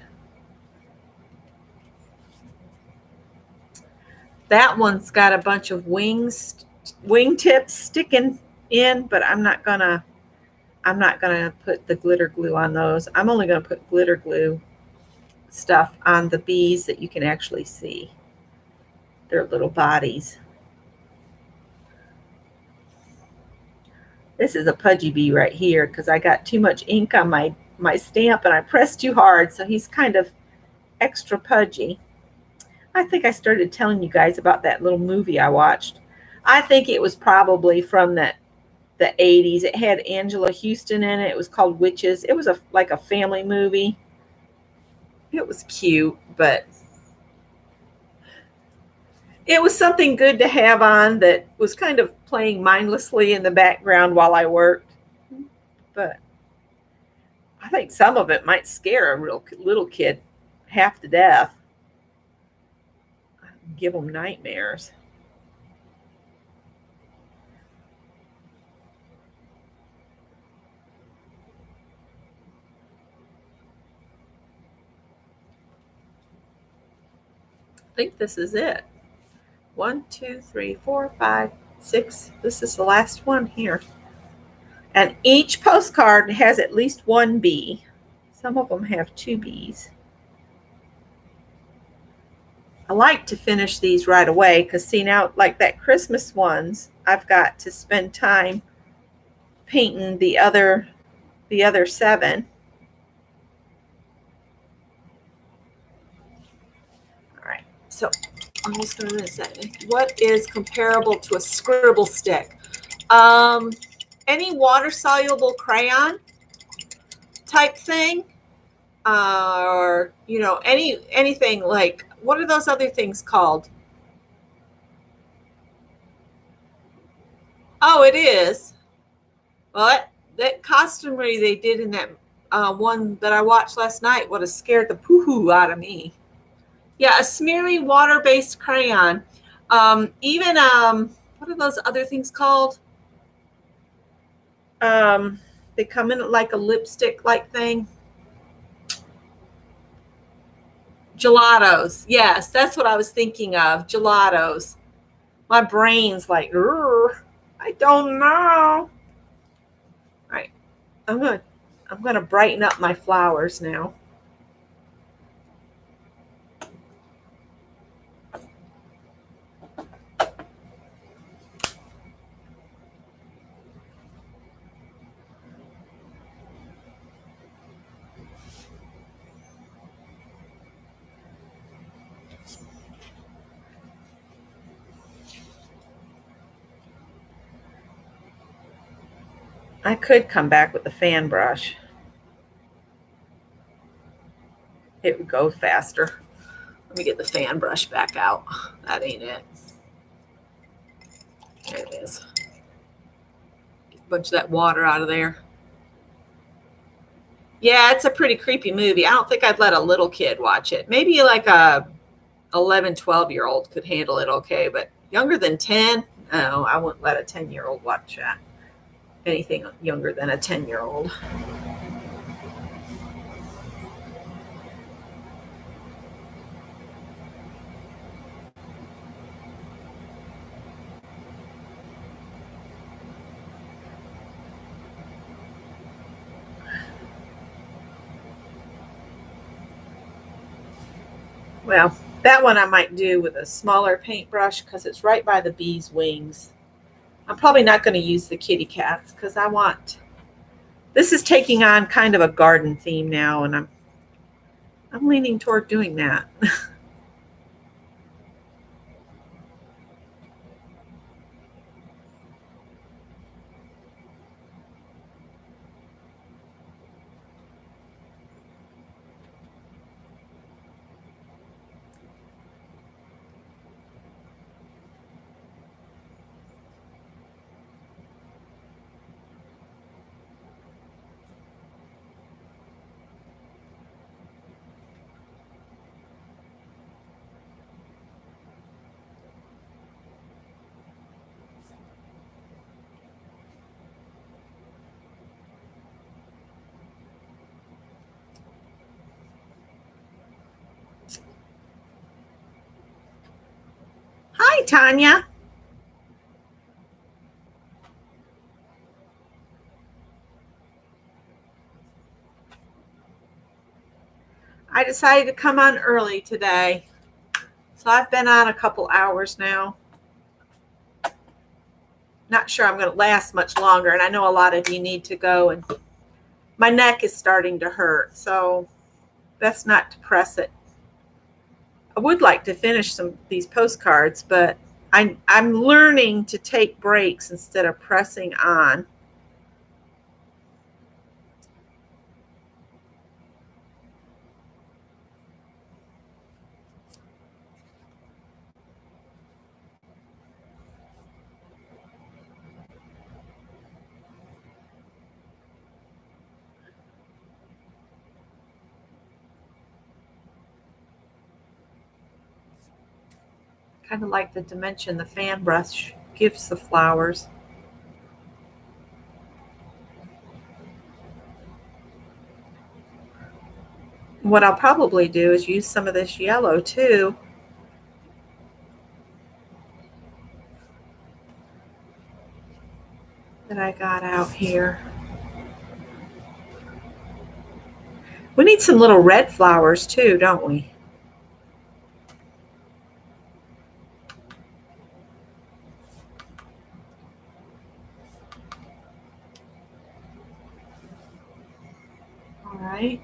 That one's got a bunch of wingtips sticking in, but I'm not gonna put the glitter glue on those. I'm only gonna put glitter glue stuff on the bees that you can actually see their little bodies. This is a pudgy bee right here because I got too much ink on my stamp and I pressed too hard, so he's kind of extra pudgy. I think I started telling you guys about that little movie I watched. I think it was probably from the 80s. It had Angela Houston in it. It was called Witches. It was like a family movie. It was cute, but it was something good to have on that was kind of playing mindlessly in the background while I worked. But I think some of it might scare a real little kid half to death. Give them nightmares. I think this is it. 1, 2, 3, 4, 5, 6. This is the last one here. And each postcard has at least one bee. Some of them have 2 bees. I like to finish these right away because see now, like that Christmas ones, I've got to spend time painting the other 7. All right, so I'm just going to say, what is comparable to a scribble stick? Any water-soluble crayon type thing, or anything like, what are those other things called? Oh, it is. Well, that costumery they did in that one that I watched last night would have scared the poo-hoo out of me. Yeah, a smeary water-based crayon. Even what are those other things called? They come in like a lipstick-like thing. Gelatos. Yes, that's what I was thinking of. Gelatos. My brain's like, I don't know. All right, I'm gonna brighten up my flowers now. I could come back with a fan brush. It would go faster. Let me get the fan brush back out. That ain't it. There it is. Get a bunch of that water out of there. Yeah, it's a pretty creepy movie. I don't think I'd let a little kid watch it. Maybe like a 11, 12-year-old could handle it okay, but younger than 10, no, I wouldn't let a 10-year-old watch that. Anything younger than a 10-year-old. Well, that one I might do with a smaller paintbrush because it's right by the bee's wings. I'm probably not going to use the kitty cats because this is taking on kind of a garden theme now, and I'm leaning toward doing that. Hi, Tanya. I decided to come on early today. So I've been on a couple hours now. Not sure I'm going to last much longer. And I know a lot of you need to go, and my neck is starting to hurt. So best not to press it. I would like to finish some of these postcards, but I'm learning to take breaks instead of pressing on. Kind of like the dimension the fan brush gives the flowers. What I'll probably do is use some of this yellow too. That I got out here. We need some little red flowers too, don't we? All right.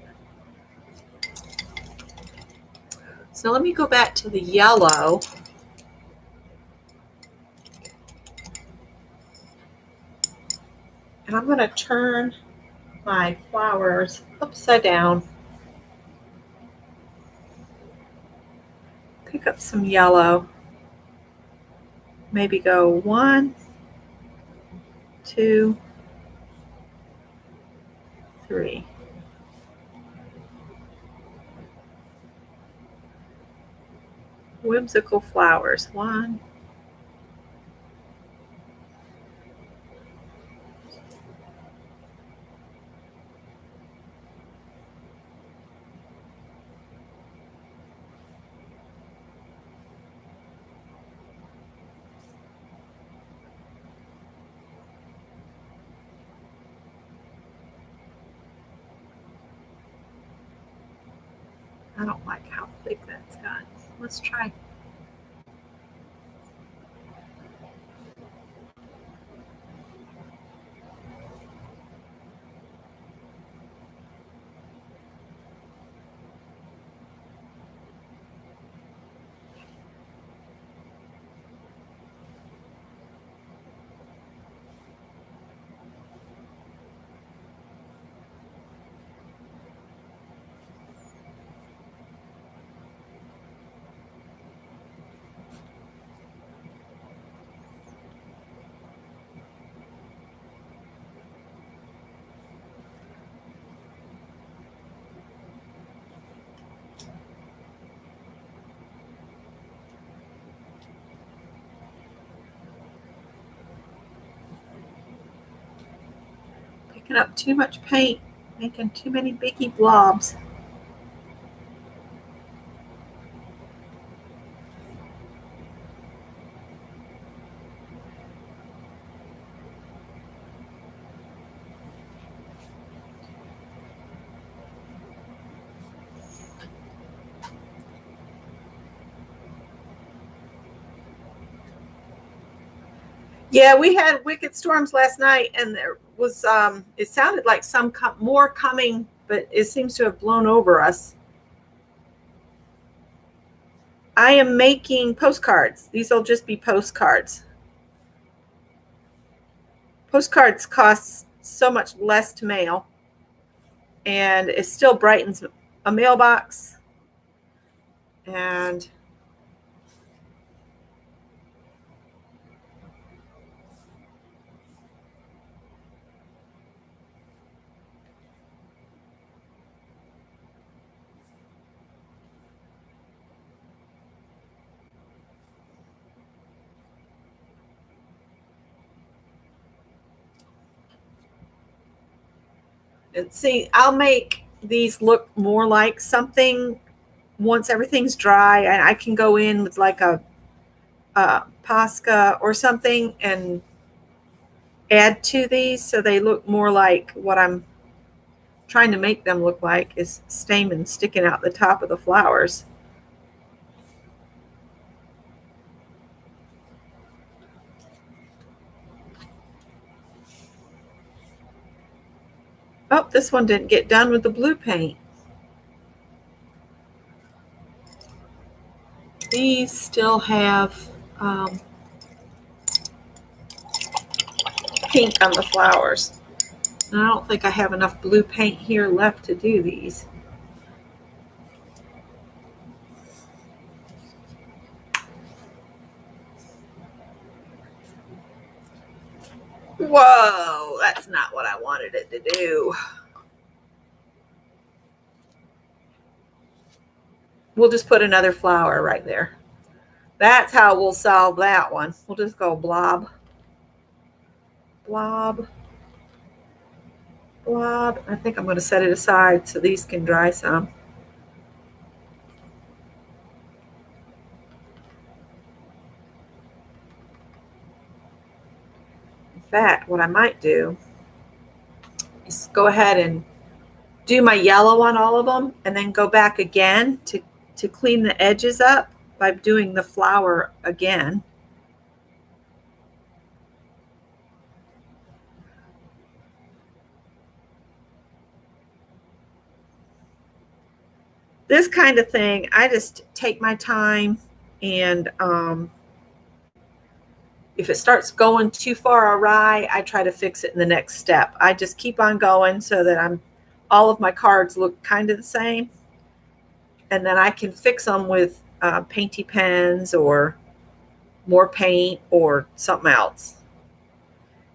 So let me go back to the yellow. And I'm going to turn my flowers upside down. Pick up some yellow. Maybe go 1, 2, 3. Whimsical flowers. 1. I don't like how thick that's got. Let's try. Picking up too much paint, making too many biggie blobs. Yeah, we had wicked storms last night, and there was it sounded like some more coming, but it seems to have blown over us. I am making postcards. These will just be postcards. Postcards cost so much less to mail, and it still brightens a mailbox. And see, I'll make these look more like something once everything's dry, and I can go in with like a Posca or something and add to these so they look more like what I'm trying to make them look like, is stamens sticking out the top of the flowers. Oh, this one didn't get done with the blue paint. These still have pink on the flowers. And I don't think I have enough blue paint here left to do these. Whoa, that's not what I wanted it to do. We'll just put another flower right there. That's how we'll solve that one. We'll just go blob, blob, blob. I think I'm going to set it aside so these can dry some. In fact, what I might do is go ahead and do my yellow on all of them and then go back again to clean the edges up by doing the flower again. This kind of thing, I just take my time, and if it starts going too far awry, I try to fix it in the next step. I just keep on going so that all of my cards look kind of the same, and then I can fix them with painty pens or more paint or something else.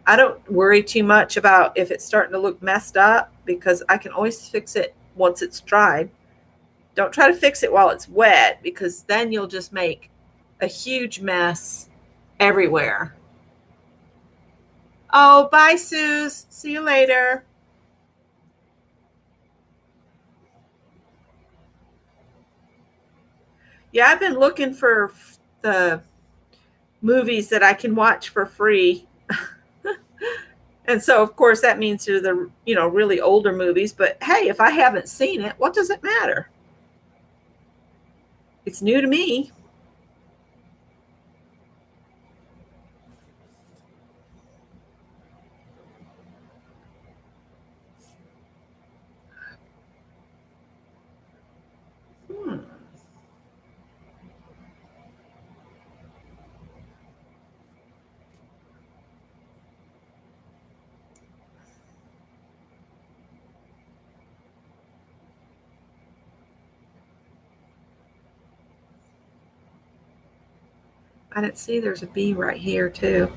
I don't worry too much about if it's starting to look messed up because I can always fix it once it's dried. Don't try to fix it while it's wet because then you'll just make a huge mess everywhere. Oh, bye, Suze. See you later. Yeah, I've been looking for the movies that I can watch for free. And so, of course, that means they're the, really older movies. But hey, if I haven't seen it, what does it matter? It's new to me. I didn't see there's a bee right here, too.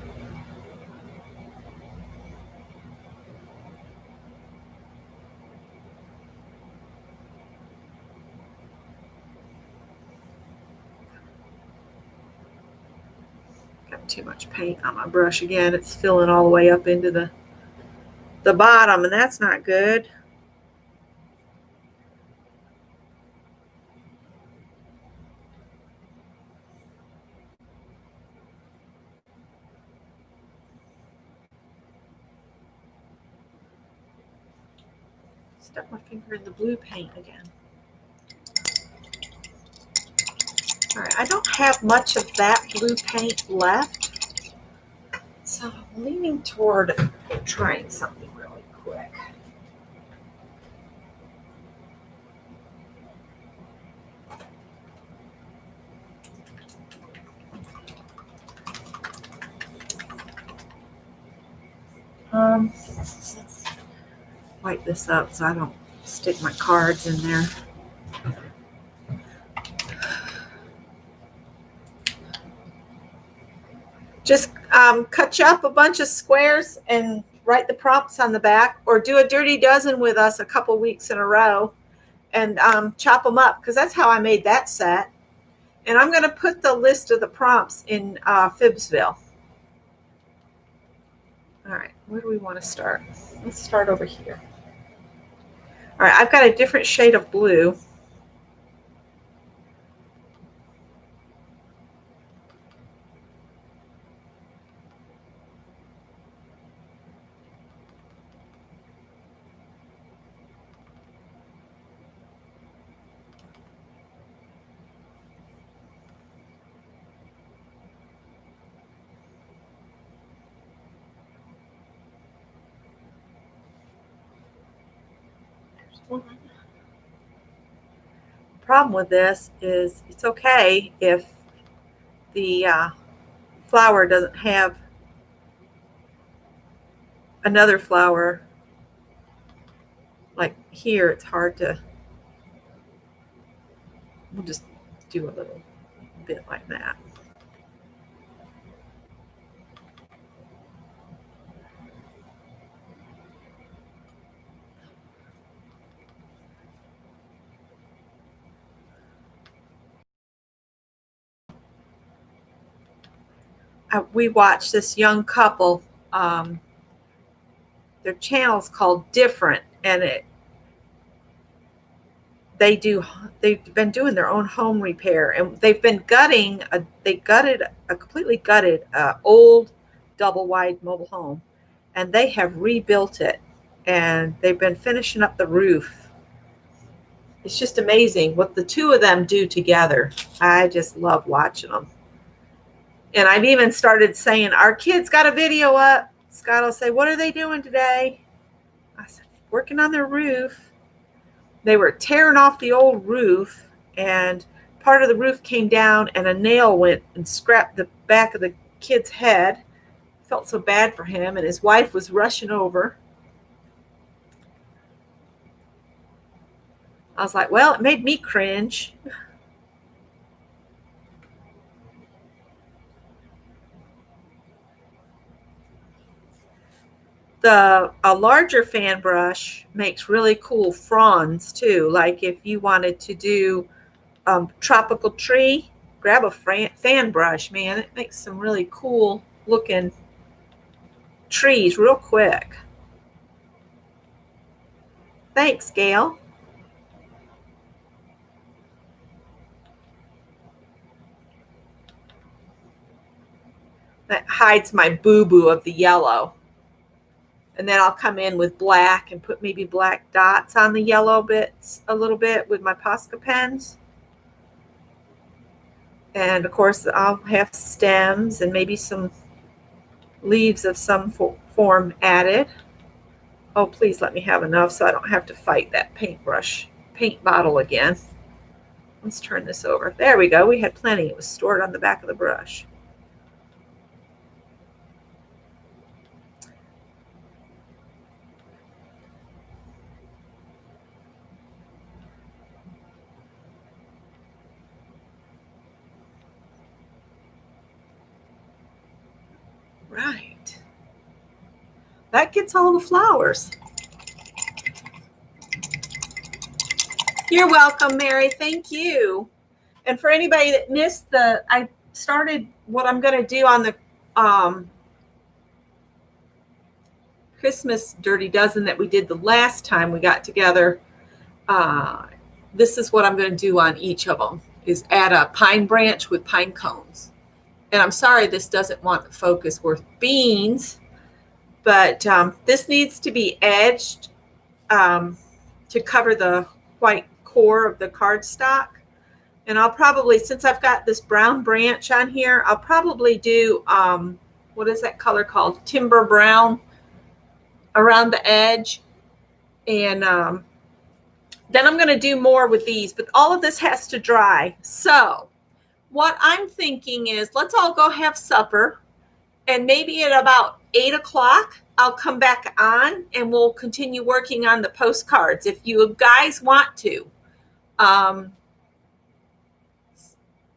Got too much paint on my brush again. It's filling all the way up into the bottom, and that's not good. Stuck my finger in the blue paint again. All right, I don't have much of that blue paint left, so I'm leaning toward trying something really quick. Let's wipe this up so I don't stick my cards in there. Just cut you up a bunch of squares and write the prompts on the back, or do a dirty dozen with us a couple weeks in a row and chop them up, because that's how I made that set. And I'm going to put the list of the prompts in Fibsville. All right, where do we want to start? Let's start over here. All right, I've got a different shade of blue. Problem with this is it's okay if the flower doesn't have another flower. Like here, it's hard to, we'll just do a little bit like that. We watched this young couple. Their channel's called Different, and they've been doing their own home repair, and they've been completely gutted old double wide mobile home, and they have rebuilt it, and they've been finishing up the roof. It's just amazing what the two of them do together. I just love watching them. And I've even started saying, our kids got a video up. Scott will say, what are they doing today? I said, working on their roof. They were tearing off the old roof, and part of the roof came down, and a nail went and scraped the back of the kid's head. Felt so bad for him, and his wife was rushing over. I was like, well, it made me cringe. A larger fan brush makes really cool fronds too. Like if you wanted to do tropical tree, grab a fan brush, man. It makes some really cool looking trees real quick. Thanks, Gail. That hides my boo-boo of the yellow. And then I'll come in with black and put maybe black dots on the yellow bits a little bit with my Posca pens. And of course, I'll have stems and maybe some leaves of some form added. Oh, please let me have enough so I don't have to fight that paint bottle again. Let's turn this over. There we go. We had plenty. It was stored on the back of the brush. Right. That gets all the flowers. You're welcome, Mary. Thank you. And for anybody that missed I started what I'm going to do on the Christmas Dirty Dozen that we did the last time we got together. This is what I'm going to do on each of them, is add a pine branch with pine cones. And I'm sorry this doesn't want the focus worth beans, but this needs to be edged to cover the white core of the cardstock. And I'll probably, since I've got this brown branch on here, I'll probably do, what is that color called? Timber brown around the edge. And then I'm going to do more with these, but all of this has to dry. So what I'm thinking is, let's all go have supper, and maybe at about 8 o'clock, I'll come back on and we'll continue working on the postcards if you guys want to.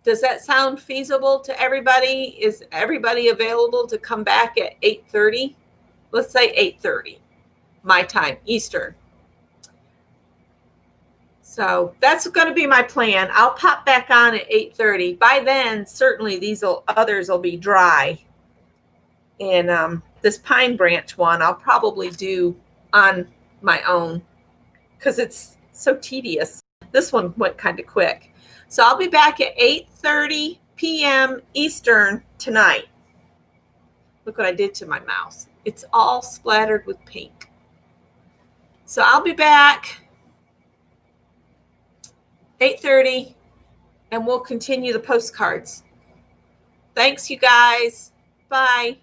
Does that sound feasible to everybody? Is everybody available to come back at 8:30? Let's say 8:30, my time, Eastern. So that's going to be my plan. I'll pop back on at 8:30. By then, certainly others will be dry. And this pine branch one, I'll probably do on my own because it's so tedious. This one went kind of quick. So I'll be back at 8:30 p.m. Eastern tonight. Look what I did to my mouse. It's all splattered with pink. So I'll be back 8:30 and we'll continue the postcards. Thanks, you guys. Bye.